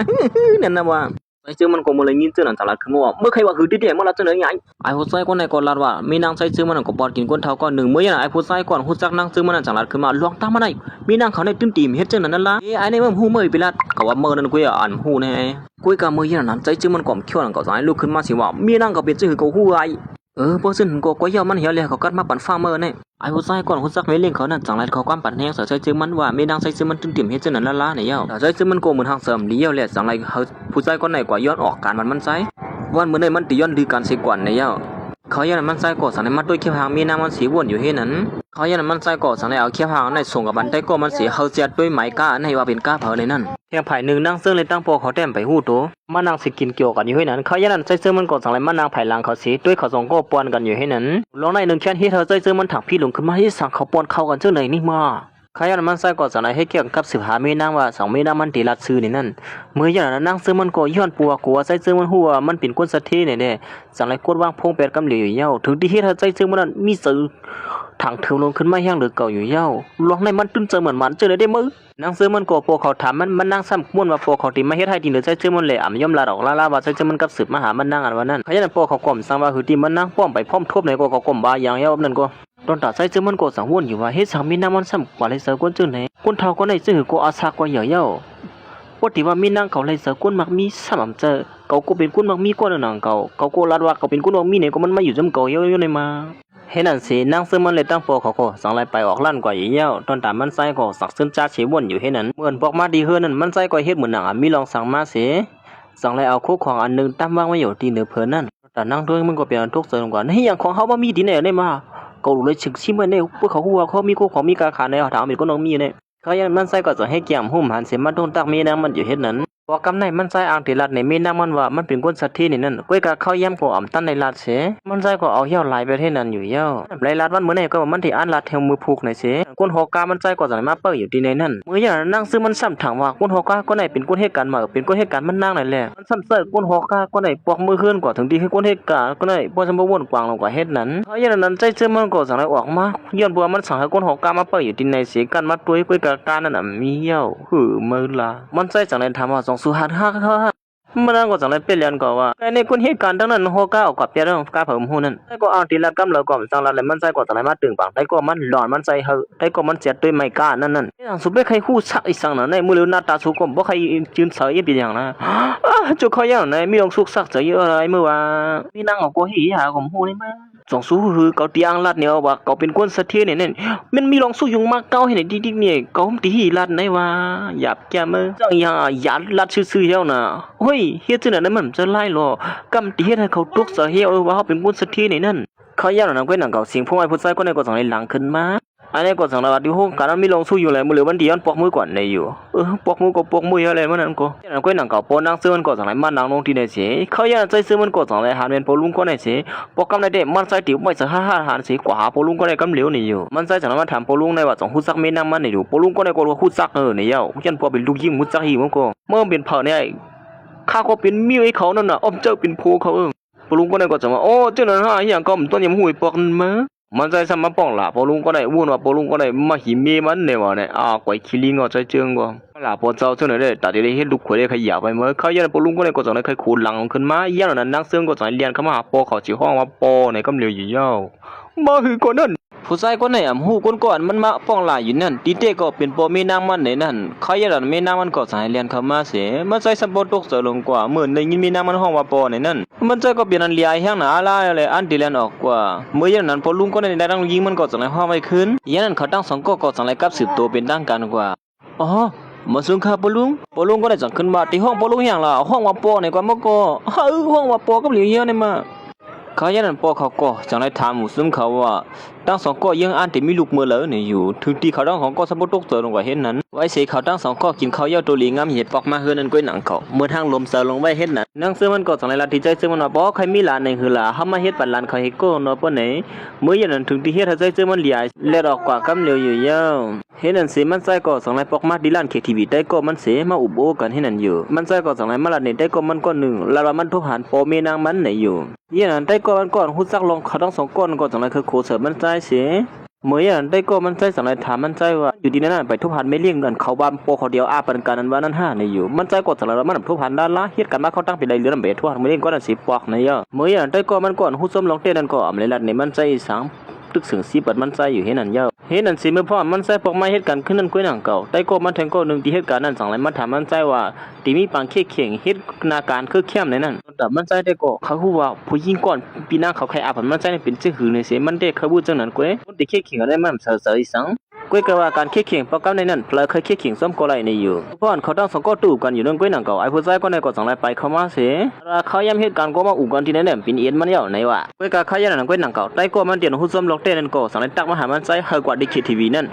นั่นนะว่าไอ้เจ้ามันก็มาเลยยินเจ้านั่นตลาดขึ้นมาว่าเมื่อใครว่าหือที่เดียมาละเจ้าไหนไงไอ้ผู้ชายคนไหนก็ลาดว่ามีนางใจซื้อมันก็ปอดกินก้นเท้าก้อนหนึ่งเมื่อยันไอ้ผู้ชายก่อนหูจักนางซื้อมันจังลาดขึ้นมาลองตามมาได้มีนางเขาในตื้นตีมเฮ็ดเจ้านั่นละไอ้ในเมื่อหูเมื่อไปละก็ว่าเมื่อนั้นกูอ่านหูแน่กูกับเมื่อยันนั้นใจซื้อมันก่อมเขี้ยวนั่นก็สายลุกขึ้นมาสิว่ามีนางก็เป็นชื่อเขาหูไอพอซึ่งก็ย่อมันเหี่ยวเลยเขากัดมาปั่นฟ้าเมื่อเนี่ยไอ้ผู้ชายก่อนหูจักไม่เลี้ยงเขานั่นจังไรเขาความปั่นแห้งใส่ใจซื้อมันว่ามีนางใส่ซื้อมันตื้นตีมเฮ็ดเจ้านั่นละเนี่ยเย้าใจซื้อมันโกเหมือนทางเสริมเลี้ยวเลยจังไรเขาผู้ชายคนไหนกว่าย้อนออกการมันใจวันเมื่อในมันตีย้อนดื้อการเสียกว่าในเย้าเขายันมันใจก่อสั่งในมัดด้วยเขี้ยวหางมีน้ำมันสีวนอยู่ให้นั้นเขายันมันใจก่อสั่งในเอาเขี้ยวหางในส่งกับบันไดก็มันเสียเขาเจ็ดด้วยไม้ก้าในว่าเป็นก้าเผาเลยนั่นเพียงไผ่หนึ่งนั่งซึ่งเลยตั้งโปเขาแต้มไปหู้โตมานั่งสิกินเกี่ยวกันอยู่ให้นั้นเขายันใจซึ่งมันก่อสั่งในมานั่งไผ่หลังเขาสีด้วยเขาสองก็ปวนกันอยู่ให้นั้นลองในหนึ่งแค่ที่เธอใจซึ่งมันถักพี่หลงขึ้นมาที่สั่งเขาปวนเข้ากันเจ้าไหนนี่มาขยันมันใส่ก่อสั่งในให้เกี่ยวกับสิบหามีนางว่าสองมีนางมันตีลัดซื้อนี่นั่นเมื่ออย่างนั้นนั่งซื้อมันก็ย้อนปัวกัวใส่ซื้อมันหัวมันเป็นก้นสัตย์ที่เนี่ยสั่งไรกดวางพงเป็ดกำเหลี่ยอยู่เย้าถึงที่เธอใจซื้อมันนั้นมีสื่อถังเถื่อนลงขึ้นมาแห้งหรือเก่าอยู่เย้าลองในมันตื้นเจอเหมือนมันเจอเลยได้มือนั่งซื้อมันก็ปอเขาถามมันนั่งซ้ำม้วนว่าปอเขาตีมาเฮ็ดให้ตีเหนือใจซื้อมันเลยอ่ำย่อมลาดอกลาว่าใจซื้อมันกับสืบมาหามันนั่งอันวันนั้นขยันปอเขากล่อมสั่งว่าคือตีมันนั่งป้อมไปพร้อมทบในก็เขากล่อมบาอย่างเย้านั่นก็ตอนตัดใจซื้อมันก็สังวนอยู่ว่าเฮ็ดสังมีน้ำมันซ้ำกว่าเลยเสือก้นจื้อไหนก้นเท่าก็ในซื้อก็อาซากว่าเหย่อเย้าปกติว่ามีนางเขาเลยเสือก้นมักมีซ้ำเจอเขาก็เป็นก้นมักมีก้นหนังเขาก็ลาดว่าเขาเป็นก้นมักมีเนี่ยก็มันมาอยู่จำเก่าเย้าในมาเห็นนั่นสินางซื้อมันเลยตั้งโปเขาก็สั่งไรไปออกลั่นกว่าเหย่าตอนตามมันใส่ก็สักซึ่งจ้าเฉวนอยู่เห็นนั้นเหมือนบอกมาดีเฮือนั่นมันใส่ก็เฮ็ดเหมือนหนังมีลองสั่งมาเสียสั่งไรเอาคู่ของอันนึงตั้มวางไว้อยู่ที่เหนือเพิ่นนั่นแต่นั่งด้วยมันก็เป็นทุกข์เสริมกว่านี่อย่างของเขาบ่มีที่ไหนได้มาก็เลยฉึกชิมันเนี่ยพวกเขาหัวเขามีคู่ของมีกาขาในถามเป็นก็น้องมีเนี่ยเขายันมันใส่ก็จะให้เกี่ยมหุ่มหันเสียมาโดนตักมีนางมันอยู่เฮ็ดนั้นพอกำในมันใส่อ่างติลัดในมีนางมันว่ามันเป็นก้นสัตว์ที่นี่นั่นก้อยกะเข้าย่ำก็อ่ำตั้นในลัดเสมันใส่ก็เอาเหี้ยวไหลไปที่นั่นอยู่เหี้ยวไหลลัดวันเหมือนไหนก็มันที่อันลัดแถวมือผูกในเสก้นหอกกามันใส่ก็จะมาเปิดอยู่ที่ในนั่นเมื่ออย่างนั่งซื้อมันซ้ำถังว่าก้นหอกกาก็ไหนเป็นก้นเหตุการณ์มาเป็นก้นเหตุการณ์มันนั่งนั่นแหละมันซ้ำเสิร์ก้นหอกกาก็ไหนปอกมือขึ้นกว่าถึงที่ให้ก้นเหตุการณ์ก็ไหนพอสมบูรณ์กว้างลงกว่าเฮ็ดนั้นเขาอย่างนั้นใจซื้อมันก็สั่งให้ออกมาย้อนบัวมันสั่งให้ก้นหอกกามาเปิดอยู่ที่ในเสกันมาตัวก้อยกาการนั่นน่ะมีเหี้ยวหือมือละมันใส่สั่งให้ทำว่า สุหัดฮักมันนั่งก็จังเลยเป็นเรียนก็ว่าไอ้ในคนเหตุการณ์ทั้งนั้นโฮก้าออกกับเปียร์ก้าเพิ่มหูนั่นแต่ก็เอาทีละกำเราก็จังละเลยมันใจก็จังเลยมาตึงปังแต่ก็มันหลอนมันใจเฮแต่ก็มันเจ็ดด้วยไม่กล้านั่นอย่างสุดไม่ใครคู่ชักอีสังนั้นในมือเลือหน้าตาสุกบ่ใครจืนเสยเป็นอย่างนะจุกเขาอย่างไหนมีลงสุกสักเสยอะไรเมื่อว่าพี่นั่งออกก็เหี่ยผมหูนี่มาสองสู้คือเขาตีอังลัดเนี่ยว่าเขาเป็นคนสะเทียเนี่ยมันมีลองสู้ยุงมากเก้าให้ไหนดิ๊กเนี่ยเขาตีหีลัดไหนว่าหยาบแกมือจังหยาดลัดซื่อๆเฮาน่ะเฮ้ยเฮ็ดจังนั้นมันจะไล่หรอกำตีเฮ็ดให้เขาตกเสเฮาว่าเขาเป็นคนสะเทียเนี่ยนั่นเขาย่านั้นก็นั่งเขาเสียงพวกไอ้ผู้ชายคนนั้นก็จังได๋หลังขึ้นมาอันนี้ก็จังว่าที่ห้องการมีลองสู้อยู่เลยมื้อเหลือวันเดียวปอกมือก่อนได้อยู่ปอกมือก็ปอกมืออะไรมันนั่นก็นั่นก็นั่งเขาปอนั่งซื้อมันก็จังได๋มานั่งลงที่ได้สิเขาย่าใจซื้อมันก็จังได๋หาเป็นปอลุงก็ได้สิปอกกำได้มันใส่ติ๋วไม่จะฮ่าหานสิกว่าหาปอลุงก็ได้กำเหลียวนี่อยู่มันใส่จังมาถามปอลุงได้ว่าจังฮู้ซักแม่นำมันนี่อยู่ปอลุงก็ได้ก็ฮู้ซักนี่เย้ายันพอเป็นลูกยิงฮู้ซักอีมันก็เมื่อเป็นเผ่าเนี่ยข้าก็เป็นเมียให้เขานั่นน่ะอ้อมเจ้าเป็นผัวเขาปอลุงก็ได้ก็จังว่าโอ้เจ้านั่นหาอีหยังก็ต้นยำหูยปอกนั่นมามันใจสมมาป้องล่ะปอลุงก็ได้วุ่นว่าปอลุงก็ได้มาหิเมมันเนี่ยว่าเนี่ยก๋วยคิลิงก็ใจเจิงกว่าล่ะปอเจ้าเจ้าเนี่ยตัดได้เฮ็ดลูกขวยได้ขยับไปเมื่อเขายันปอลุงก็ได้ก็จังได้เคยขูดหลังขึ้นมายันนั้นนักเสื่องก็จังเรียนเข้ามาหาปอเขาสิห้องว่าปอเนี่ยกำเหลียวอยู่ยาวมาคือคนนั้นผู้ชายคนไหนหูคนก่อนมันมาป้องล่ะอยู่นั่นตีเต้ก็เป็นปอมีนางมันในนั่นเขายันมีนางมันก็จังเรียนเข้ามาเสียมันใจสมบูรณ์ตกเสือลงกว่าเหมือนได้ยินมีนางมันห้องว่าปอในนั่นมันใจก็เป็นอันเลียแห้งหนาลาอะไรอันที่เรียนออกกว่าเมื่อยันนั้นพอลุงก็ได้ตั้งยิงมันก็จังเลยห้องไม่ขึ้นยันนั้นเขาตั้งสองก็จังเลยกับสืบตัวเป็นตั้งกันกว่าอ๋อมาซึ่งข้าปอลุงก็ได้จังขึ้นมาที่ห้องปอลุงอย่างละห้องว่าปอในกว่าเมื่อก็ห้องว่าปอกับเหลียวเหี้ยในมาเขายันนั้นปอเขาก็จังเลยถามหมู่ซึ่งเขาว่าตั้งสองก็ยังอันที่มีลูกมือเหลือเนี่ยอยู่ถึงที่เขาตั้งของก็สมบูรณ์ตกเสือลงกว่าเห็นนั้นไว้เสียเขาตั้งสองก็กินข้าวเย่าตัวหลีงามเห็ดปอกมาเฮือนั่นก้อยหนังเขาเมื่อทางลมเสือลงไว้เห็นนั้นนั่งซื้อมันก็จังเลยละที่ใจซื้อมันว่าปอใครมีหลานในคือละเขามาเฮ็ดปันหลานเขาเฮ็ดก็นอปอไหนเมื่อยันนั้นถึงที่เฮ็ดให้ใจซื้อมันเหลียเล็ดออกกว่ากำเหลียวอยู่เย้าเห็นนั่นเสียมันใจก็จังเลยปอกมาดิลันเคทีวีได้ก็มันเสียมาอุบโอกันเห็นนั่นอยู่มันใจก็จังเลยมาละเนี่ยได้ก็มันก็หนึ่งแล้วมันทุบหันปอเมนางมันไหนอยู่ยันนั้นได้ก็มันก่อนหุ่นซักลงเขาทั้งสองก้อนก็จังเลยคือโคเสือมันใจเสียเมื่อยันได้ก็มันใจสังเลยถามมันใจว่าอยู่ดีนั่นไปทุบหันไม่เลี้ยงกันเขาบ้านโปเขาเดียวปันการนั้นว่านั้นห้าในอยู่มันใจกดสังเลยมันทุบหันด้านละเฮ็ดกันมาเขาตั้งเป็นไรเรือน้ำเบ็ดทุบหันไม่เลี้ยงก็นั่นสิปอกในเยอะเมื่อยันได้ก็มันก่อนหุ่นส้มลงเต้นนั่นก็เลยลัดในมันใจสังตึกสึงสีปัดมันใจอยู่เห็นนั่นเยอะเห็นนั่นสิเมื่อพ่อมันใจปอกไม้เฮ็ดกันขึ้นนั่นก้อยหนังเก่าได้ก็มันแทงก็หนึ่งที่เหตุการณ์นั้นสังเลยมันถามมันใจว่าตีมีปังเข่งเฮ็ดนาการคือเข้มในนั้นแต่มันใจได้ก็เขาพูดว่าผู้หญิงก่อนปีหน้าเขาใครอาบมันใจเป็นชื่อหือในเสียมันได้เขาพูดจังนั้นก้อยคนที่เข่งอะไรมันเสืออีสังก้อยก็ว่าการเข่งปอกกับในนั้นเพลเคยเข่งซ้อมก็ไรในอยู่เพราะเขาตั้งสองก็ตู่กันอยู่นั่นก้อยหนังเก่าไอ้ผู้ชายก็ในก็สังเลยไปเข้ามาเสียเขาย้ำเหตุการณ์ก็มาอุกันที่นั่นเนี่ยเป็นเอ็นมันเยอะในว่าก้อยก็เขาย้ำนั่นก้อยหนังเก่าได้ก็มันเตียนหุ่นซ้อมล็อกเต้นั่นก็สังเลยตักมาหามันใจเฮากว่าดิคิทีวีนั่น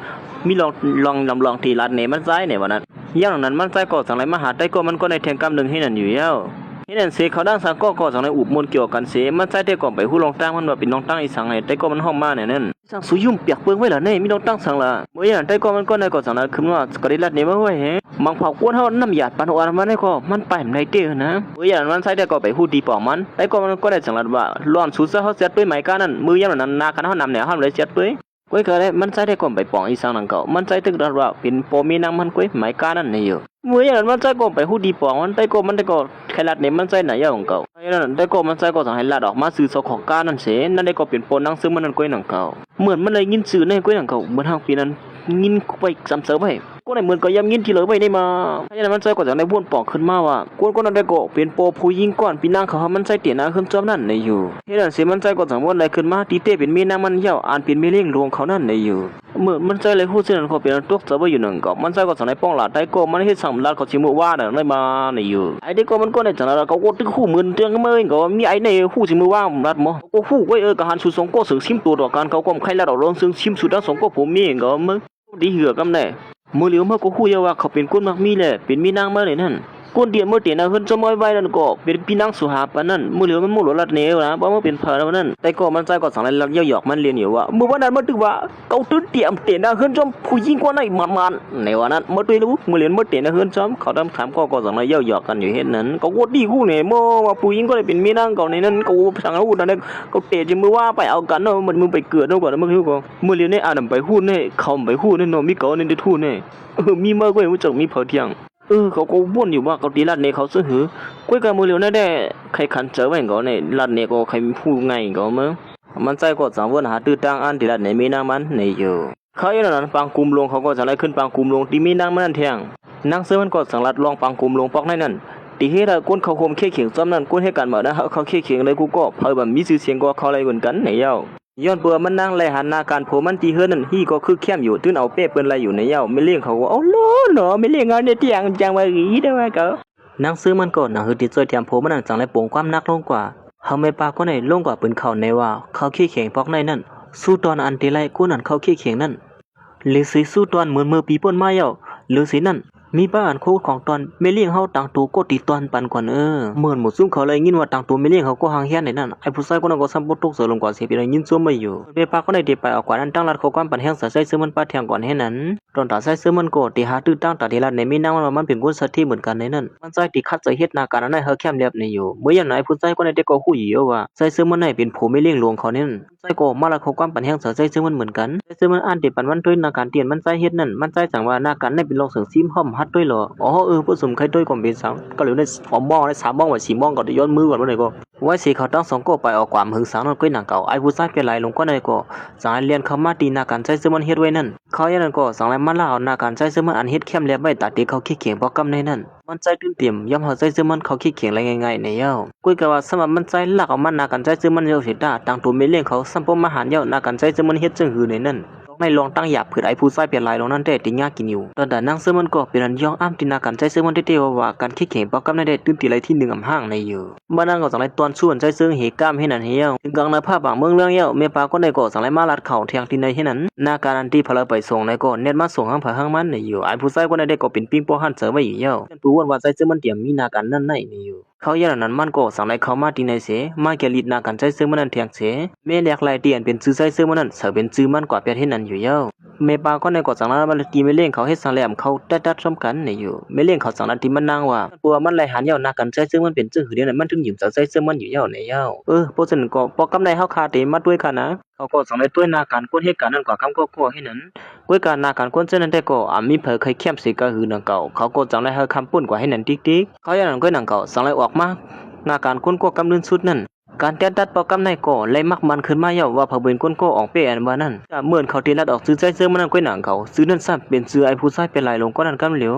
มีลองทีรัดเนี่ยมันใจเนี่ยวันนั้นอย่างนั้นมันใจก็สังเลยมาหาได้ก็มันก็ในแทงกำหนึ่งให้นั่นอยู่แล้วเห็นนั่นเสียเขาด้านสังก็สังเลยอุบมนเกี่ยวกันเสียมันใจได้ก่อนไปหูลองตั้งมันว่าเป็นลองตั้งอีสังเลยได้ก็มันห้องมาเนี่ยนั่นสังสุยุ่มเปียกเปื้อนไว้เหรอเนี่ยมีลองตั้งสังละเมื่ออย่างได้ก็มันก็ในก็สังเลยคือว่าก็ได้รัดเนี่ยมาไว้เฮ้มังเผาก้นเท่าน้ำหยาดปานอ่อนมันได้ก็มันไปไม่ได้เด้อนะเมื่ออย่างมันใจได้ก็ไปหูดีปอกมันได้ก็มันก็ได้สังเลยว่าร้อนสุดซะเขาเสียด้วยไม้ก้านั่นมืออย่างนั้นนาคันเขานำเนี่ยห้ามเลยเสียด้วยก้อยก็ได้มันใจได้ก่อนไปปองอีสังนั่นก็มันใจตึกดันว่าเป็นปอมีนางมันก้อยไม้ก้านั่นเนี่ยเมื่ออย่างนั้นมันใจก็ไปหูดีปองมันได้ก็แค่ลัดเนี่ยมันใจไหนอย่างของเก่านั่นได้ก็มันใจก็สั่งให้ลัดออกมาซื้อสของก้านั่นเสียนั่นได้ก็เป็นปนนั่งซื้อมันนั่นก้อยหนังเก่าเหมือนมันเลยยินซื้อในก้อยหนังเก่าเหมือนทางปีนั้นยินไปซ้ำเสริมไปก็ในเหมือนก็ย้ำยินที่เหลือไปได้มาเพราะฉะนั้นมันใจก็จะได้บ้วนปอกขึ้นมาว่าก็นั่นได้ก็เป็นโปผู้ยิงก่อนปีนางเขามันใจเตียนขึ้นจอมนั่นในอยู่เฮ็ดนั่นสิมันใจก็สังวนอะไรขึ้นมาตีเต้เป็นเมียนางมันเหี่ยวอ่านเป็นเมเลี้ยงลวงเขานั่นในอยู่เมื่อมันใจเลยฮู้ซื่อนั่นเขาเป็นตัวเสือบ่อยู่หนึ่งก็มันใจก็สังได้ป้องหลาดได้ก็มันเฮ็ดสั่งลาดเขาสิมือว่านั่นได้มาในอยู่ไอ้เด็กก็มันก็ได้จังแล้วก็ตึกฮู้มึนเตือนก็มื้อก็มีไอ้ในฮู้สิมือว่ารัดหมอก็ฮู้ไว้ก็หันสู่สงก็สึงซิมตัวต่อกันเขาก็ใครลาดเอาลงซึ่งซิมสุดทั้งสองก็ผมมีก็มึงดีเหือกำแน่มือเหลียวมาก็คู่ยาว่าเขาเป็นคนมักมีแหละเป็นมีนางมาเลยนั่นคนเดียวเมื่อเตียนขึ้นจะมอยไว้นั่นก็เป็นพี่นางสุหาปนั่นมือเหลียวมันมุหลลัดเนียวนะเพราะมันเป็นเพลแล้วนั่นแต่ก็มันใจก็สั่งอะไรลักเย่อหยอกมันเรียนอยู่ว่าเมื่อวันนั้นมันถือว่าเขาตื่นเตียมเตียนขึ้นจอมผู้หญิงกว่าไหนมันในวันนั้นเมื่อตัวรู้มือเหลียวเมื่อเตียนขึ้นจอมเขาทำถามก็สั่งอะไรเย่อหยอกกันอยู่เห็นนั้นก็วดดีคู่เนี่ยเมื่อว่าผู้หญิงก็เลยเป็นมีนางเก่าในนั้นก็สั่งเอาหุ่นนั้นก็เตะจมือว่าไปเอากันเนาะมันมือไปเกิดเนาะก่อนมือก็มือเหลียวเนี่ยอ่านไปหุ่นเนี่ยเขาไปหุ่นเนี่ยนอนมีเก่าเนี่ยได้ทุ่นเนี่ยมีเมื่อก็ยังรู้จักมีเผาเที่ยง เขาก็บ่นอยู่ว่าเขาตีลัดเนี่ยเขาซื้อหือกุ้ยกับมือเหลียวนั่นได้ใครขันเจอไว้ก่อนเนี่ยลัดเนี่ยก็ใครพูดไงก่อนมั้งมันใจก็จังวนหาตื้อตังอันตีลัดเนี่ยมีนางมันเนี่ยอยู่เขาอย่างนั้นปังกุมลงเขาก็จะไล่ขึ้นปังกุมลงที่มีนางมันนั่นเทียงนางเสือมันก็สังลัดลองปังกุมลงปอกในนั่นตีให้เราก้นเขาคมเขี้ยเขียงซ้ำนั่นก้นให้กันมานะเขาเขี้ยเขียงเลยกูก็เผยแบบมีชื่อเสียงก็เขาอะไรเหมือนกันเนี่ยเย้าย้อนเปื่อมันนั่งไล่หันหน้าการโผมันตีเฮือนั่นฮีก็คือเข้มอยู่ตื้นเอาเป้เปิ้นไรอยู่ในเย้าไม่เลี้ยงเขาว่าเอาล้อเนาะไม่เลี้ยงงานเนี่ยเตียงจังว่าอีได้ว่าก็นางซื้อมันก็นางคือติดจอยเทียมโผมันนั่นจังไรโป่งความนักลงกว่าเฮาไม่ปาก็ในลงกว่าปืนเขาในว่าเขาขี้เขียงปอกในนั่นสู้ตอนอันตีไรกูนั่นเขาขี้เขียงนั่นหรือสิสู้ตอนเหมือนมือปีป่นมาเย้าหรือสินั่นมีบ้านโคตรของตอนไม่เลี้ยงเฮาต่างตัวก็ตีตอนปันก่อนเหมือนหมดซุ่มเขาเลยยินว่าต่างตัวไม่เลี้ยงเขาก็ห่างเฮียนในนั่นไอ้ผู้ชายคนนั้นก็ซ้ำปตุกเสือลงกว่าเสียไปเลยยินซ้อมไม่อยู่เบปาก็ได้เดไปออกกว่านั้นตั้งรัดเขาความปันแห้งใส่ซื้อมันปาเทียงก่อนให้นั้นตอนตัดใส่ซื้อมันก็ตีหาตื้อตั้งตัดทีละในมีนางมันเป็นคนสัตย์ที่เหมือนกันในนั้นมันใจตีคัดใจเฮ็ดนาการนั้นให้เฮาแคมเรียบในอยู่เมื่ออย่างไหนผู้ชายก็ได้เด็กก็คู่อยู่ว่าใส่ซื้อมันให้เป็นผู้ไม่เลี้ยงลวงเขาเนี่ยใจก็มาละเขาความปันแห้งใส่ซื้อมันเหมือนกันใส่ซื้อมันอ่านติปันวันด้วยนาการเตียนมันใจเฮ็ดนั่นมันใจจังว่านาการในเป็นลองเสียงซิมห่อมฮัดด้วยเหรอผู้สมใครด้วยก่อนเป็นสังก็เหลือใน2 มองใน3 มองว่า4 มองก็ได้ย้อนมือก่อนว่าไหนก็ไว้สิเขาตั้ง2ก็ไปออกความหึงสังนั่นก็หนังเก่าไอ้ผู้ชายเป็นไหลลงก็ได้ก็สังเรียนคำมาตีนาการใช้ซื้อมันเฮ็ดไว้นั่นเขาอย่างนั้นก็สังไรมันล่าเอานาการใช้ซื้อมันอันเฮ็ดเข้มเรียบไว้ตัดที่เขาขี้เขียงพอกํในนั่นมันใจตื่นเตี่ยมย่อมเฮาใช้ซื้อมันเขาขี้เขียงอะไรง่ายๆในเย้ากุ้ยก็ว่าสำหรับมันใจลักเอามันนาการใช้ซื้อมันเย้าสิตาตั้งตัวไม่เลี้ยงเขาสัมปมหารเย้านาการใช้ซื้อมันเฮ็ดจังหือในนั่นในลองตั้งหยาบเผื่อไอ้ผู้ชายเปลี่ยนลายลงนั่นได้ติญากินอยู่ตอนแต่นั่งเสื้อมันก็เป็นอันย่องอ้ำตินาการใจเสื้อมันได้เดียวว่าการขี้เข่งปอกกับในได้ตื่นตีไรที่1อำห้างในอยู่บ้านนั่งก็สังไรตอนส่วนใจเสื้อเหก้ามให้นั่นเหี่ยวถึงกลางในภาพบางเมืองเรื่องเย้าเมียปาก็ในก็สังไรมาลัดเข่าเทียงที่ในให้นั้นนาการอันที่พลไปส่งในก็เน็ตมาส่งห้างผาห้างมันในอยู่ไอ้ผู้ชายก็ในได้ก็เป็นปิ้งโป้หันเสือไว้อยู่เย้าเป็นผู้ว่าใจเสื้อมันเตรียมมีนาการนั่นในอยู่เขาอย่างนั้นมันก็สังไรเขามาที่ในเสมาแกลิดนาการใจเสื้อมันนั่นเทียงเสเมียแหลกลายเตียนเป็นซื้อใจเสื้อมันนั่นเสือเป็นซื้อมันกว่าเปียให้นั่นอยู่เย้าเมปาก็ในกอดสังนั้นมันตีไม่เลี้ยงเขาให้สังแหลมเขาตัดซ้ำกันในอยู่ไม่เลี้ยงเขาสังนั้นที่มันนางว่าปัวมันไหลหันเย้านากันใจซึ่งมันเป็นจึงหือเดียวนั้นมันถึงหยิบใจซึ่งมันอยู่เย้าในเย้าเพราะฉะนั้นก็ปอกกำในเฮาคาเตมาด้วยกันนะเขาก็สังในด้วยนาการก้นเหตุการณ์นั้นกว่าคำก็ให้นั้นก้วยการนาการก้นเส้นนั้นแต่ก็มีเผยเคยเข้มสิก็หือนังเก่าเขาก็จังได้เฮาคำปุ่นกว่าให้นั้นติ๊กๆเขาอย่างนั้นก็นังเก่าสังไรออกมานาการก้นก็กำลืนสุดนั่นการเตียนตัดปอกำในก่อเลยมักมันขึ้นมาเย้าว่าเผาเบิ่นก้นก็ออกเปอันว่านั่นเหมือนเขาเตียนตัดออกซื้อใจเสื้อมันนั่นก้อยหนังเขาซื้อนั่นซ้ำเป็นซื้อไอ้ผู้ชายเป็นลายลงก็นั่นกำเหลีย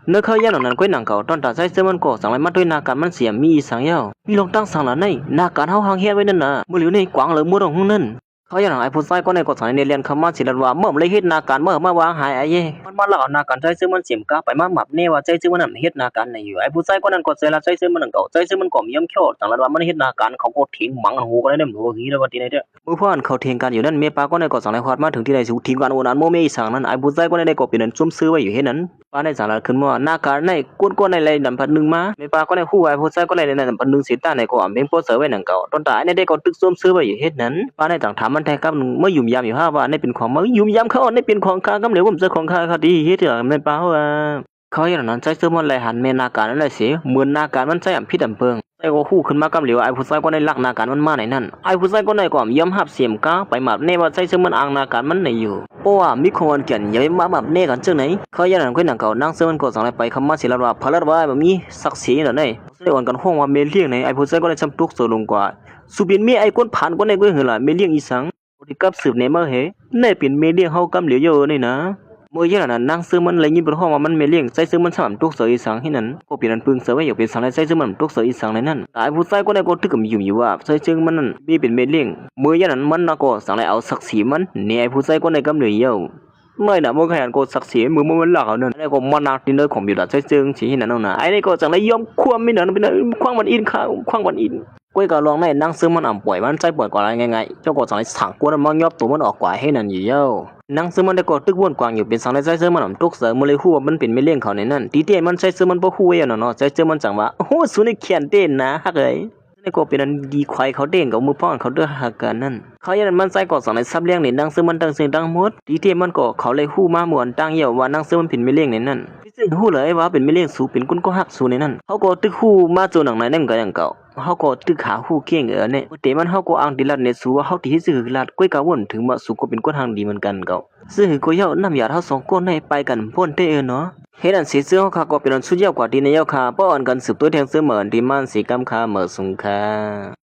วเนื้อเขาย่านนั้นก้อยหนังเขาตอนตัดใจเสื้อมันก็สั่งไรมาด้วยนาการมันเสียมีอีสังเย้ามีลงตั้งสั่งละในนาการเฮาหางเฮียไว้นั่นน่ะมื้อเหลียวในกวางเหลือมื้อตรงนั่นเขาอย่างไอ้ผู้ชายก็ในก็สั่งในเรียนคำมาสิลันว่าเมื่อเลยเฮ็ดนาการเมื่อมาวางหายไอ้เย่มันมาหลอกนาการใจซื้อมันเสียมกาไปมาหมับเน่ว่าใจซื้อมันนั่นเฮ็ดนาการในอยู่ไอ้ผู้ชายก็นั่นก็ใจละใจซื้อมันนั่นเก่าใจซื้อมันก็มีย่ำเขี้ยวสั่งลันว่ามันเฮ็ดนาการเขาก็ทิ้งหมังหูก็ได้เด้อหูหีแล้วว่าที่ไหนเด้อมื้อพ่อนเขาเถียงกันอยู่นั่นเมปาก็ในก็สั่งไรฮอดมาถึงที่ไหนสิทิ้งกันโอนั้นโมเมอีสังนั้นไอ้ผู้ชายก็ในก็เป็นนั่นซุ่มซื้อไว้อยู่เฮ็ดนั้นป้าในสั่งละขึ้นว่านาการในก้นในไรนำพันนึงมาเมปาก็ในฮู้ไอ้ผู้ชายก็ในนำพันนึงสิตาในก็เม่งโปเสือไว้นั่นเก่าตอนตายในได้ก็ตึกซุ่มซื้อไว้อยู่เฮ็ดนั้นป้าในต่างถามมันแท้กับเมื่อยุ่มยามอยู่ว่าในเป็นของมายุ่มยามเขาในเป็นของข้ากำเหลวผมเจอของข้าคดีเฮ็ดเม่ปาว่าเขาอย่างนั้นใจเสื้อมันไหลหันเมนาการนั่นแหละสิเหมือนนาการมันใจพิษอำเพิงไอ้ก็ฮู้ขึ้นมากำเหลวไอ้ผู้ชายก็ในลักนาการมันมาไหนนั่นไอ้ผู้ชายก็ในก็ยอมหับเสียมก้าไปหมับเน่ว่าใจเสื้อมันอ่างนาการมันในอยู่เพราะว่ามีคนเกี่ยนอย่ามาหมับเน่กันจังไหนเขาอย่างนั้นก็หนังเก่านั่งเสื้อมันก็สั่งไปคำมาสิละว่าพลัดว่าแบบมีศักดิ์ศรีนั่นไงได้อ่อนกันห้องว่าเมเลียงในไอ้ผู้ชายก็ในจำตุกโซลงกว่าสุบินมีไอ้คนผ่านก็ในก็เหือละเมเลียงอีสังที่กับสืบในเมื่อเหในเป็นเมเลียงเฮากำเหลียวเยอะนี่นะเมื่ออย่างนั้นนั่งซื้อมันเลยยินบนห้องว่ามันเมเลียงใส่ซื้อมันสามตุกเสืออีสังที่นั้นก็เปลี่ยนปึงเสือไว้อยู่เป็นสังในใส่ซื้อมันตุกเสืออีสังในนั้นแต่ผู้ชายก็ได้ก็ตึกกับอยู่ว่าใส่ซื้อมันนั่นมีเป็นเมเลียงเมื่ออย่างนั้นมันก็สังในเอาศักดิ์ศรีมันเนี่ยผู้ชายก็ได้กำเหลียวเยอะไม่นะมื่อขยันก็ศักดิ์ศรีมือมันหลักเอานั่นไอ้ก็มันนักดินเนอร์ของบิดาใส่ซื้อสีที่นั้นนะไอ้นี่ก็สังในยอมควมไม่นั่นเป็นคว้างมันอินข้าวคว้างมันอินก้อยก็ลองในนั่งซื้อมันอ่ำป่วยมันใจป่วยกว่าอะไรไงเจ้าก็สังในสั่งกวนมันยอบตัวมันออกกว่าให้นั่นอยู่เย้านั่งซื้อมันได้ก็ตึกวนกวางอยู่เป็นสังในใจซื้อมันอ่ำตุกเสือมันเลยฮู้ว่ามันเป็นไม่เลี้ยงเขาในนั่นตีเตี้ยมันใจซื้อมันบ่ฮู้ไว้เนาะใจซื้อมันจังว่าโอ้โหสุนัขเขียนเต้นนะฮักเลยนี่ก็เป็นอันดีควายเขาเด้งกับมือป้อนเขาด้วยหักกันนั่นเขาอย่างนั้นมันใจก็สังในซับเลี้ยงในนั่งซื้อมันตั้งเสียงตั้งหมดตีเตี้ยมันก็เขาเลยฮู้มาหมวนตั้งเหี่ยวว่านั่งซื้อมันเป็นไม่เลี้ยงในนั่นซึ่งฮู้เลยว่าเป็นไม่เลี้ยงสูเป็นกุนก็หักสูในนั่นเขาก็ตึกฮู้มาโจหนังในนั่นก็อย่างเก่าเขาก็ตึกหาฮู้เก่งเนี่ยแต่มันเขาก็อ้างดิลัดในสูว่าเขาที่ซื้อลัดก้อยกะวนถึงมาสูก็เป็นก้นทางดีเหมือนกันเก่าซึ่งก็เย้านำยาเฮา2คนให้ไปกันพ้นเด้เนาะ เฮ็ดอันสิซื้อเฮาค่ะก็เป็นอันสุดยอดกว่าที่ในยอค่ะป้ออันกันสืบตัวแทงซื้อเหมือนที่มันสิกำค่าเหมือสุงค่ะ